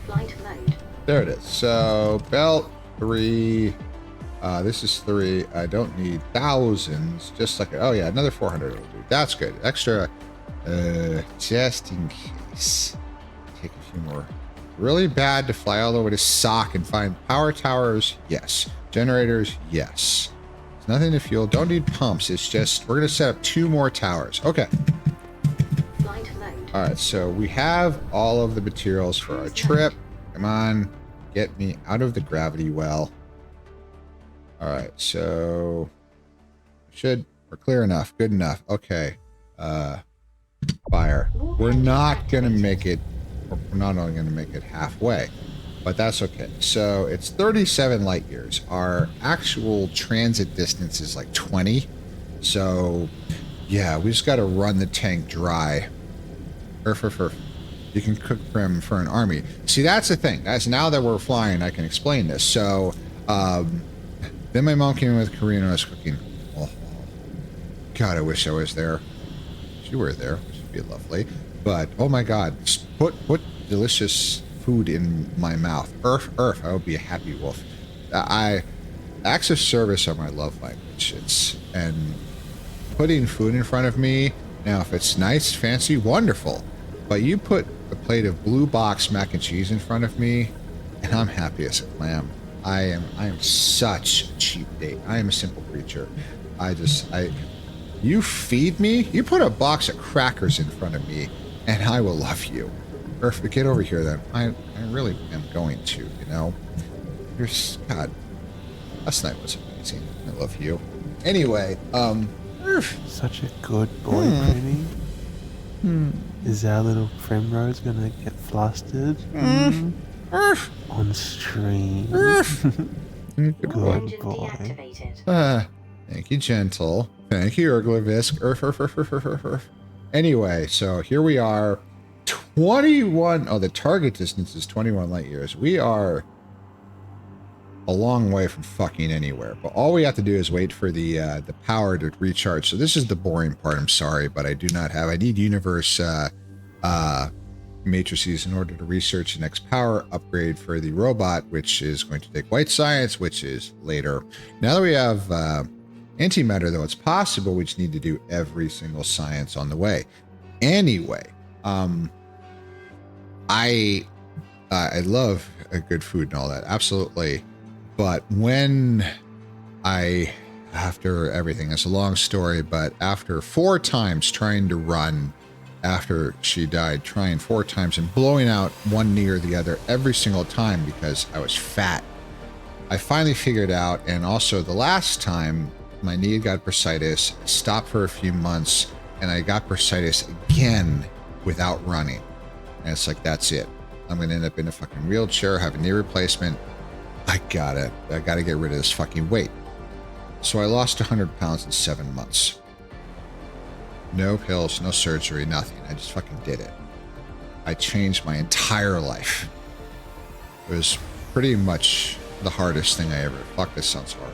Flight mode. There it is. So belt 3. This is 3. I don't need thousands. Just like, oh yeah, another 400 will do. That's good. Extra, just in case. Take a few more. Really bad to fly all the way to SOC and find power towers. Yes. Generators. Yes. There's nothing to fuel. Don't need pumps. It's just, we're going to set up 2 more towers. Okay. Flight mode. All right. So we have all of the materials for our trip. Come on. Get me out of the gravity well. All right. So we're clear enough. Good enough. Okay. Fire. We're not going to make it. We're not only going to make it halfway. but that's okay. So it's 37 light years. Our actual transit distance is like 20. So yeah, we just got to run the tank dry. You can cook prim for an army. See, that's the thing. That's now that we're flying, I can explain this. So then my mom came in with Korean and I was cooking. Oh, God, I wish I was there. If you were there, which would be lovely. But oh my God, just put delicious food in my mouth. Earth, I would be a happy wolf. Acts of service are my love language. And putting food in front of me. Now, if it's nice, fancy, wonderful. But you put a plate of blue box mac and cheese in front of me, and I'm happy as a clam. I am such a cheap date. I am a simple creature. You feed me, you put a box of crackers in front of me, and I will love you. Earth, get over here then. I really am going to, you know. God, last night was amazing. I love you. Anyway, Earth. Such a good boy, Penny. Is our little Primrose gonna get flustered on stream? Good Engine boy. deactivated. Thank you, Gentle. Thank you, Urglavisk. Anyway, so here we are. 21. Oh, the target distance is 21 light years. We are a long way from fucking anywhere. But all we have to do is wait for the power to recharge. So this is the boring part. I'm sorry, but I do not have. I need universe matrices in order to research the next power upgrade for the robot, which is going to take white science, which is later. Now that we have antimatter, though, it's possible we just need to do every single science on the way. Anyway, I love a good food and all that, absolutely. But when after everything, it's a long story, but after 4 times trying to run after she died, trying 4 times and blowing out one knee or the other every single time because I was fat, I finally figured out. And also the last time my knee got bursitis, stopped for a few months, and I got bursitis again without running. And it's like, that's it. I'm going to end up in a fucking wheelchair, have a knee replacement. I gotta get rid of this fucking weight. So I lost 100 pounds in 7 months. No pills, no surgery, nothing. I just fucking did it. I changed my entire life. It was pretty much the hardest thing I ever... Fuck, this sounds hard.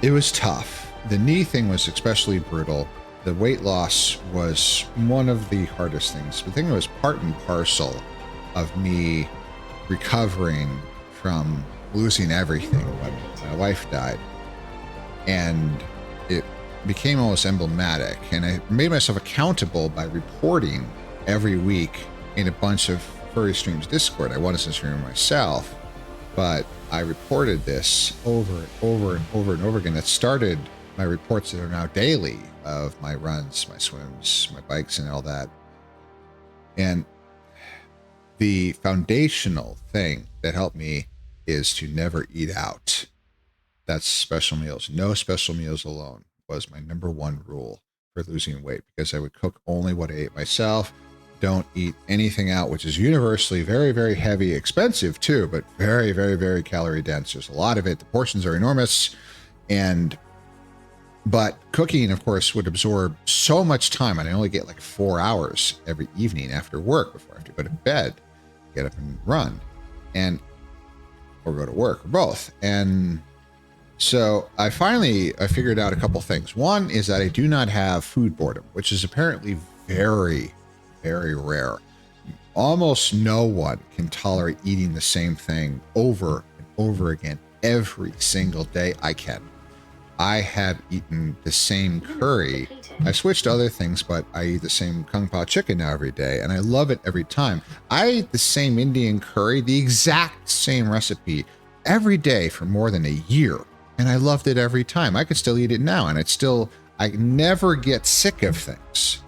It was tough. The knee thing was especially brutal. The weight loss was one of the hardest things. The thing was part and parcel of me recovering from losing everything when my wife died. And it became almost emblematic. And I made myself accountable by reporting every week in a bunch of Furry Streams Discord. I wanted to stream myself, but I reported this over and over and over and over again. That started my reports that are now daily of my runs, my swims, my bikes, and all that. And the foundational thing that helped me is to never eat out. That's special meals. No special meals alone was my number one rule for losing weight, because I would cook only what I ate myself. Don't eat anything out, which is universally very, very heavy, expensive too, but very, very, very calorie dense. There's a lot of it. The portions are enormous. But cooking, of course, would absorb so much time. And I only get like 4 hours every evening after work before I have to go to bed, get up and run, or go to work, or both. And so I figured out a couple things. One is that I do not have food boredom, which is apparently very, very rare. Almost no one can tolerate eating the same thing over and over again every single day. I can. I have eaten the same curry. I switched other things, but I eat the same Kung Pao chicken now every day, and I love it every time. I eat the same Indian curry, the exact same recipe, every day for more than a year, and I loved it every time. I could still eat it now, and I never get sick of things.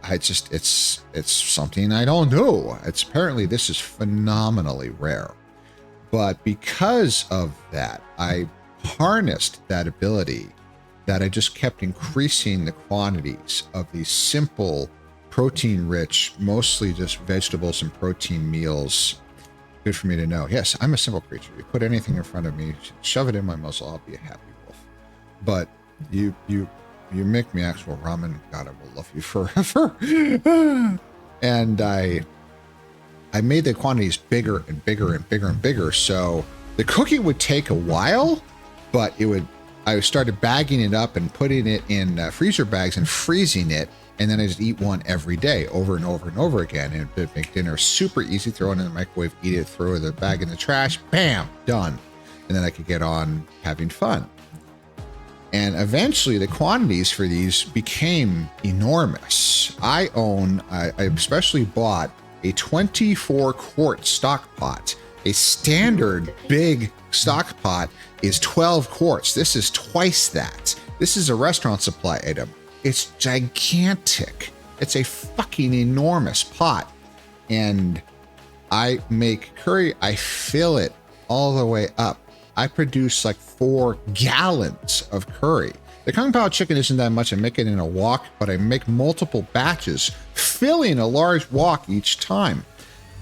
It's something I don't do. Apparently this is phenomenally rare. But because of that, I harnessed that ability, that I just kept increasing the quantities of these simple, protein-rich, mostly just vegetables and protein meals Good for me to know. Yes, I'm a simple creature. You put anything in front of me, shove it in my muzzle, I'll be a happy wolf. But you make me actual ramen. God, I will love you forever. And I made the quantities bigger and bigger and bigger and bigger. So the cooking would take a while, but I started bagging it up and putting it in freezer bags and freezing it. And then I just eat one every day over and over and over again. And it'd make dinner super easy. Throw it in the microwave, eat it, throw the bag in the trash, bam, done. And then I could get on having fun. And eventually the quantities for these became enormous. I especially bought a 24 quart stock pot. A standard big stock pot is 12 quarts. This is twice that. This is a restaurant supply item. It's gigantic. It's a fucking enormous pot. And I make curry, I fill it all the way up. I produce like 4 gallons of curry. The Kung Pao chicken isn't that much. I make it in a wok, but I make multiple batches, filling a large wok each time.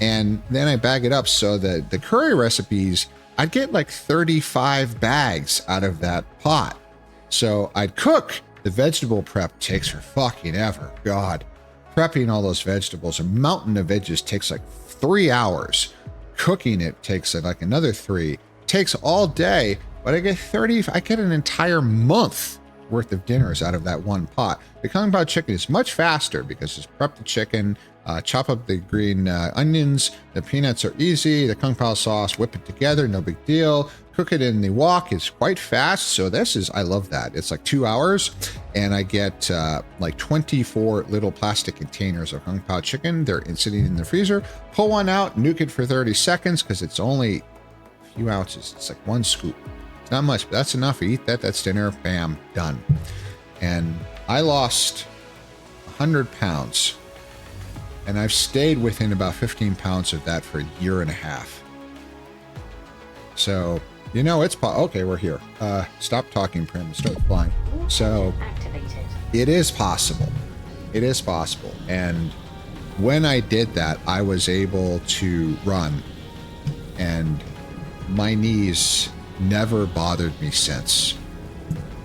And then I bag it up so that the curry recipes, I'd get like 35 bags out of that pot. So I'd cook. The vegetable prep takes for fucking ever. God, prepping all those vegetables, a mountain of veggies takes like 3 hours. Cooking it takes like another 3. Takes all day, but I get an entire month worth of dinners out of that one pot. The Kung Pao chicken is much faster because just prep the chicken, chop up the green onions, the peanuts are easy, the Kung Pao sauce, whip it together, no big deal. Cook it in the wok, it's quite fast. So I love that. It's like 2 hours and I get like 24 little plastic containers of Kung Pao chicken. They're sitting in the freezer. Pull one out, nuke it for 30 seconds because it's only a few ounces. It's like 1 scoop. It's not much, but that's enough. You eat that, that's dinner, bam, done. And I lost 100 pounds and I've stayed within about 15 pounds of that for a year and a half. So, you know, okay, we're here. Stop talking, Prim, and start flying. So, Activated. it is possible. It is possible. And when I did that, I was able to run, and my knees never bothered me since.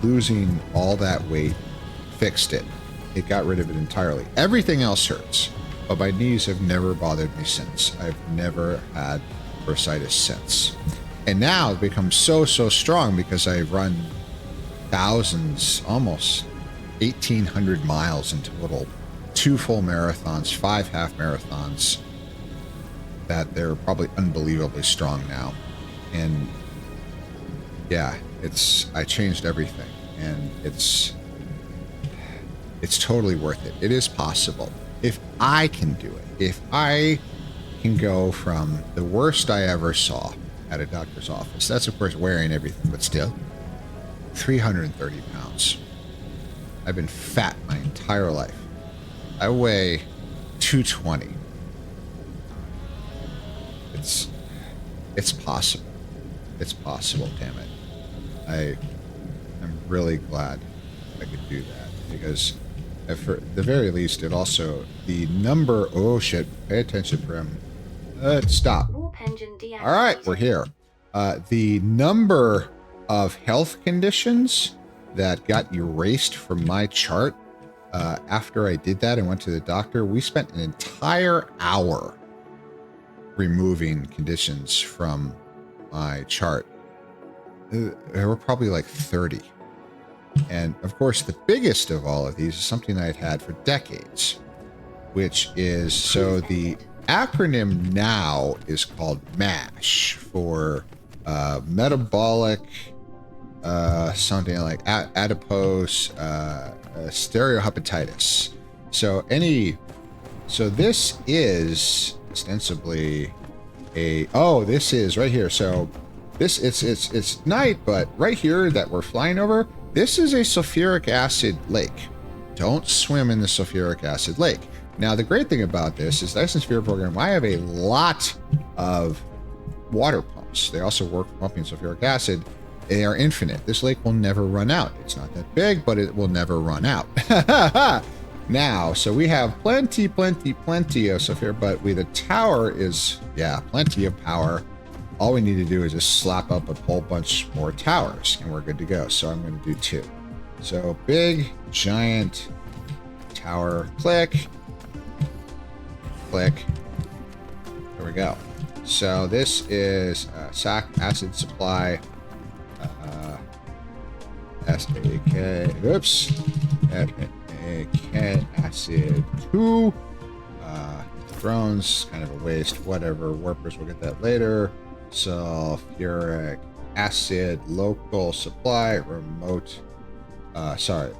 Losing all that weight fixed it. It got rid of it entirely. Everything else hurts, but my knees have never bothered me since. I've never had bursitis since. And now I've become so strong because I've run thousands, almost 1,800 miles in total, 2 full marathons, 5 half marathons, that they're probably unbelievably strong now. And yeah, I changed everything, and it's totally worth it. It is possible. If I can do it, if I can go from the worst I ever saw at a doctor's office, that's of course wearing everything, but still 330 pounds. I've been fat my entire life. I weigh 220. It's possible. It's possible, damn it. I'm really glad I could do that, because for the very least, it also, the number, oh shit, pay attention, Prim. Stop. Warp engine deactivated. All right, we're here. The number of health conditions that got erased from my chart after I did that and went to the doctor, we spent an entire hour removing conditions from my chart. There were probably like 30. And of course, the biggest of all of these is something I'd had for decades, which is, so the acronym now is called MASH, for metabolic something like adipose stereohepatitis. So this is ostensibly this is right here. So this, it's night, but right here that we're flying over, this is a sulfuric acid lake. Don't swim in the sulfuric acid lake. Now, the great thing about this is the Ice and Sphere program, I have a lot of water pumps. They also work pumping sulfuric acid. They are infinite. This lake will never run out. It's not that big, but it will never run out. Now, so we have plenty of stuff here, but the tower is, yeah, plenty of power. All we need to do is just slap up a whole bunch more towers and we're good to go. So I'm going to do 2. So big, giant tower, click. There we go. So this is SAK acid supply. S-A-K, oops. F-A-K acid 2. Drones, kind of a waste, whatever. Warpers, we'll get that later. Sulfuric acid, local supply, remote,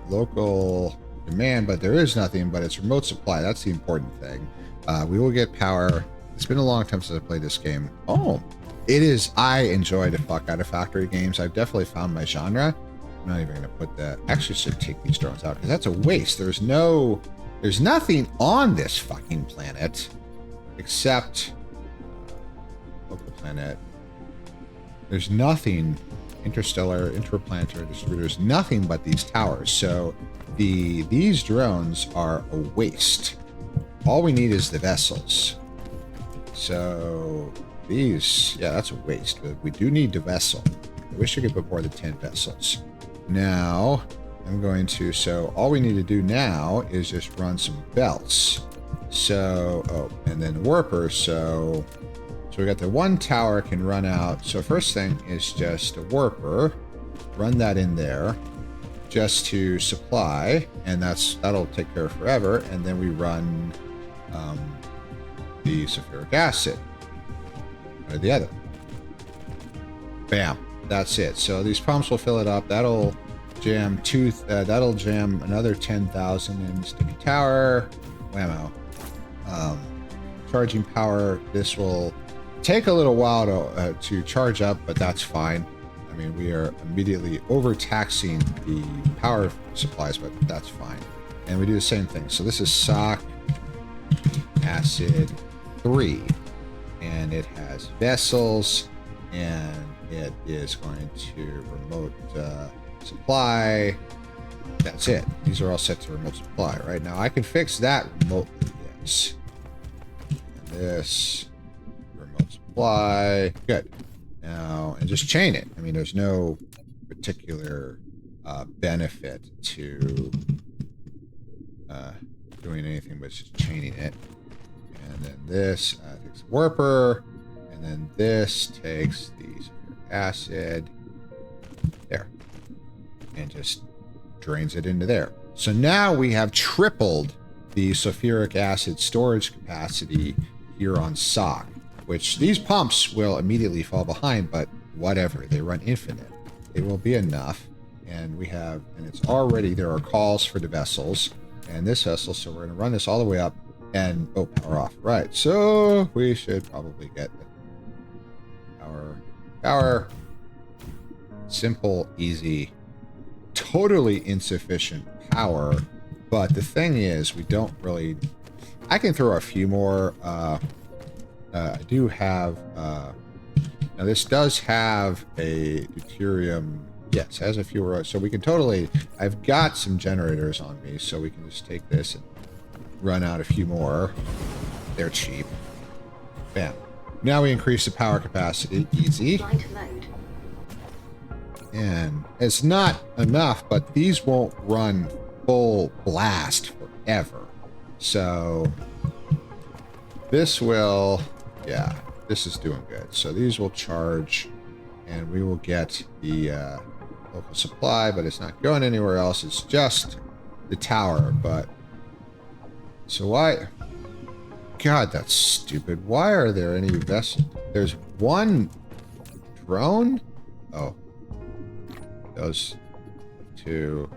local demand, but there is nothing, but it's remote supply. That's the important thing. We will get power. It's been a long time since I played this game. Oh, it is. I enjoy the fuck out of factory games. I've definitely found my genre. I'm not even going to put that. Actually, should take these drones out because that's a waste. There's nothing on this fucking planet except local planet. There's nothing interstellar, interplanetary distributors, nothing but these towers. So these drones are a waste. All we need is the vessels. So these, yeah, that's a waste. But we do need the vessel. I wish I could put more than 10 vessels. Now, I'm going to, so all we need to do now is just run some belts. So, oh, and then warpers. So we got the one tower can run out. So first thing is just a warper. Run that in there just to supply. And that'll take care of forever. And then we run the sulfuric acid. Or the other. Bam. That's it. So these pumps will fill it up. That'll jam another 10,000 in sticky tower. Whammo. Charging power. This will take a little while to charge up, but that's fine. I mean, we are immediately overtaxing the power supplies, but that's fine. And we do the same thing. So this is SOC acid 3, and it has vessels, and it is going to remote supply. That's it. These are all set to remote supply. Right now, I can fix that remotely. Yes. And this remote supply. Good. Now, and just chain it. I mean, there's no particular benefit to doing anything but just chaining it. And then this takes the warper, and then this takes the sulfuric acid there, and just drains it into there. So now we have tripled the sulfuric acid storage capacity here on SOC, which these pumps will immediately fall behind, but whatever, they run infinite. It will be enough, and we have, and it's already, there are calls for the vessels, and this vessel, so we're going to run this all the way up, and, oh, power off. Right, so we should probably get the power. Simple, easy, totally insufficient power, but the thing is, we don't really, I can throw a few more, I do have, now this does have a deuterium, yes, has a few more, so we can totally, I've got some generators on me, so we can just take this and run out a few more. They're cheap. Bam. Now we increase the power capacity, easy. Flight mode. And it's not enough, but these won't run full blast forever. So this will, yeah, this is doing good. So these will charge, and we will get the local supply, but it's not going anywhere else. It's just the tower. But so why? God, that's stupid. Why are there any vessels? There's one drone. Oh, those two.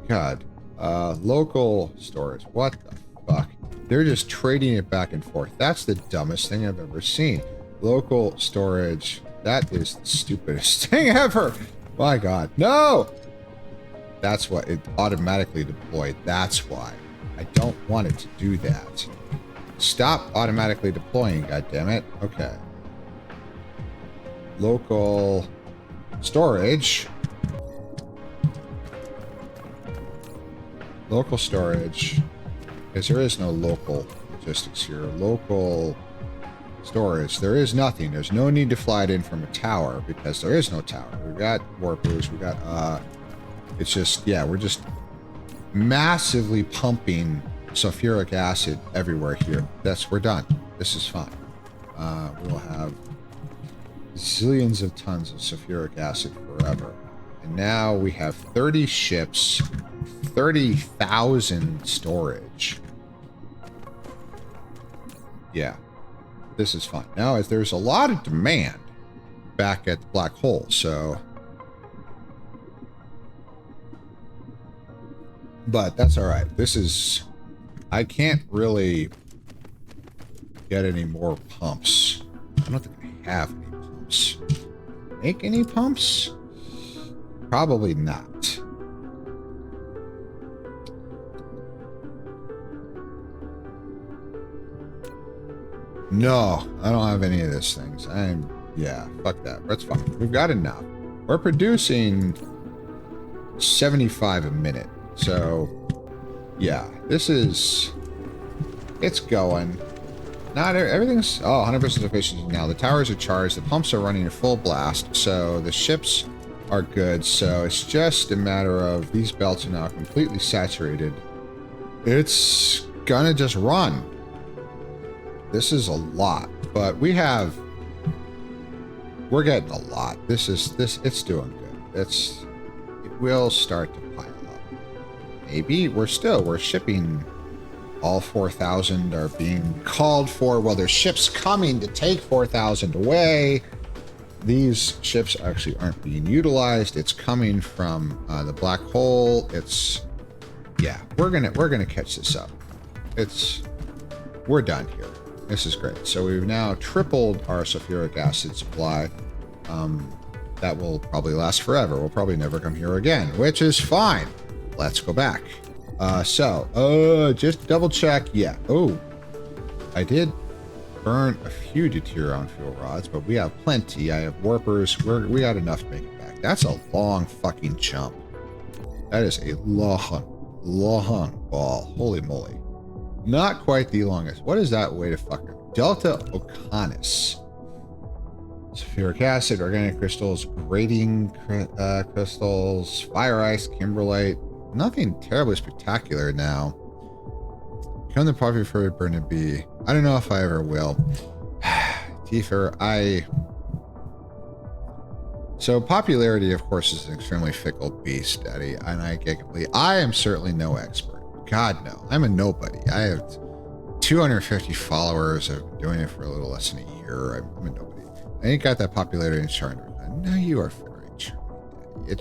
God, local storage. What the fuck? They're just trading it back and forth. That's the dumbest thing I've ever seen. Local storage. That is the stupidest thing ever. My God, no. That's what it automatically deployed. That's why. I don't want it to do that. Stop automatically deploying, goddammit. Okay. Local storage. Local storage. Because there is no local logistics here. Local storage. There is nothing. There's no need to fly it in from a tower because there is no tower. We've got warpers. We got, it's just, yeah, we're just massively pumping sulfuric acid everywhere here. We're done. This is fine. We'll have zillions of tons of sulfuric acid forever. And now we have 30 ships, 30,000 storage. Yeah, this is fine. Now, as there's a lot of demand back at the black hole, so... But that's all right. This is... I can't really get any more pumps. I don't think I have any pumps. Make any pumps? Probably not. No, I don't have any of these things. Yeah, fuck that. That's fine. We've got enough. We're producing 75 a minute. So, yeah, this is, it's going. Not everything's, 100% efficiency now. The towers are charged. The pumps are running at full blast. So the ships are good. So it's just a matter of these belts are now completely saturated. It's gonna just run. This is a lot, but we're getting a lot. It's doing good. It will start to pile up. Maybe we're shipping. All 4,000 are being called for. Well, there's ships coming to take 4,000 away. These ships actually aren't being utilized. It's coming from the black hole. Yeah, we're gonna catch this up. We're done here. This is great. So we've now tripled our sulfuric acid supply. That will probably last forever. We'll probably never come here again, which is fine. Let's go back. Just double check. Yeah. Oh, I did burn a few deuterium fuel rods, but we have plenty. I have warpers. We got enough to make it back. That's a long fucking jump. That is a long ball. Holy moly. Not quite the longest. What is that way to fucking Delta Ocanis? Sulfuric acid, organic crystals, grating crystals, fire ice, kimberlite. Nothing terribly spectacular now. Become the popular for Burnaby. I don't know if I ever will. Tifer, So popularity, of course, is an extremely fickle beast, Daddy, and I get completely. I am certainly no expert. God, no. I'm a nobody. I have 250 followers. I've been doing it for a little less than a year. I'm a nobody. I ain't got that popularity in charm. No, you are very charming, Daddy.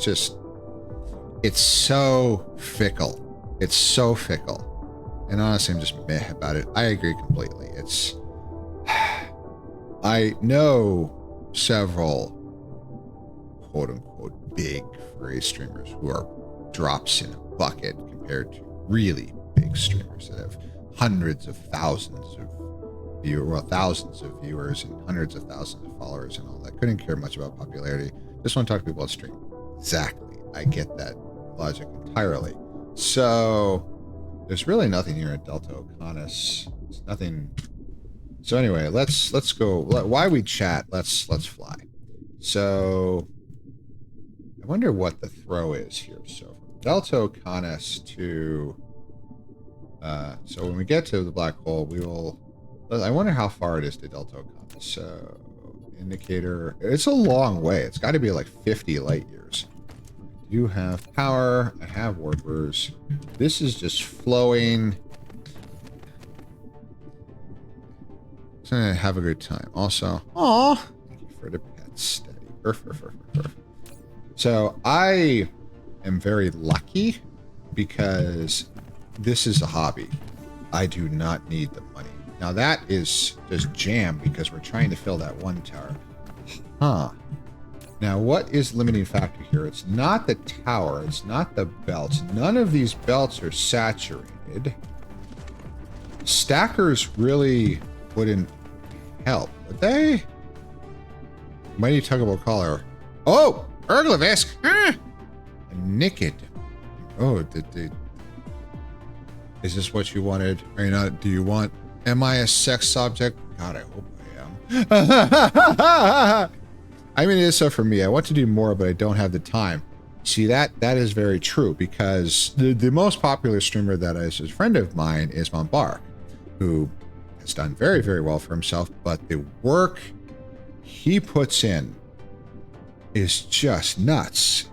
It's so fickle. It's so fickle. And honestly, I'm just meh about it. I agree completely. I know several quote unquote big furry streamers who are drops in a bucket compared to really big streamers that have hundreds of thousands of thousands of viewers and hundreds of thousands of followers and all that. Couldn't care much about popularity. Just want to talk to people on stream. Exactly. I get that logic entirely. So there's really nothing here at Delta Ocanis. It's nothing. So anyway, let's go. Why we chat? Let's fly. So I wonder what the throw is here. So from Delta Ocanis to so when we get to the black hole, we will. I wonder how far it is to Delta Ocanis. So indicator. It's a long way. It's got to be like 50 light years. I do have power. I have warpers. This is just flowing. So have a good time. Also, thank you for the pets, Steady. So I am very lucky because this is a hobby. I do not need the money. Now that is just jam because we're trying to fill that one tower. Now what is limiting factor here? It's not the tower. It's not the belts. None of these belts are saturated. Stackers really wouldn't help, would they? Mighty Tuggable Collar. Oh! Erglavisk! Naked. Oh, Is this what you wanted? Are you not? Do you want? Am I a sex object? God, I hope I am. I mean, it is so for me. I want to do more, but I don't have the time. See, that is very true, because the most popular streamer that is a friend of mine is Mombar, who has done very, very well for himself, but the work he puts in is just nuts.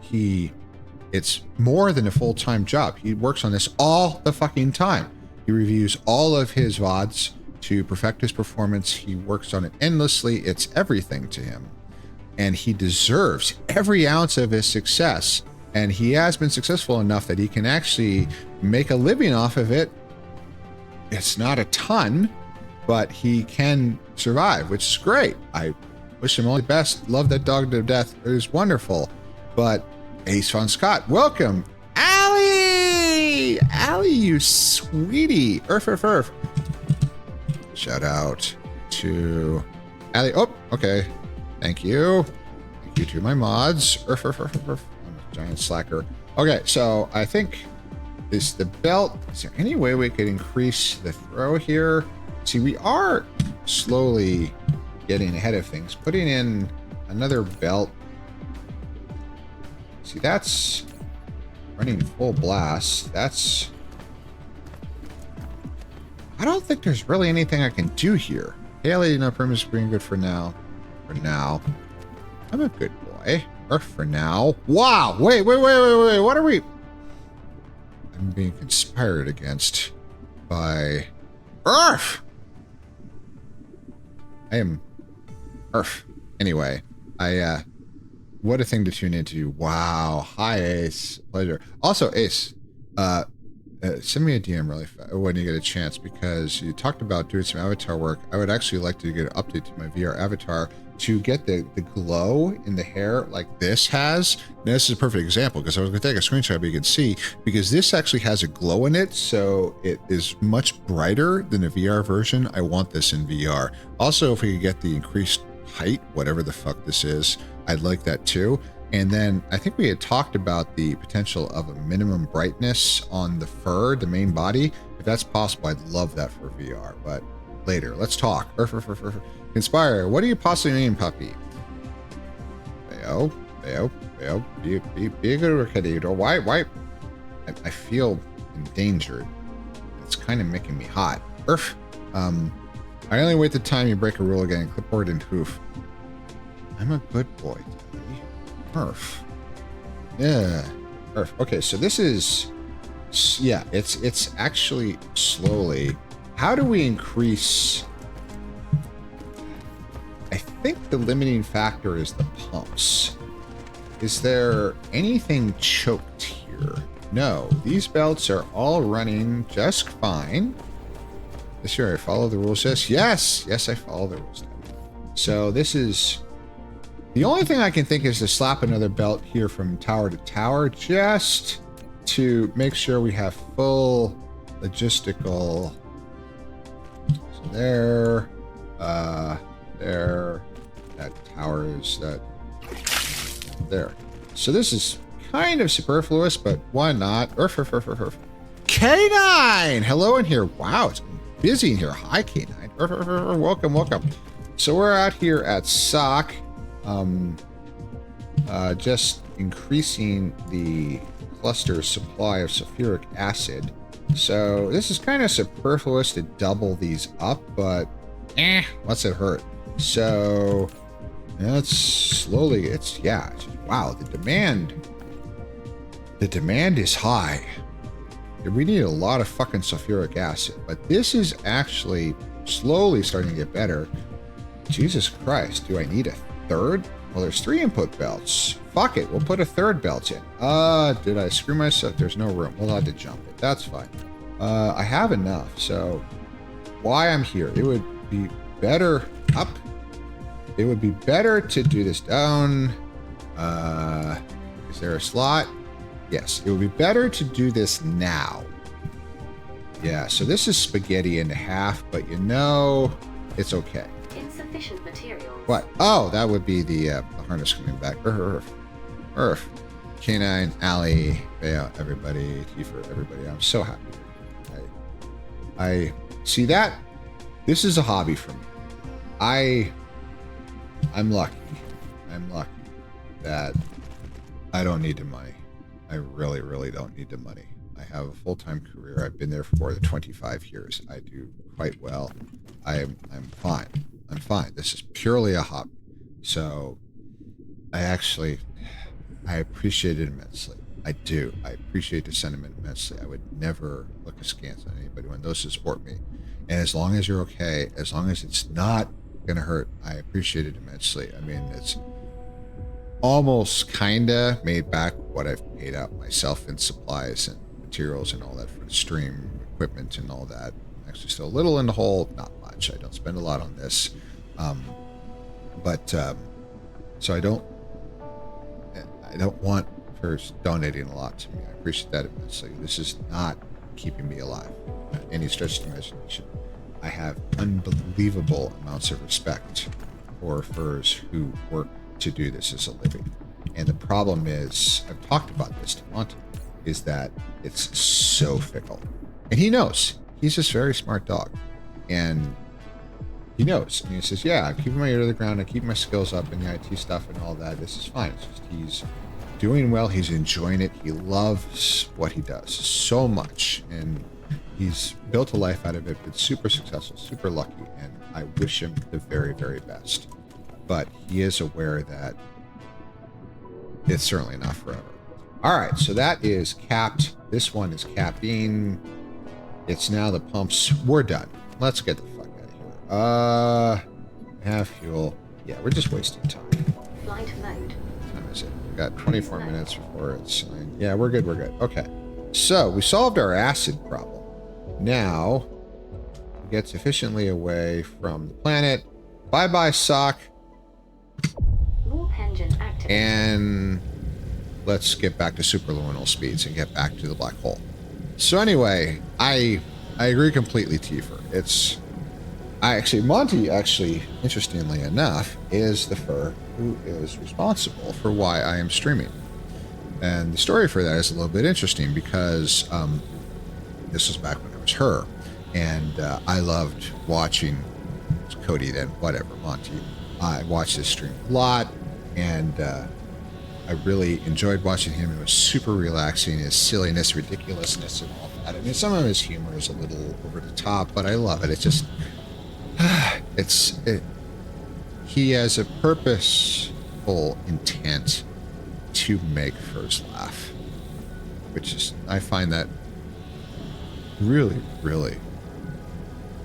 It's more than a full-time job. He works on this all the fucking time. He reviews all of his VODs to perfect his performance. He works on it endlessly. It's everything to him. And he deserves every ounce of his success. And he has been successful enough that he can actually make a living off of it. It's not a ton, but he can survive, which is great. I wish him all the best. Love that dog to death. It was wonderful. But Ace Von Scott, welcome. Allie! Allie, you sweetie. Earth. Shout out to Allie. Oh, okay. Thank you. Thank you to my mods. I'm a giant slacker. Okay, so I think this the belt. Is there any way we could increase the throw here? See, we are slowly getting ahead of things. Putting in another belt. See, that's running full blast. That's... I don't think there's really anything I can do here. Haley, no premise being good for now. For now. I'm a good boy. Or for now. Wow! Wait. What are we... I'm being conspired against by... Earth! I am... Earth. Anyway, what a thing to tune into. Wow. Hi, Ace. Pleasure. Also, Ace, send me a DM really fast when you get a chance, because you talked about doing some avatar work. I would actually like to get an update to my VR avatar to get the glow in the hair like this has. Now, this is a perfect example, because I was going to take a screenshot, but you can see, because this actually has a glow in it, so it is much brighter than the VR version. I want this in VR. Also, if we could get the increased height, whatever the fuck this is, I'd like that too. And then I think we had talked about the potential of a minimum brightness on the fur, the main body. If that's possible, I'd love that for VR, but later. Let's talk. Conspire, what do you possibly mean, puppy? Theo, be a good kid. Why? I feel endangered. It's kind of making me hot. I only wait the time you break a rule again. Clipboard and hoof. I'm a good boy. Yeah. Okay, so this is... Yeah, it's actually slowly... How do we increase... I think the limiting factor is the pumps. Is there anything choked here? No. These belts are all running just fine. This year I follow the rules. Yes, I follow the rules. So this is... The only thing I can think is to slap another belt here from tower to tower, just to make sure we have full logistical. So there, that tower is that there. So this is kind of superfluous, but why not? K9, hello in here. Wow, it's busy in here. Hi, K9. Welcome. So we're out here at SOC. Just increasing the cluster supply of sulfuric acid. So this is kind of superfluous to double these up, but what's it hurt? So let's slowly, wow, the demand is high. We need a lot of fucking sulfuric acid, but this is actually slowly starting to get better. Jesus Christ, do I need a third? Well, there's 3 input belts. Fuck it, we'll put a third belt in. Did I screw myself? There's no room. We'll have to jump it. That's fine. I have enough, so why I'm here. It would be better up. It would be better to do this down. Is there a slot? Yes, it would be better to do this now. Yeah, so this is spaghetti and a half, but you know, it's okay. Insufficient materials. What? Oh, that would be the harness coming back. Earth. K9, Allie, Bea, everybody, Kiefer, everybody. I'm so happy. I see that. This is a hobby for me. I'm lucky. I'm lucky that I don't need the money. I really, really don't need the money. I have a full-time career. I've been there for the 25 years. I do quite well. I'm fine. I'm fine. This is purely a hobby. So I appreciate it immensely. I do. I appreciate the sentiment immensely. I would never look askance on anybody when those who support me. And as long as you're okay, as long as it's not going to hurt, I appreciate it immensely. I mean, it's almost kind of made back what I've paid out myself in supplies and materials and all that for the stream equipment and all that. I'm actually still a little in the hole, not much. I don't spend a lot on this. So I don't want first donating a lot to me. I appreciate that immensely. This is not keeping me alive by any stretch of the imagination. I have unbelievable amounts of respect for furs who work to do this as a living. And the problem is, I've talked about this to Monty, is that it's so fickle. And he knows. He's just a very smart dog. And he knows. And he says, yeah, I'm keeping my ear to the ground. I keep my skills up in the IT stuff and all that. This is fine. It's just he's doing well. He's enjoying it. He loves what he does so much. And he's built a life out of it. It's super successful, super lucky. And I wish him the very, very best. But he is aware that it's certainly not forever. All right, so that is capped. This one is capping. It's now the pumps. We're done. Let's get the fuck out of here. Have fuel. Yeah, we're just wasting time. Flight mode. What time is it? We got 24 minutes before it's 9. Yeah, we're good. We're good. Okay. So we solved our acid problem. Now we get sufficiently away from the planet. Bye-bye, sock. Warp engine activated. And let's get back to superluminal speeds and get back to the black hole. So anyway, I agree completely, Tifa. Monty, interestingly enough, is the fur who is responsible for why I am streaming. And the story for that is a little bit interesting because this was back when it was her. And I loved watching Cody then, whatever, Monty. I watched this stream a lot, and I really enjoyed watching him. It was super relaxing, his silliness, ridiculousness, and all that. I mean, some of his humor is a little over the top, but I love it. It's just, he has a purposeful intent to make furs laugh, which is, I find that really, really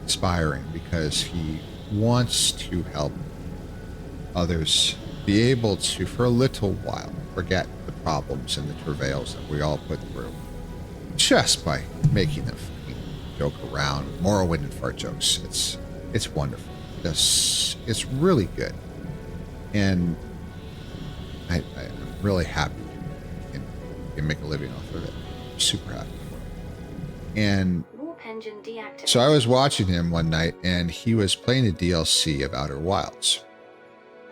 inspiring because he wants to help others be able to, for a little while, forget the problems and the travails that we all put through just by making them joke around. Morrowind and fart jokes. It's wonderful. It's really good. And I'm really happy you can make a living off of it. I'm super happy. And Warp engine deactivated. so I was watching him one night, and he was playing the DLC of Outer Wilds.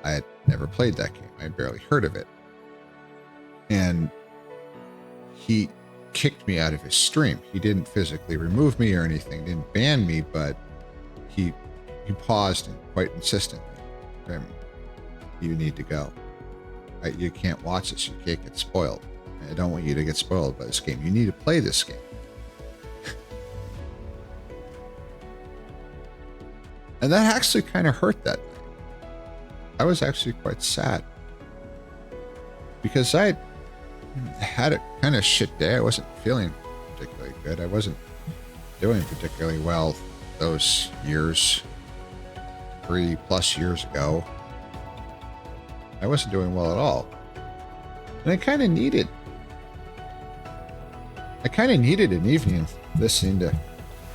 I had never played that game. I had barely heard of it. And he kicked me out of his stream. He didn't physically remove me or anything, didn't ban me, but he paused and quite insistently, "Grim, you need to go. You can't watch this. You can't get spoiled. I don't want you to get spoiled by this game. You need to play this game." And that actually kind of hurt that night. I was actually quite sad because I had a kind of shit day. I wasn't feeling particularly good. I wasn't doing particularly well those years, 3+ years ago. I wasn't doing well at all. And I kind of needed an evening listening to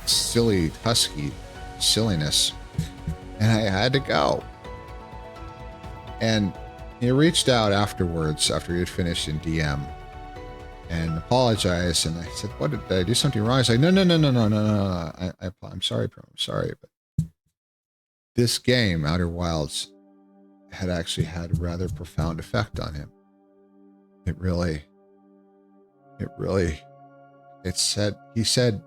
silly, husky silliness. And I had to go. And he reached out afterwards, after he had finished in DM, and apologized. And I said, "What did I do? Something wrong?" I said, "No. I'm sorry, bro. I'm sorry, but this game, Outer Wilds, had actually had a rather profound effect on him. He said,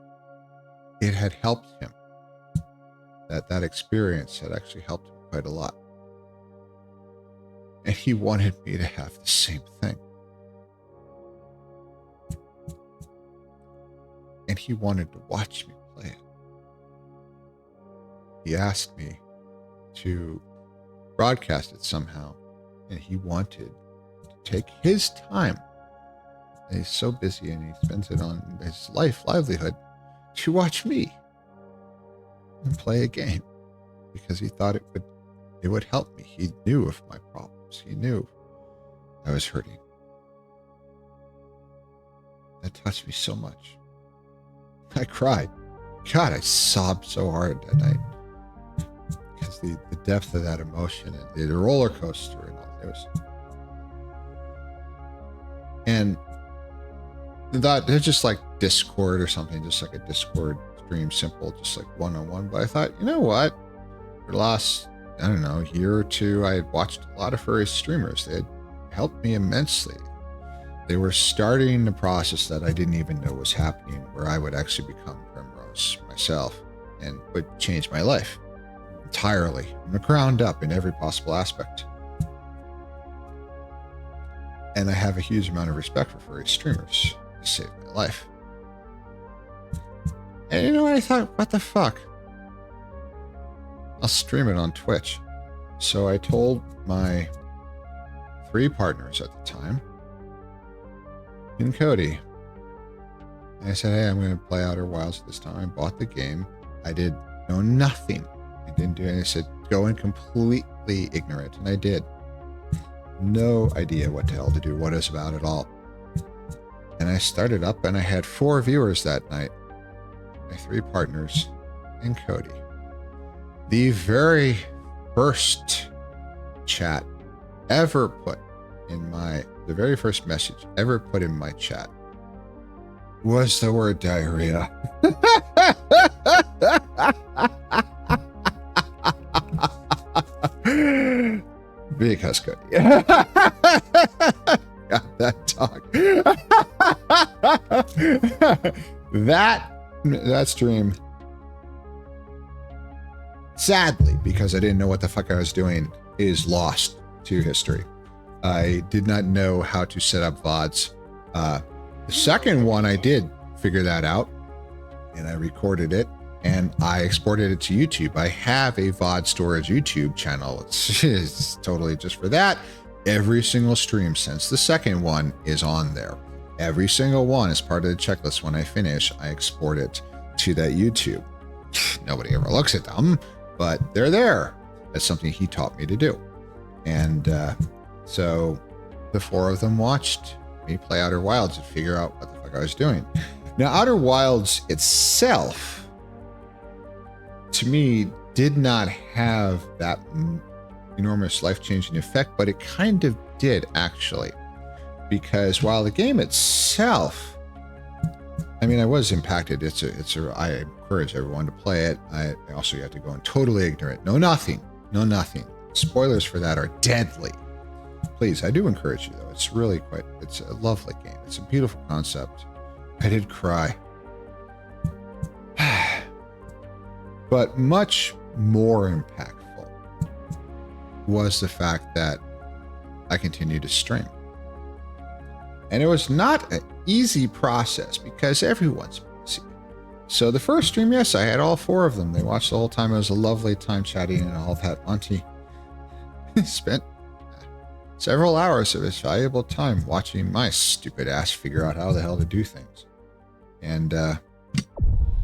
it had helped him. That experience had actually helped him quite a lot. And he wanted me to have the same thing. And he wanted to watch me play it. He asked me to broadcast it somehow, and he wanted to take his time. And he's so busy and he spends it on his livelihood to watch me and play a game because he thought it would help me. He knew of my problems. He knew I was hurting. That touched me so much. I cried. God, I sobbed so hard that night because the depth of that emotion and the roller coaster and all it was. And that they're just like Discord or something, just like a Discord stream, simple, just like one-on-one. But I thought, you know what? For the last, I don't know, year or two, I had watched a lot of furry streamers. They had helped me immensely. They were starting the process that I didn't even know was happening, where I would actually become Primrose myself and would change my life entirely from the ground up in every possible aspect. And I have a huge amount of respect for furry streamers. They saved my life. And you know what? I thought, what the fuck? I'll stream it on Twitch. So I told my 3 partners at the time, and Cody. And I said, hey, I'm going to play Outer Wilds this time. I bought the game. I did know nothing. I didn't do anything. I said, go in completely ignorant. And I did. No idea what the hell to do, what it's about at all. And I started up and I had 4 viewers that night. My 3 partners and Cody. The very first chat ever put in the very first message ever put in my chat was the word diarrhea. Because Cody. God, that talk. that stream, sadly, because I didn't know what the fuck I was doing, is lost to history. I did not know how to set up VODs. The second one, I did figure that out, and I recorded it, and I exported it to YouTube. I have a VOD storage YouTube channel. It's totally just for that. Every single stream since the second one is on there. Every single one is part of the checklist. When I finish, I export it to that YouTube. Nobody ever looks at them, but they're there. That's something he taught me to do. And so the 4 of them watched me play Outer Wilds and figure out what the fuck I was doing. Now, Outer Wilds itself, to me, did not have that enormous life-changing effect, but it kind of did, actually. Because while the game itself, I mean, I was impacted. I encourage everyone to play it. I also had to go in totally ignorant. Know nothing. Spoilers for that are deadly. Please, I do encourage you, though. It's really it's a lovely game. It's a beautiful concept. I did cry. But much more impactful was the fact that I continued to stream. And it was not an easy process because everyone's busy. So the first stream, yes, I had all 4 of them. They watched the whole time. It was a lovely time chatting and all that. Auntie spent several hours of his valuable time watching my stupid ass figure out how the hell to do things. And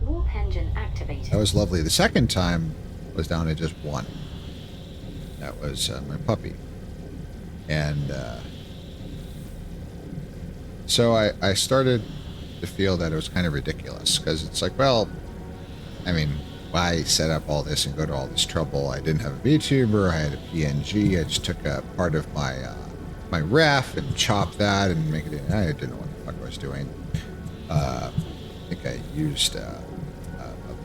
Warp engine activated. that was lovely. The second time was down to just 1. That was my puppy. And so I started to feel that it was kind of ridiculous because it's like, well, I mean, why set up all this and go to all this trouble? I didn't have a VTuber. I had a PNG. I just took a part of my my ref and chopped that and make it in. I didn't know what the fuck I was doing. I think I used a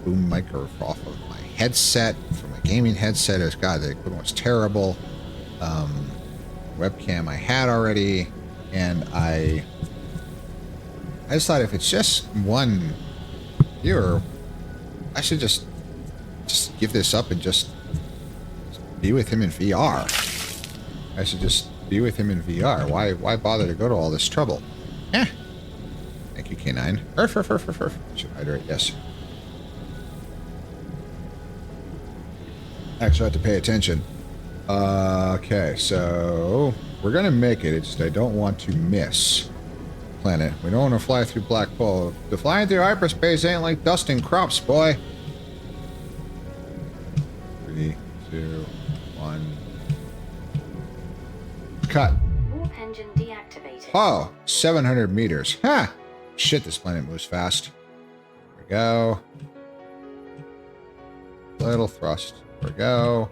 boom mic off of my headset for my gaming headset. It was, God, the equipment was terrible. Webcam I had already, and I just thought if it's just 1 viewer, I should just give this up and just be with him in VR. I should just be with him in VR. Why bother to go to all this trouble? Eh. Thank you, K9. Should hydrate, yes. Actually, I have to pay attention. Okay, so we're gonna make it. It's just I don't want to miss planet. We don't want to fly through black hole. The flying through hyperspace ain't like dusting crops, boy. 3, 2, 1. Cut. Warp engine deactivated. Oh, 700 meters. Ha! Shit, this planet moves fast. There we go. Little thrust. There we go.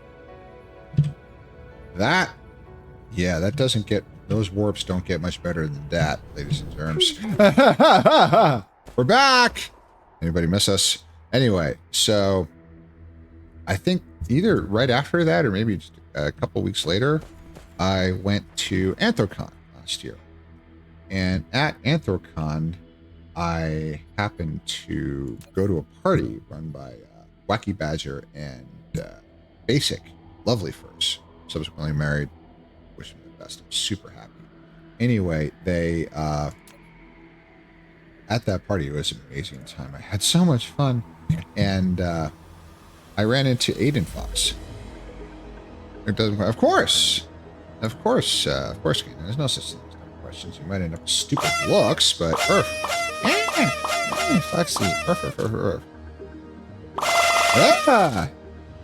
That, yeah, that doesn't get, those warps don't get much better than that, ladies and germs. We're back! Anybody miss us? Anyway, so I think either right after that or maybe just a couple weeks later, I went to Anthrocon last year. And at Anthrocon, I happened to go to a party run by Wacky Badger and Basic, lovely furs, subsequently married. Wish them the best. I'm super happy. Anyway, they at that party, it was an amazing time. I had so much fun, and I ran into Aiden Fox. It doesn't, of course, Ken. There's no such thing as dumb questions. You might end up with stupid looks, but Foxy, Ah!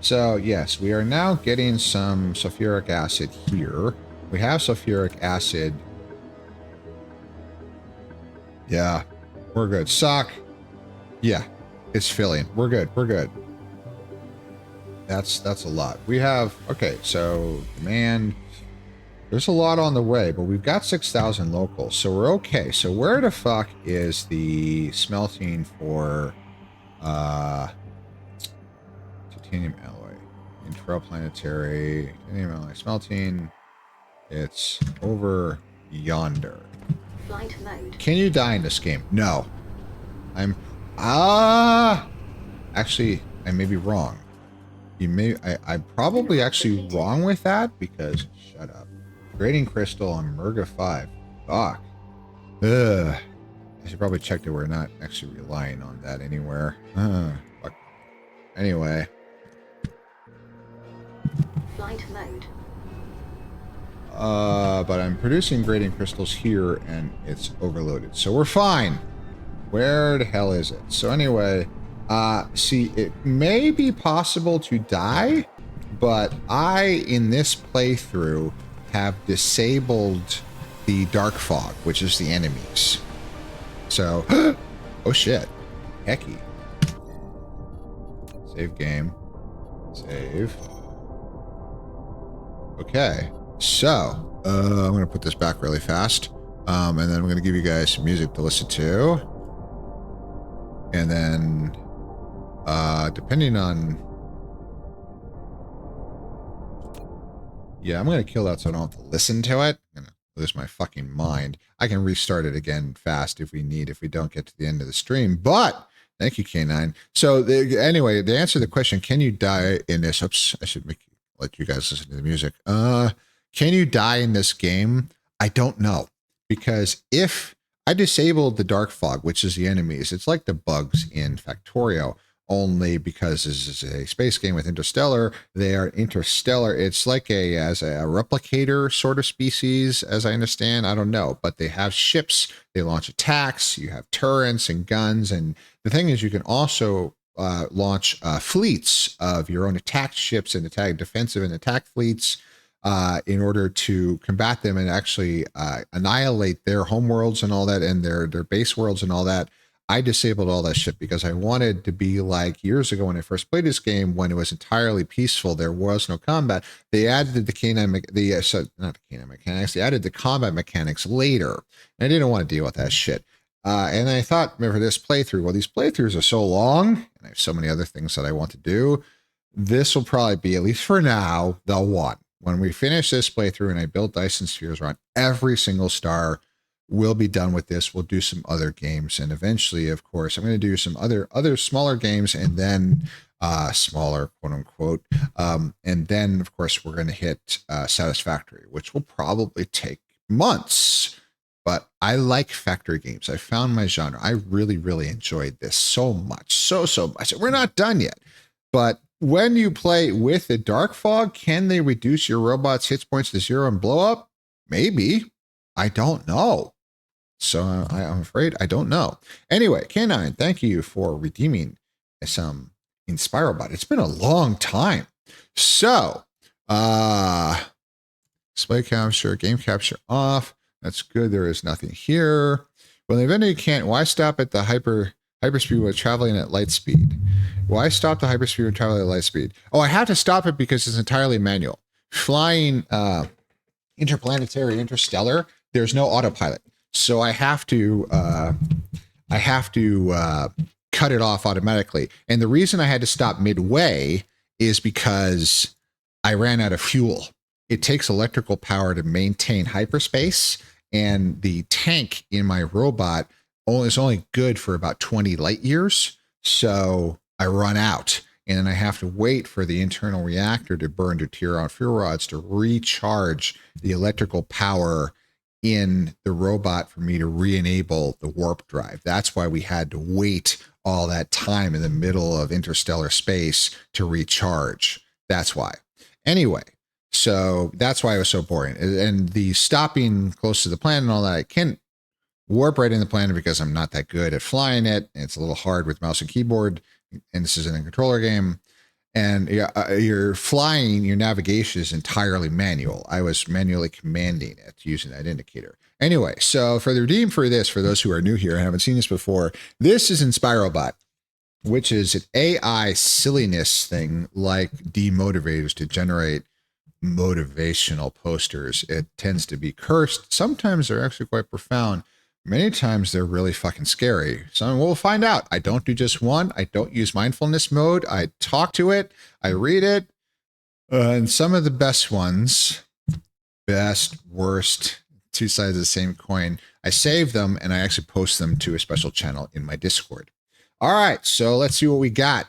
So yes, we are now getting some sulfuric acid here. We have sulfuric acid. Yeah, we're good. Sock. Yeah, it's filling. We're good. We're good. That's a lot. We have, okay, so demand. There's a lot on the way, but we've got 6,000 locals, so we're okay. So where the fuck is the smelting for titanium alloy? Intraplanetary titanium alloy smelting. It's over yonder. Flight mode. Can you die in this game? No. I'm actually, I may be wrong. I'm probably actually wrong with that because shut up. Grading crystal on Merga 5. Fuck. Ugh. I should probably check that we're not actually relying on that anywhere. Fuck. Anyway. Flight mode. But I'm producing grading crystals here and it's overloaded. So we're fine. Where the hell is it? So anyway, see, it may be possible to die, but I, in this playthrough, have disabled the dark fog, which is the enemies. So, oh shit. Hecky. Save game. Save. Okay. So, I'm going to put this back really fast. And then I'm going to give you guys some music to listen to. And then, depending on... Yeah, I'm going to kill that so I don't have to listen to it. I'm going to lose my fucking mind. I can restart it again fast if we need, if we don't get to the end of the stream. But, thank you, K9. So, anyway, to answer the question, can you die in this? Oops, I should let you guys listen to the music. Can you die in this game? I don't know. Because if I disabled the dark fog, which is the enemies, it's like the bugs in Factorio, only because this is a space game with Interstellar. They are interstellar. It's like as a replicator sort of species, as I understand. I don't know, but they have ships. They launch attacks. You have turrets and guns. And the thing is, you can also launch fleets of your own attack ships and defensive and attack fleets in order to combat them and actually annihilate their homeworlds and all that, and their base worlds and all that. I disabled all that shit because I wanted to be like years ago when I first played this game, when it was entirely peaceful. There was no combat. They added the not the canine mechanics. They added the combat mechanics later. And I didn't want to deal with that shit. And I thought, remember this playthrough, well, these playthroughs are so long, and I have so many other things that I want to do. This will probably be, at least for now, the one. When we finish this playthrough and I build Dyson spheres around every single star, we'll be done with this. We'll do some other games, and eventually, of course, I'm going to do some other smaller games, and then smaller, quote unquote, and then of course we're going to hit Satisfactory, which will probably take months. But I like factory games. I found my genre. I really, really enjoyed this so much, so much. We're not done yet, but when you play with the Dark Fog, can they reduce your robot's hit points to 0 and blow up? Maybe. I don't know. So I'm afraid I don't know. Anyway, K9, thank you for redeeming some InspiroBot. It's been a long time. So, display capture, game capture off. That's good. There is nothing here. Well, the event you can't. Why stop at the hyperspeed while traveling at light speed? Why stop the hyperspeed when traveling at light speed? Oh, I have to stop it because it's entirely manual. Flying interplanetary, interstellar, there's no autopilot. So I have to cut it off automatically. And the reason I had to stop midway is because I ran out of fuel. It takes electrical power to maintain hyperspace, and the tank in my robot is only good for about 20 light years. So I run out, and then I have to wait for the internal reactor to burn deuterium fuel rods to recharge the electrical power in the robot for me to re-enable the warp drive. That's why we had to wait all that time in the middle of interstellar space to recharge. That's why. Anyway, so that's why it was so boring. And the stopping close to the planet and all that, I can't warp right in the planet because I'm not that good at flying it. It's a little hard with mouse and keyboard, and this isn't a controller game. And you're flying, your navigation is entirely manual. I was manually commanding it using that indicator. Anyway, so for the redeem for this, for those who are new here and haven't seen this before, this is InspiroBot, which is an AI silliness thing like demotivators to generate motivational posters. It tends to be cursed. Sometimes they're actually quite profound. Many times they're really fucking scary. So we'll find out. I don't do just one. I don't use mindfulness mode. I talk to it. I read it. And some of the best ones, best, worst, two sides of the same coin, I save them and I actually post them to a special channel in my Discord. All right, so let's see what we got.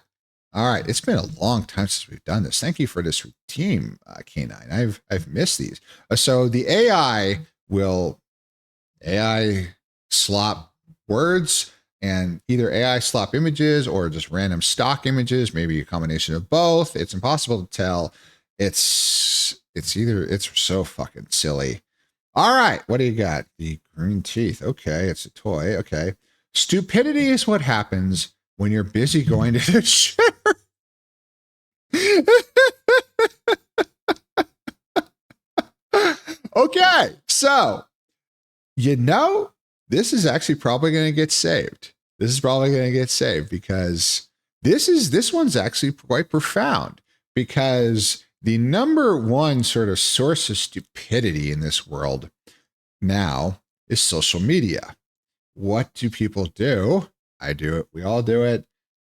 All right, it's been a long time since we've done this. Thank you for this team, K9. I've missed these. So the AI will slop words, and either AI slop images or just random stock images, maybe a combination of both. It's impossible to tell. It's so fucking silly. All right, what do you got? The green teeth. Okay, it's a toy. Okay. Stupidity is what happens when you're busy going to the shitter. Okay, so this is actually probably going to get saved. This is probably going to get saved because this one's actually quite profound, because the number one sort of source of stupidity in this world now is social media. What do people do? I do it. We all do it.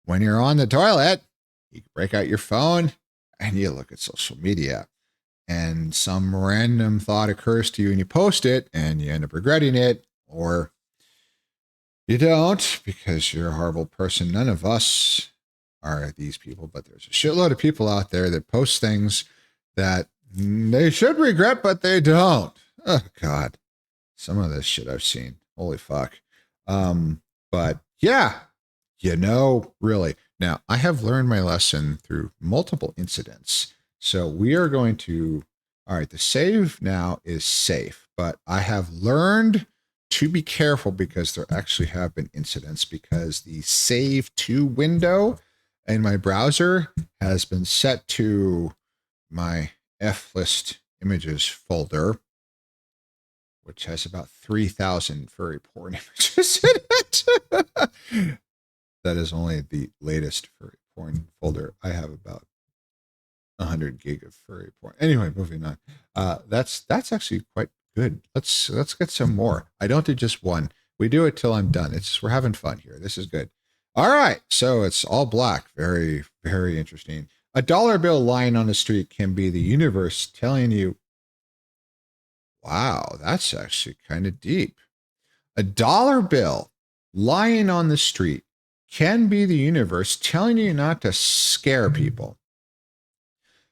When you're on the toilet, you break out your phone and you look at social media, and some random thought occurs to you and you post it and you end up regretting it, or you don't because you're a horrible person. None of us are these people, but there's a shitload of people out there that post things that they should regret, but they don't. Oh God. Some of this shit I've seen. Holy fuck. But yeah, really. Now I have learned my lesson through multiple incidents. So we are going to, all right, the save now is safe, but I have learned to be careful because there actually have been incidents, because the save to window in my browser has been set to my F-list images folder, which has about 3,000 furry porn images in it. That is only the latest furry porn folder. I have about 100 gig of furry porn. Anyway, moving on. That's actually quite good. Let's get some more. I don't do just one. We do it till I'm done. We're having fun here. This is good. All right. So it's all black. Very, very interesting. A dollar bill lying on the street can be the universe telling you, wow, that's actually kind of deep. A dollar bill lying on the street can be the universe telling you not to scare people.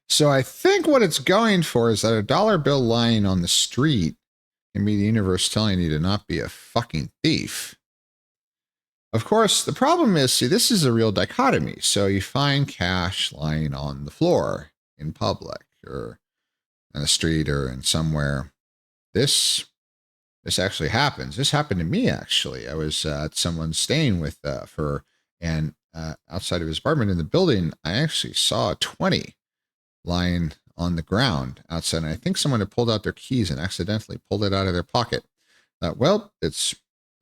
So I think what it's going for is that a dollar bill lying on the street can be the universe telling you to not be a fucking thief. Of course, the problem is, see, this is a real dichotomy. So you find cash lying on the floor in public or on the street or in somewhere. This actually happens. This happened to me, actually. I was at someone staying with and outside of his apartment in the building, I actually saw a 20 lying on the ground outside. And I think someone had pulled out their keys and accidentally pulled it out of their pocket. Well,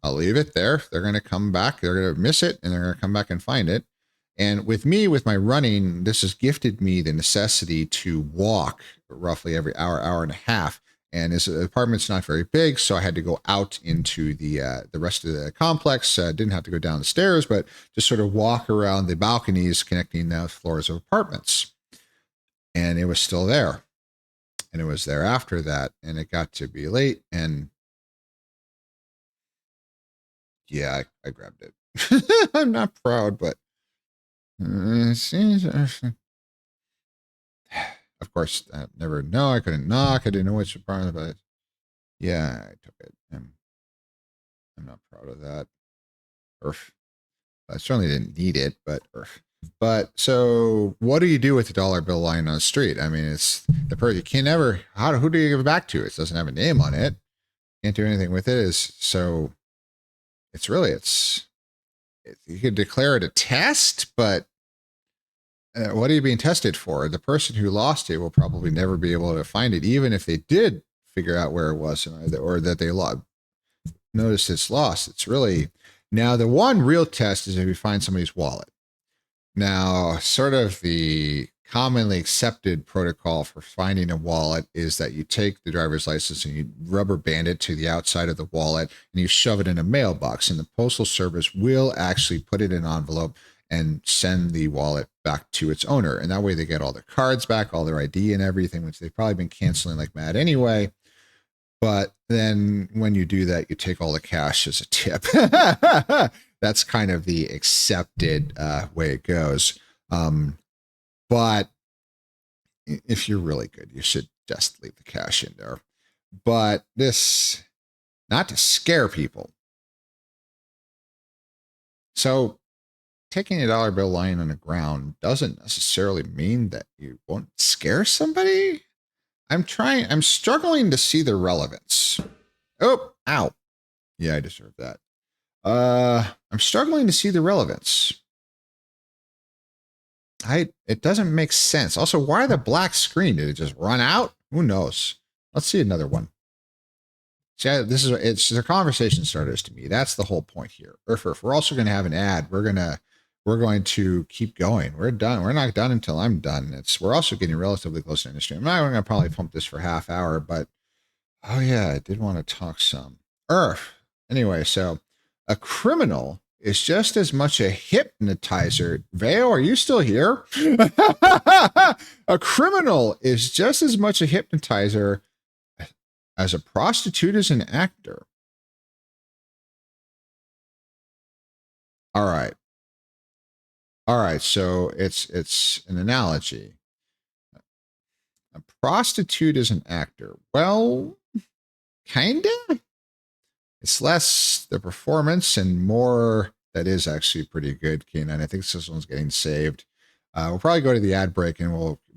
I'll leave it there. They're going to come back. They're going to miss it and they're going to come back and find it. And with me, with my running, this has gifted me the necessity to walk roughly every hour and a half. And his apartment's not very big, so I had to go out into the rest of the complex. Didn't have to go down the stairs, but just sort of walk around the balconies connecting the floors of apartments. And it was still there. And it was there after that. And it got to be late. And yeah, I grabbed it. I'm not proud, but of course, I I couldn't knock. I didn't know which apartment, but yeah, I took it. I'm not proud of that. I certainly didn't need it, but so what do you do with the dollar bill lying on the street? I mean, it's the person you can never, who do you give it back to? It doesn't have a name on it. Can't do anything with it. So you could declare it a test, but what are you being tested for? The person who lost it will probably never be able to find it, even if they did figure out where it was or that they noticed it's lost. It's really, now the one real test is if you find somebody's wallet. Now, sort of the commonly accepted protocol for finding a wallet is that you take the driver's license and you rubber band it to the outside of the wallet and you shove it in a mailbox, and the Postal Service will actually put it in an envelope and send the wallet back to its owner. And that way they get all their cards back, all their ID and everything, which they've probably been canceling like mad anyway. But then when you do that, you take all the cash as a tip. That's kind of the accepted way it goes. But if you're really good, you should just leave the cash in there. But this, not to scare people. So taking a dollar bill lying on the ground doesn't necessarily mean that you won't scare somebody. I'm struggling to see the relevance. Oh, ow. Yeah, I deserve that. I'm struggling to see the relevance. It doesn't make sense. Also, why the black screen? Did it just run out? Who knows? Let's see another one. See, it's a conversation starters to me. That's the whole point here. If we're also going to have an ad, we're going to keep going. We're done. We're not done until I'm done. We're also getting relatively close to industry. I'm not going to probably pump this for half hour, but oh yeah, I did want to talk some. Anyway, so a criminal is just as much a hypnotizer. Veo, are you still here? A criminal is just as much a hypnotizer as a prostitute is an actor. All right. So it's an analogy. A prostitute is an actor. Well, kinda. It's less the performance and more that is actually pretty good, Keenan. I think this one's getting saved. We'll probably go to the ad break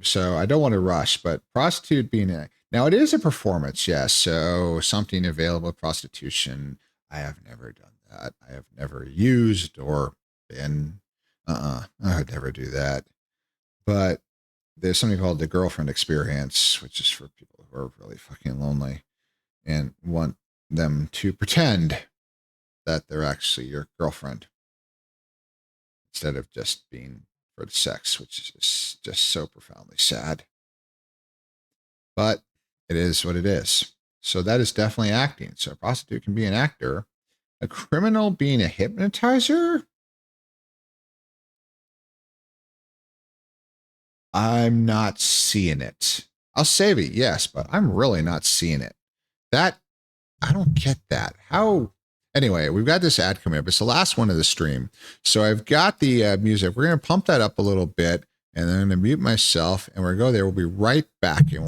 so I don't want to rush, but prostitute being now it is a performance, yes. So something available, prostitution. I have never done that. I have never used or been, I would never do that. But there's something called the girlfriend experience, which is for people who are really fucking lonely and want them to pretend that they're actually your girlfriend instead of just being for the sex, which is just so profoundly sad. But it is what it is. So that is definitely acting. So a prostitute can be an actor. A criminal being a hypnotizer? I'm not seeing it. I'll save it, yes, but I'm really not seeing it. I don't get that. How Anyway, we've got this ad coming up. It's the last one of the stream. So I've got the music. We're going to pump that up a little bit, and then I'm going to mute myself, and we're going to go there. We'll be right back. And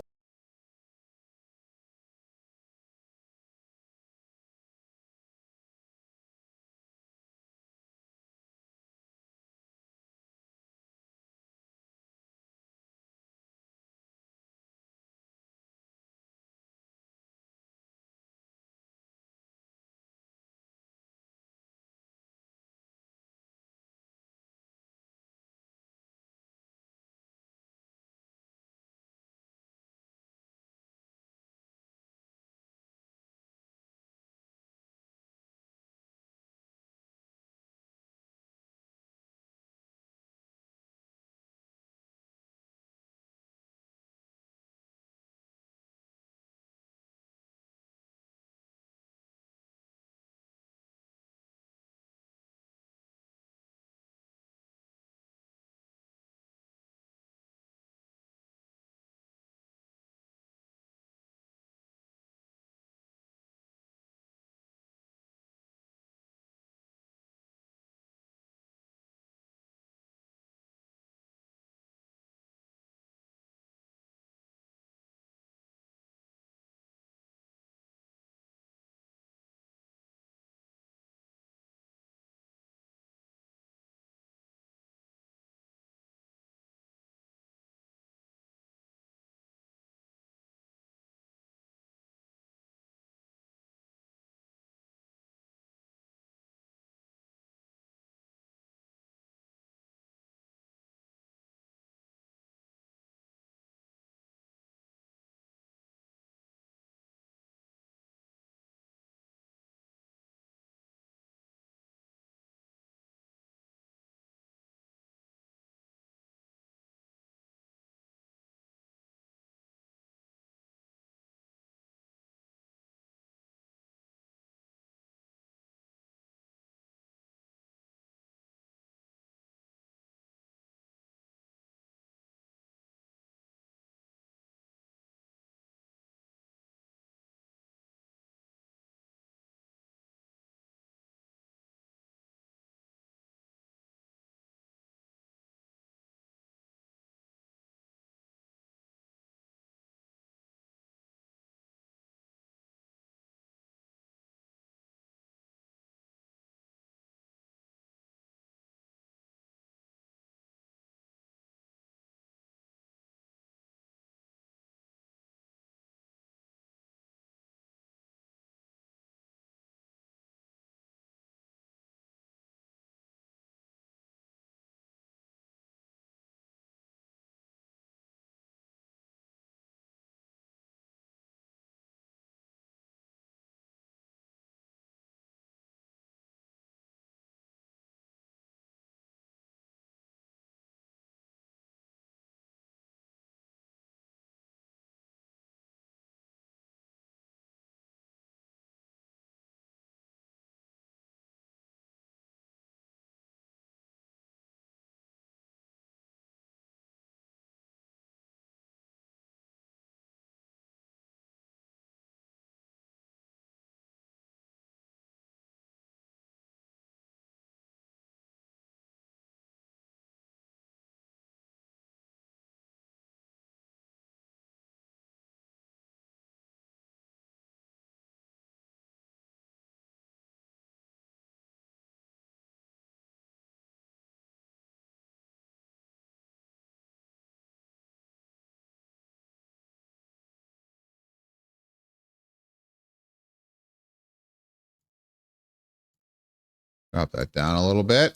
drop that down a little bit.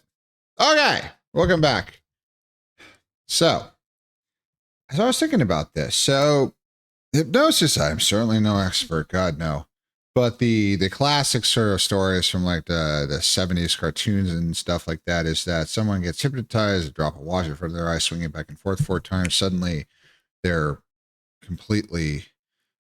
Okay, welcome back. So, as I was thinking about this, so hypnosis, I'm certainly no expert, God no. But the classic sort of stories from like the 70s cartoons and stuff like that is that someone gets hypnotized, a drop of water in front of their eye, swinging back and forth 4 times. Suddenly they're completely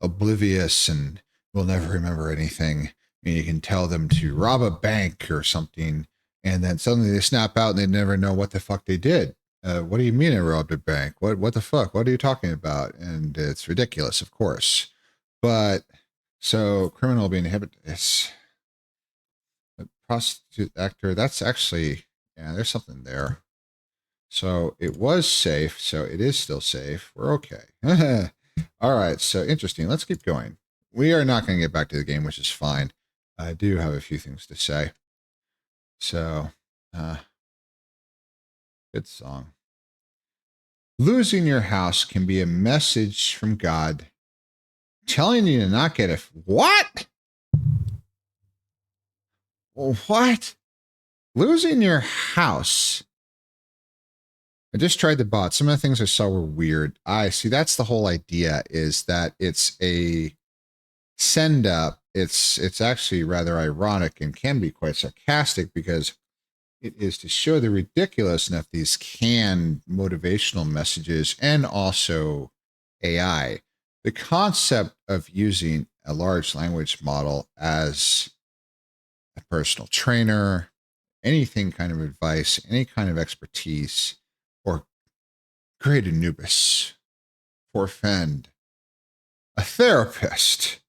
oblivious and will never remember anything. And you can tell them to rob a bank or something, and then suddenly they snap out and they never know what the fuck they did. What do you mean I robbed a bank? What the fuck? What are you talking about? And it's ridiculous, of course. But so criminal being hypnotized. prostitute actor. That's actually, yeah, there's something there. So it was safe. So it is still safe. We're okay. All right. So interesting. Let's keep going. We are not going to get back to the game, which is fine. I do have a few things to say. So, good song. Losing your house can be a message from God telling you to not get it. What? What? Losing your house. I just tried the bot. Some of the things I saw were weird. I see. That's the whole idea, is that it's a send up. It's actually rather ironic and can be quite sarcastic, because it is to show the ridiculousness of these canned motivational messages and also AI. The concept of using a large language model as a personal trainer, anything kind of advice, any kind of expertise, or create Anubis, forfend, a therapist.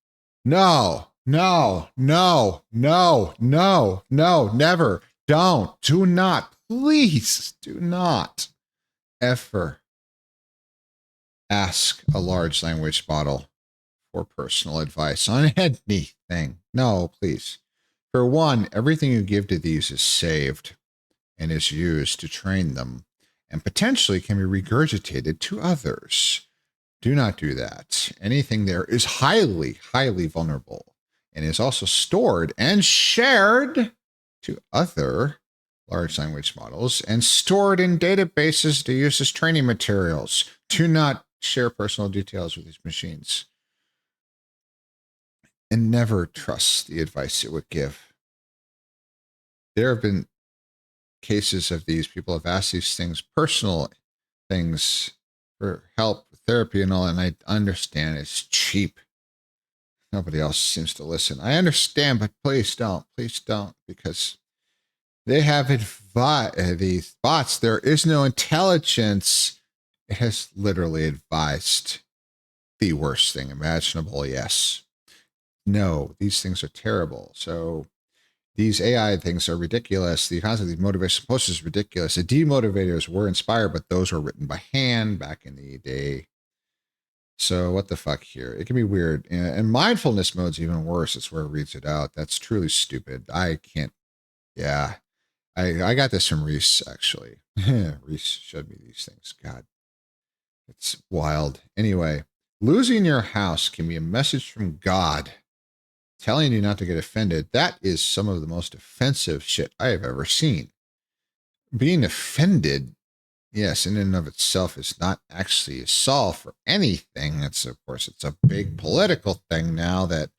No, no, no, no, no, no, never. Don't, do not, please do not ever ask a large language model for personal advice on anything. No, please. For one, everything you give to these is saved and is used to train them, and potentially can be regurgitated to others. Do not do that. Anything there is highly, highly vulnerable, and is also stored and shared to other large language models and stored in databases to use as training materials. Do not share personal details with these machines. And never trust the advice it would give. There have been cases of these. People have asked these things, personal things, for help, therapy, and all, and I understand it's cheap. Nobody else seems to listen. I understand, but please don't, because they have these bots. There is no intelligence. It has literally advised the worst thing imaginable. Yes. No, these things are terrible. So these AI things are ridiculous. The concept of these motivation posters is ridiculous. The demotivators were inspired, but those were written by hand back in the day. So what the fuck here? It can be weird. And mindfulness mode's even worse. It's where it reads it out. That's truly stupid. I can't. Yeah. I got this from Reese, actually. Reese showed me these things. God. It's wild. Anyway, losing your house can be a message from God telling you not to get offended. That is some of the most offensive shit I have ever seen. Being offended, yes, in and of itself is not actually a solve for anything. It's, of course, it's a big political thing now that,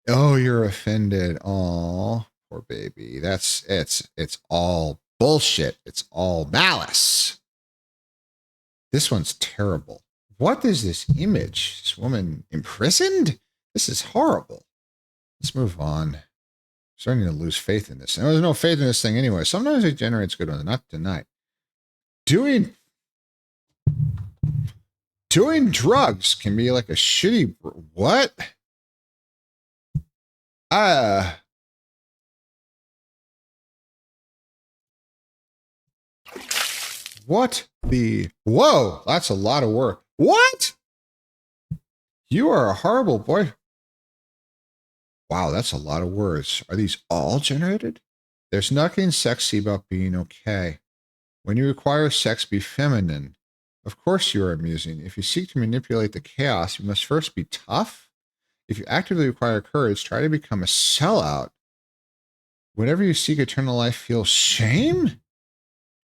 oh, you're offended. Oh, poor baby. It's all bullshit. It's all malice. This one's terrible. What is this image? This woman imprisoned? This is horrible. Let's move on. I'm starting to lose faith in this. And there's no faith in this thing anyway. Sometimes it generates good ones, not tonight. Doing drugs can be like a shitty, what? What the, whoa, that's a lot of work. What? You are a horrible boy. Wow, that's a lot of words. Are these all generated? There's nothing sexy about being okay. When you require sex, be feminine. Of course you are amusing. If you seek to manipulate the chaos, you must first be tough. If you actively require courage, try to become a sellout. Whenever you seek eternal life, feel shame.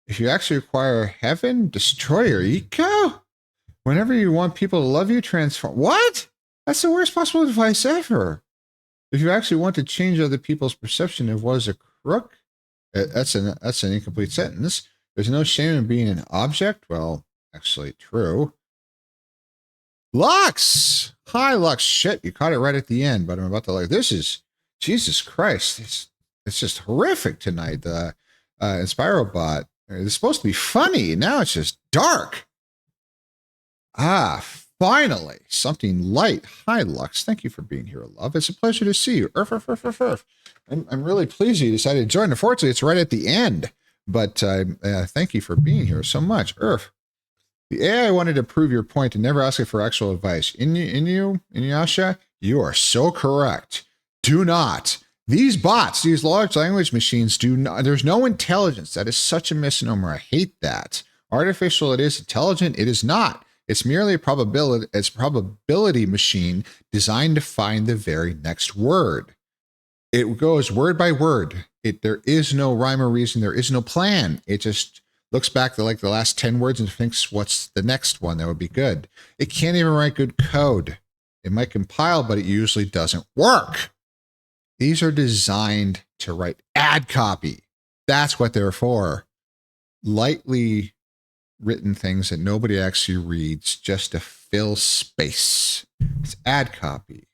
If you actually require heaven, destroy your ego. Whenever you want people to love you, transform. What? That's the worst possible advice ever. If you actually want to change other people's perception of what is a crook, that's an incomplete sentence. There's no shame in being an object. Well, actually true. Lux! Hi, Lux. Shit, you caught it right at the end, but I'm about to like, this is, Jesus Christ. It's just horrific tonight. The InspiroBot, it's supposed to be funny. Now it's just dark. finally, something light. Hi, Lux. Thank you for being here, love. It's a pleasure to see you. I'm really pleased you decided to join. Unfortunately, it's right at the end, but thank you for being here so much. The AI wanted to prove your point and never ask it for actual advice. Inuyasha, you are so correct. Do not. These bots, these large language machines, do not. There's no intelligence. That is such a misnomer. I hate that. Artificial, it is. Intelligent, it is not. It's merely a probability machine designed to find the very next word. It goes word by word. There is no rhyme or reason. There is no plan. It just looks back to like the last 10 words and thinks, what's the next one that would be good? It can't even write good code. It might compile, but it usually doesn't work. These are designed to write ad copy. That's what they're for. Lightly written things that nobody actually reads just to fill space. It's ad copy.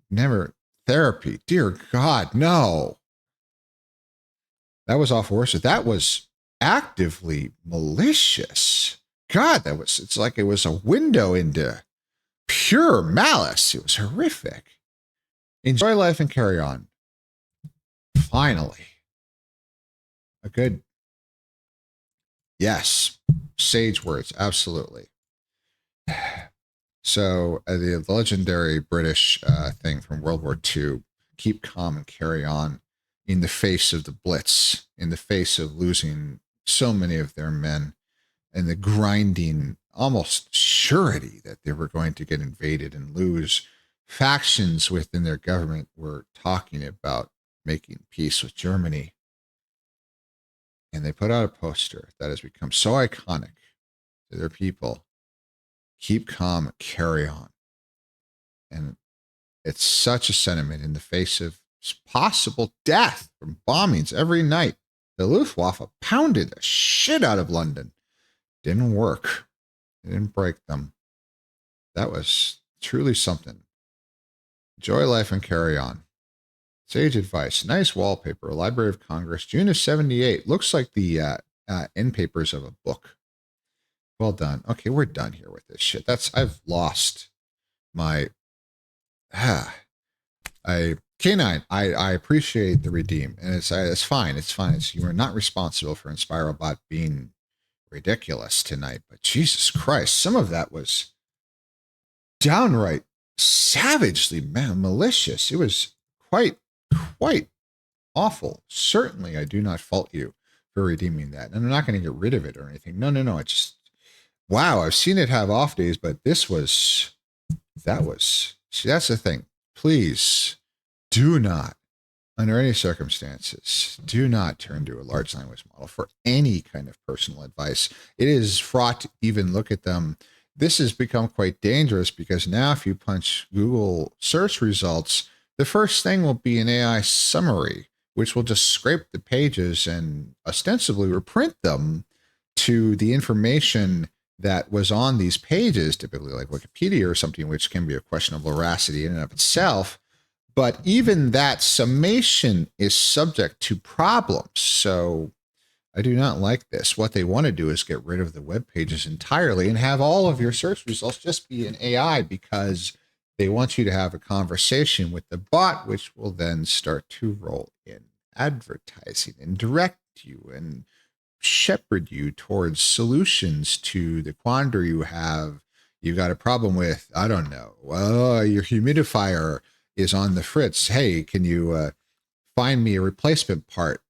Never therapy. Dear God, no. That was awful worse. That was actively malicious. God, it's like it was a window into pure malice. It was horrific. Enjoy life and carry on. Finally. A good, yes, sage words, absolutely. So the legendary British thing from World War II, keep calm and carry on in the face of the Blitz, in the face of losing so many of their men, and the grinding almost surety that they were going to get invaded and lose. Factions within their government were talking about making peace with Germany. And they put out a poster that has become so iconic to their people. Keep calm, carry on. And it's such a sentiment in the face of possible death from bombings every night. The Luftwaffe pounded the shit out of London. Didn't work. It didn't break them. That was truly something. Enjoy life and carry on. Sage advice. Nice wallpaper. Library of Congress. June of 78. Looks like the end papers of a book. Well done. Okay, we're done here with this shit. I've lost my... K9, I appreciate the redeem. And it's fine. It's fine. You are not responsible for InspiroBot being ridiculous tonight. But Jesus Christ, some of that was downright savagely malicious. It was quite awful. Certainly, I do not fault you for redeeming that. And I'm not going to get rid of it or anything. No. I just, wow, I've seen it have off days, but see, that's the thing. Please do not, under any circumstances, do not turn to a large language model for any kind of personal advice. It is fraught to even look at them. This has become quite dangerous because now if you punch Google search results, the first thing will be an AI summary, which will just scrape the pages and ostensibly reprint them to the information that was on these pages, typically like Wikipedia or something, which can be a question of veracity in and of itself. But even that summation is subject to problems. So I do not like this. What they want to do is get rid of the web pages entirely and have all of your search results just be an AI, because they want you to have a conversation with the bot, which will then start to roll in advertising and direct you and shepherd you towards solutions to the quandary you have. You got a problem with, I don't know, well, your humidifier is on the fritz. Hey, can you find me a replacement part?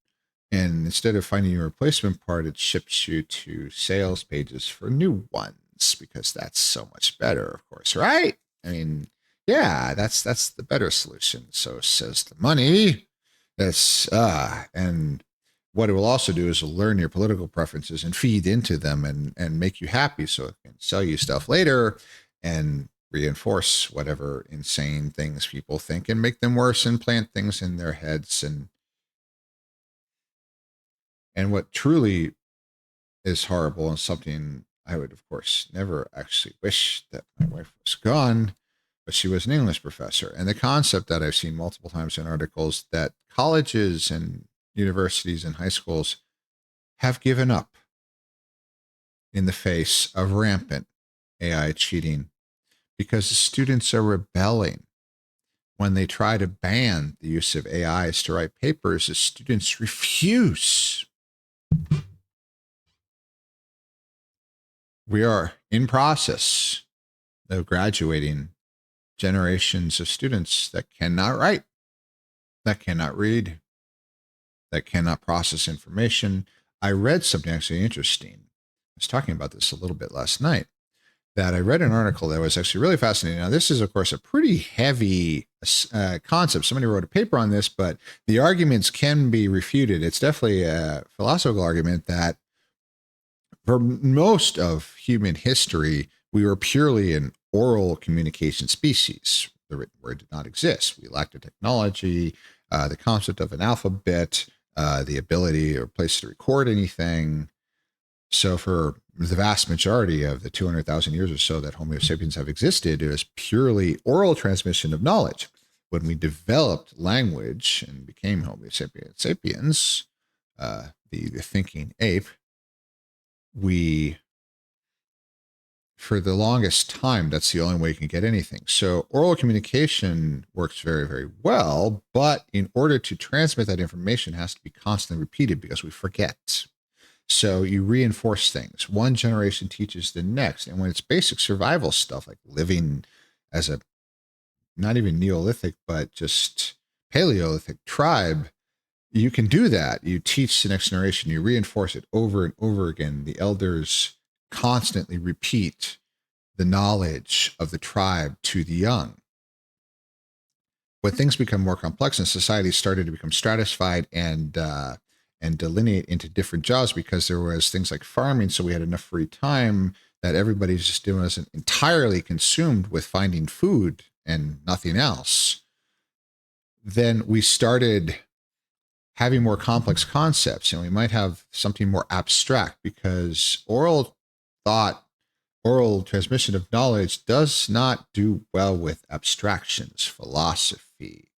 And instead of finding a replacement part, it ships you to sales pages for new ones, because that's so much better, of course, right? I mean, yeah, that's the better solution. So says the money. And what it will also do is learn your political preferences and feed into them and make you happy, so it can sell you stuff later and reinforce whatever insane things people think and make them worse and plant things in their heads. And what truly is horrible, and something I would, of course, never actually wish that my wife was gone, but she was an English professor. And the concept that I've seen multiple times in articles, that colleges and universities and high schools have given up in the face of rampant AI cheating because the students are rebelling. When they try to ban the use of AIs to write papers, the students refuse. We are in process of graduating generations of students that cannot write, that cannot read, that cannot process information. I read something actually interesting. I was talking about this a little bit last night, that I read an article that was actually really fascinating. Now, this is, of course, a pretty heavy concept. Somebody wrote a paper on this, but the arguments can be refuted. It's definitely a philosophical argument that for most of human history, we were purely an oral communication species. The written word did not exist. We lacked the technology, the concept of an alphabet, the ability or place to record anything. So for the vast majority of the 200,000 years or so that Homo sapiens have existed, it was purely oral transmission of knowledge. When we developed language and became Homo sapiens, the thinking ape, we, for the longest time, that's the only way you can get anything. So oral communication works very, very well, but in order to transmit that information, it has to be constantly repeated because we forget. So you reinforce things. One generation teaches the next. And when it's basic survival stuff like living as a, not even Neolithic, but just Paleolithic tribe, you can do that. You teach the next generation, you reinforce it over and over again. The elders constantly repeat the knowledge of the tribe to the young. When things become more complex and society started to become stratified and delineate into different jobs, because there was things like farming, so we had enough free time that everybody's just doing us entirely consumed with finding food and nothing else. Then we started having more complex concepts, and we might have something more abstract, because oral thought, oral transmission of knowledge does not do well with abstractions, philosophy,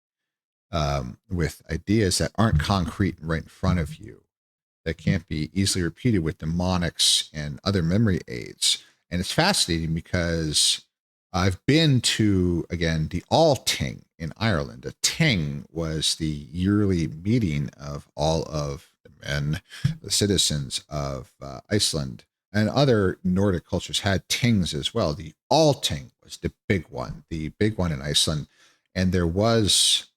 with ideas that aren't concrete and right in front of you, that can't be easily repeated with mnemonics and other memory aids. And it's fascinating because I've been to, again, the Althing in Ireland. A ting was the yearly meeting of all of the men, the citizens of Iceland, and other Nordic cultures had tings as well. The Althing was the big one in Iceland. And there was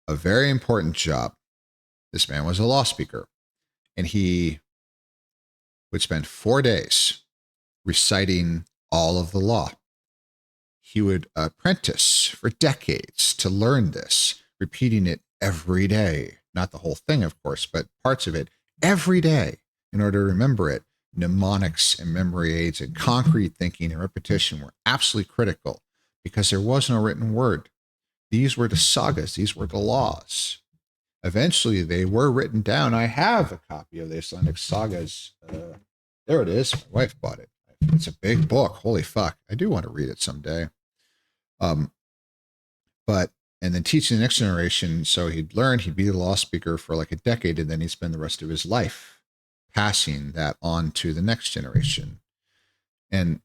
a very important job. This man was a law speaker, and he would spend 4 days reciting all of the law. He would apprentice for decades to learn this, repeating it every day. Not the whole thing, of course, but parts of it every day in order to remember it. Mnemonics and memory aids and concrete thinking and repetition were absolutely critical because there was no written word. These were the sagas. These were the laws. Eventually, they were written down. I have a copy of the Icelandic sagas. There it is. My wife bought it. It's a big book. Holy fuck. I do want to read it someday. And then teaching the next generation. So he'd learn, he'd be a law speaker for like a decade, and then he'd spend the rest of his life passing that on to the next generation. And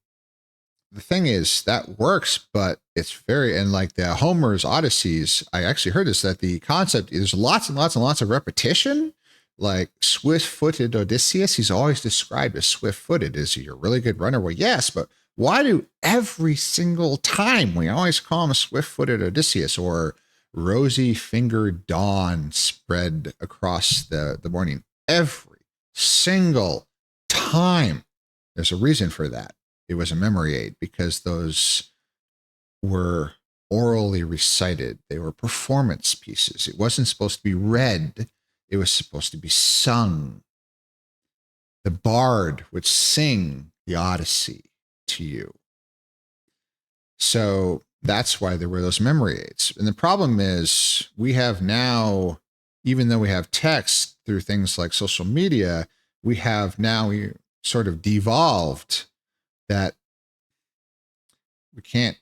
the thing is, that works, but it's very, and like the Homer's Odysseys, I actually heard this, that the concept is lots and lots and lots of repetition. Like swift-footed Odysseus, he's always described as swift-footed. Is he a really good runner? Well, yes, but why do every single time we always call him a swift-footed Odysseus, or rosy-fingered dawn spread across the morning? Every single time. There's a reason for that. It was a memory aid because those were orally recited. They were performance pieces. It wasn't supposed to be read. It was supposed to be sung. The bard would sing the Odyssey to you. So that's why there were those memory aids. And the problem is we have now, even though we have text through things like social media, we sort of devolved that we can't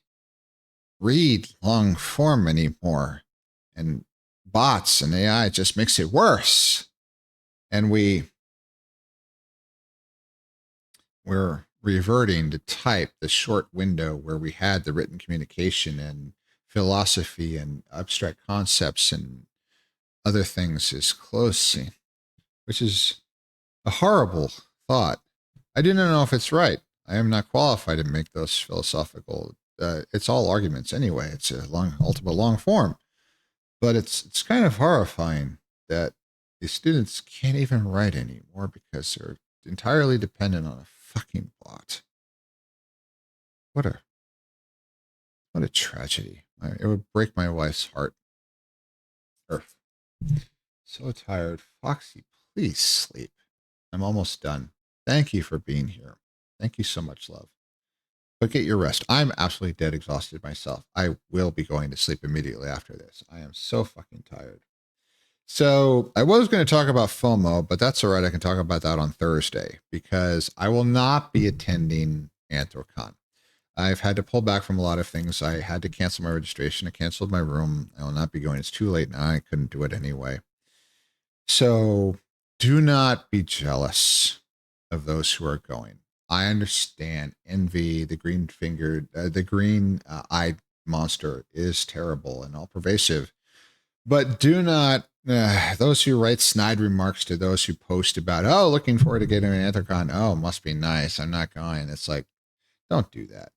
read long form anymore. And bots and AI just makes it worse. And we're reverting to type, the short window where we had the written communication and philosophy and abstract concepts and other things is closing, which is a horrible thought. I do not know if it's right. I am not qualified to make those philosophical. It's all arguments anyway. It's a ultimate long form, but it's kind of horrifying that the students can't even write anymore because they're entirely dependent on a fucking bot. What a tragedy. It would break my wife's heart. Earth. So tired. Foxy, please sleep. I'm almost done. Thank you for being here. Thank you so much, love. But get your rest. I'm absolutely dead exhausted myself. I will be going to sleep immediately after this. I am so fucking tired. So I was going to talk about FOMO, but that's all right. I can talk about that on Thursday because I will not be attending Anthrocon. I've had to pull back from a lot of things. I had to cancel my registration. I canceled my room. I will not be going. It's too late now. I couldn't do it anyway. So do not be jealous of those who are going. I understand envy, the green-eyed monster is terrible and all pervasive. But do not, those who write snide remarks to those who post about, oh, looking forward to getting an Anthrocon. Oh, must be nice. I'm not going. It's like, don't do that.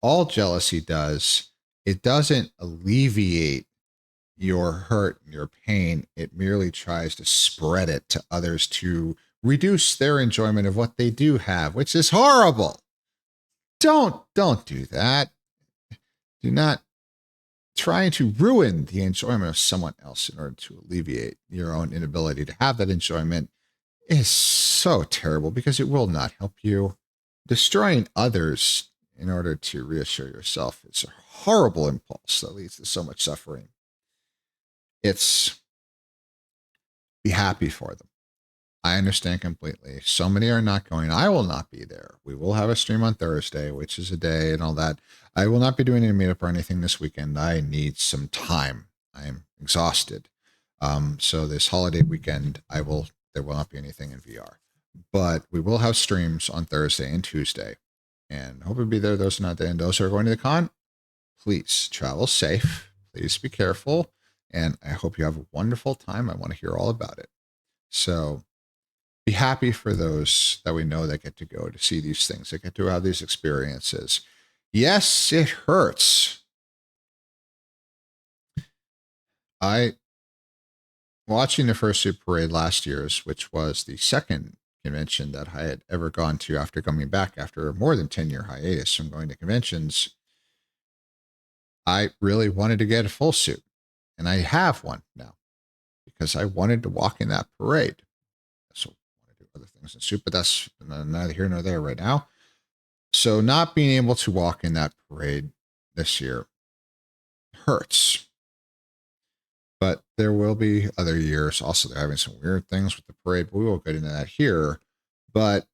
All jealousy does, it doesn't alleviate your hurt and your pain. It merely tries to spread it to others to reduce their enjoyment of what they do have, which is horrible. Don't do that. Do not try to ruin the enjoyment of someone else in order to alleviate your own inability to have that enjoyment is so terrible because it will not help you. Destroying others in order to reassure yourself is a horrible impulse that leads to so much suffering. It's be happy for them. I understand completely. So many are not going. I will not be there. We will have a stream on Thursday, which is a day and all that. I will not be doing any meetup or anything this weekend. I need some time. I am exhausted. So this holiday weekend, there will not be anything in VR. But we will have streams on Thursday and Tuesday. And hope to be there. Those are not there. And those who are going to the con, please travel safe. Please be careful. And I hope you have a wonderful time. I want to hear all about it. So be happy for those that we know that get to go to see these things, that get to have these experiences. Yes, it hurts. Watching the Fursuit Parade last year's, which was the second convention that I had ever gone to after coming back after a more than 10-year hiatus from going to conventions, I really wanted to get a full suit. And I have one now because I wanted to walk in that parade. So I want to do other things in suit, but that's neither here nor there right now. So not being able to walk in that parade this year hurts. But there will be other years. Also, they're having some weird things with the parade, but we won't get into that here. But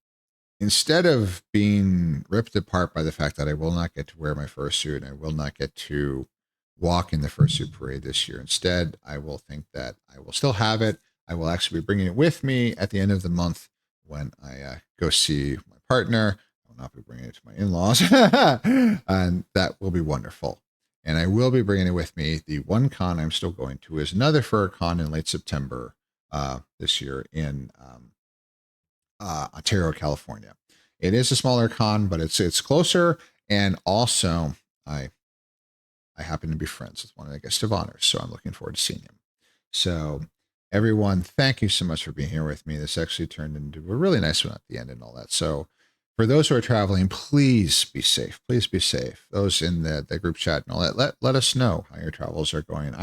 instead of being ripped apart by the fact that I will not get to wear my fursuit and I will not get to walk in the fursuit parade this year, instead, I will think that I will still have it. I will actually be bringing it with me at the end of the month when I go see my partner. I will not be bringing it to my in-laws, and that will be wonderful. And I will be bringing it with me. The one con I'm still going to is another fur con in late September this year in Ontario, California. It is a smaller con, but it's closer. And also, I happen to be friends with one of the guests of honors, so I'm looking forward to seeing him. So everyone, thank you so much for being here with me. This actually turned into a really nice one at the end and all that. So for those who are traveling, please be safe. Please be safe. Those in the group chat and all that, let us know how your travels are going.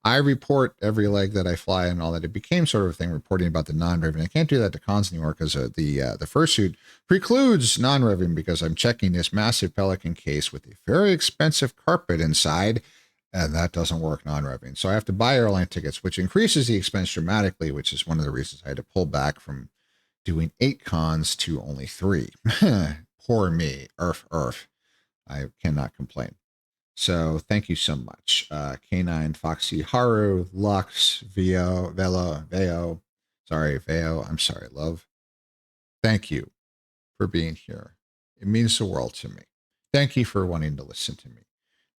I report every leg that I fly and all that. It became sort of a thing reporting about the non-revving. I can't do that to cons anymore because the fursuit precludes non-revving because I'm checking this massive Pelican case with a very expensive carpet inside, and that doesn't work non-revving. So I have to buy airline tickets, which increases the expense dramatically, which is one of the reasons I had to pull back from doing 8 cons to only 3. Poor me. Earth. I cannot complain. So thank you so much. K9, Foxy, Haru, Lux, Veo. I'm sorry, love. Thank you for being here. It means the world to me. Thank you for wanting to listen to me.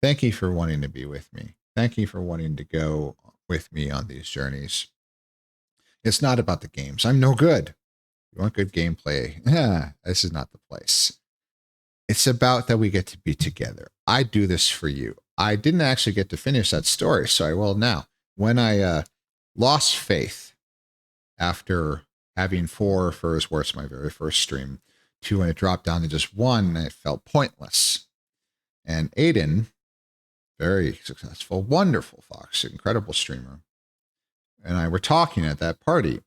Thank you for wanting to be with me. Thank you for wanting to go with me on these journeys. It's not about the games. I'm no good. You want good gameplay? This is not the place. It's about that we get to be together. I do this for you. I didn't actually get to finish that story, so I will now. When I lost faith after having 4 furs worth my very first stream, 2 when it dropped down to just 1, it felt pointless. And Aiden, very successful, wonderful fox, incredible streamer, and I were talking at that party.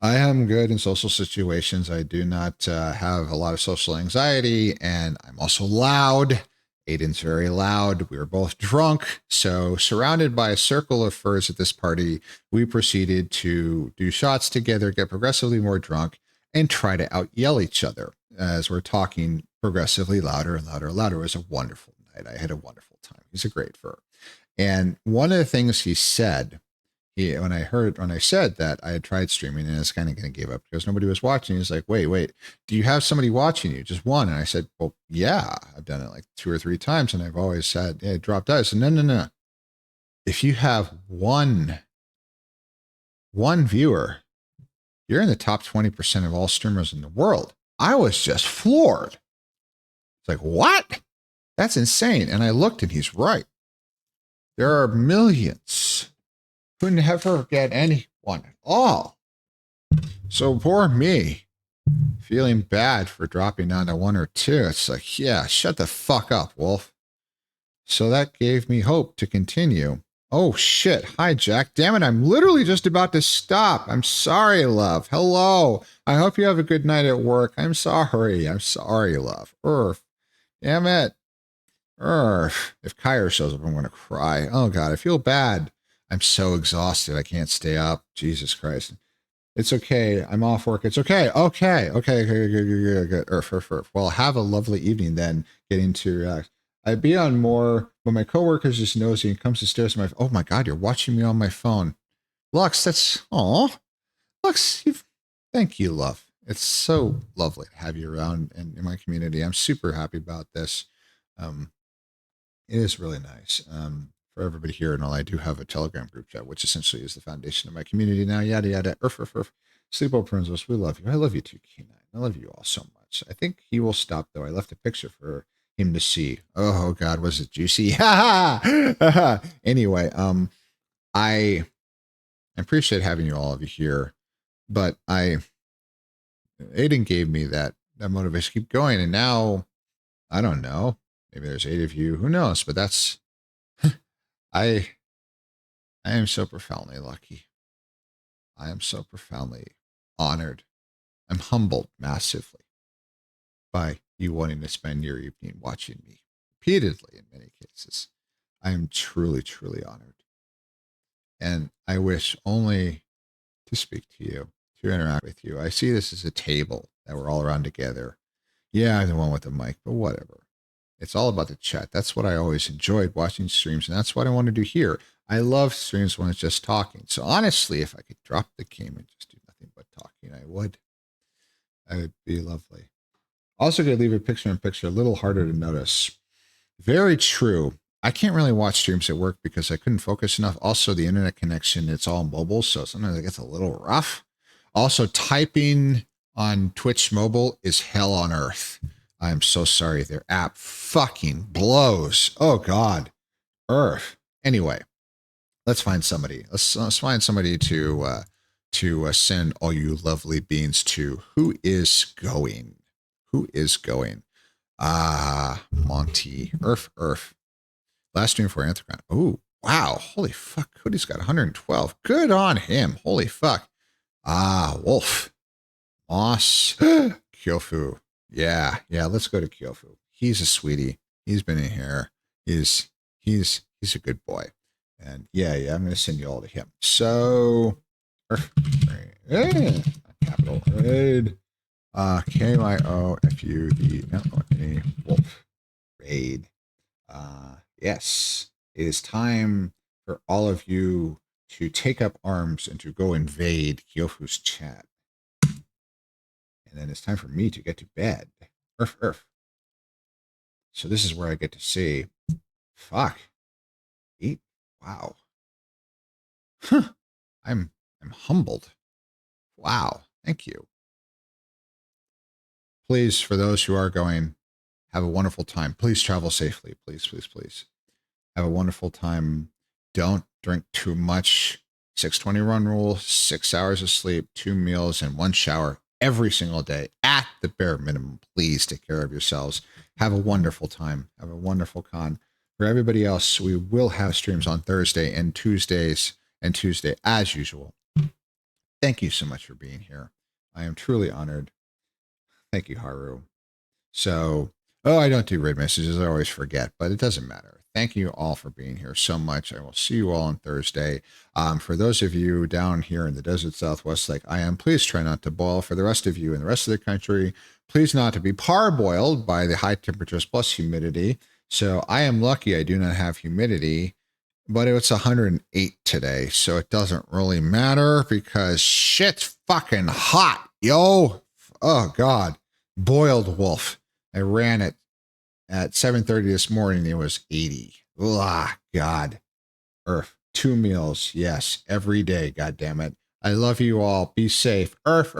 I am good in social situations. I do not have a lot of social anxiety, and I'm also loud. Aiden's very loud. We were both drunk. So surrounded by a circle of furs at this party, we proceeded to do shots together, get progressively more drunk, and try to out-yell each other as we're talking progressively louder and louder and louder. It was a wonderful night. I had a wonderful time. He's a great fur. And one of the things he said, when I said that I had tried streaming and I was kind of going to give up because nobody was watching, he's like, wait, do you have somebody watching you? Just one? And I said, well, yeah, I've done it like 2 or 3 times. And I've always said, yeah, drop dice. And no. If you have one viewer, you're in the top 20% of all streamers in the world. I was just floored. It's like, what? That's insane. And I looked and he's right. There are millions who never get anyone at all. So poor me, feeling bad for dropping down to 1 or 2. It's like, yeah, shut the fuck up, Wolf. So that gave me hope to continue. Oh shit. Hi, Jack. Damn it. I'm literally just about to stop. I'm sorry, love. Hello. I hope you have a good night at work. I'm sorry. I'm sorry, love. Damn it. If Kyra shows up, I'm going to cry. Oh God, I feel bad. I'm so exhausted. I can't stay up. Jesus Christ. It's okay. I'm off work. It's okay. Okay. Good. Well, have a lovely evening then, getting to relax. I'd be on more, but my coworker's just nosy and comes to stairs. Oh my God, you're watching me on my phone. Lux, Lux, thank you, love. It's so lovely to have you around in my community. I'm super happy about this. It is really nice. For everybody here and all, I do have a Telegram group chat, which essentially is the foundation of my community now. Yada, yada. Sleepover Princess, we love you. I love you too, K9. I love you all so much. I think he will stop, though. I left a picture for him to see. Oh, God, was it juicy? Anyway, I appreciate having all of you here, but Aiden gave me that motivation to keep going, and now, I don't know, maybe there's 8 of you, who knows, but that's, I am so profoundly lucky. I am so profoundly honored. I'm humbled massively by you wanting to spend your evening watching me repeatedly in many cases. I am truly, truly honored. And I wish only to speak to you, to interact with you. I see this as a table that we're all around together. Yeah, I'm the one with the mic, but whatever. It's all about the chat. That's what I always enjoyed watching streams, and that's what I want to do here. I love streams when it's just talking. So honestly, if I could drop the game and just do nothing but talking, I would. That would be lovely. Also, could leave a picture-in-picture, a little harder to notice. Very true. I can't really watch streams at work because I couldn't focus enough. Also, the internet connection, it's all mobile, so sometimes it gets a little rough. Also, typing on Twitch mobile is hell on earth. I'm so sorry. Their app fucking blows. Oh, God. Earth. Anyway, let's find somebody. Let's find somebody to send all you lovely beings to. Who is going? Who is going? Monty. Earth. Last stream for Anthragon. Oh, wow. Holy fuck. Cody's got 112. Good on him. Holy fuck. Wolf. Moss. Kyofu. Yeah, let's go to Kyofu. He's a sweetie. He's been in here. He's a good boy. And yeah, I'm gonna send you all to him. So capital raid. KYOFUD. No, any wolf raid. Yes. It is time for all of you to take up arms and to go invade Kyofu's chat. And And then it's time for me to get to bed. Earth. So this is where I get to see. Fuck. 8. Wow. Huh. I'm humbled. Wow. Thank you. Please, for those who are going, have a wonderful time. Please travel safely. Please. Have a wonderful time. Don't drink too much. 620 run rule, 6 hours of sleep, 2 meals, and 1 shower every single day at the bare minimum. Please take care of yourselves. Have a wonderful time. Have a wonderful con. For everybody else, we will have streams on Thursday and Tuesdays and Tuesday as usual. Thank you so much for being here. I am truly honored. Thank you, Haru. So, I don't do read messages. I always forget, but it doesn't matter. Thank you all for being here so much. I will see you all on Thursday. For those of you down here in the desert Southwest, like I am, please try not to boil. For the rest of you in the rest of the country, please not to be parboiled by the high temperatures plus humidity. So I am lucky I do not have humidity, but it's 108 today. So it doesn't really matter because shit's fucking hot, yo. Oh, God. Boiled wolf. I ran it at 7:30 this morning. It was 80. Ah, God. Earth. 2 meals. Yes. Every day. God damn it. I love you all. Be safe. Earth.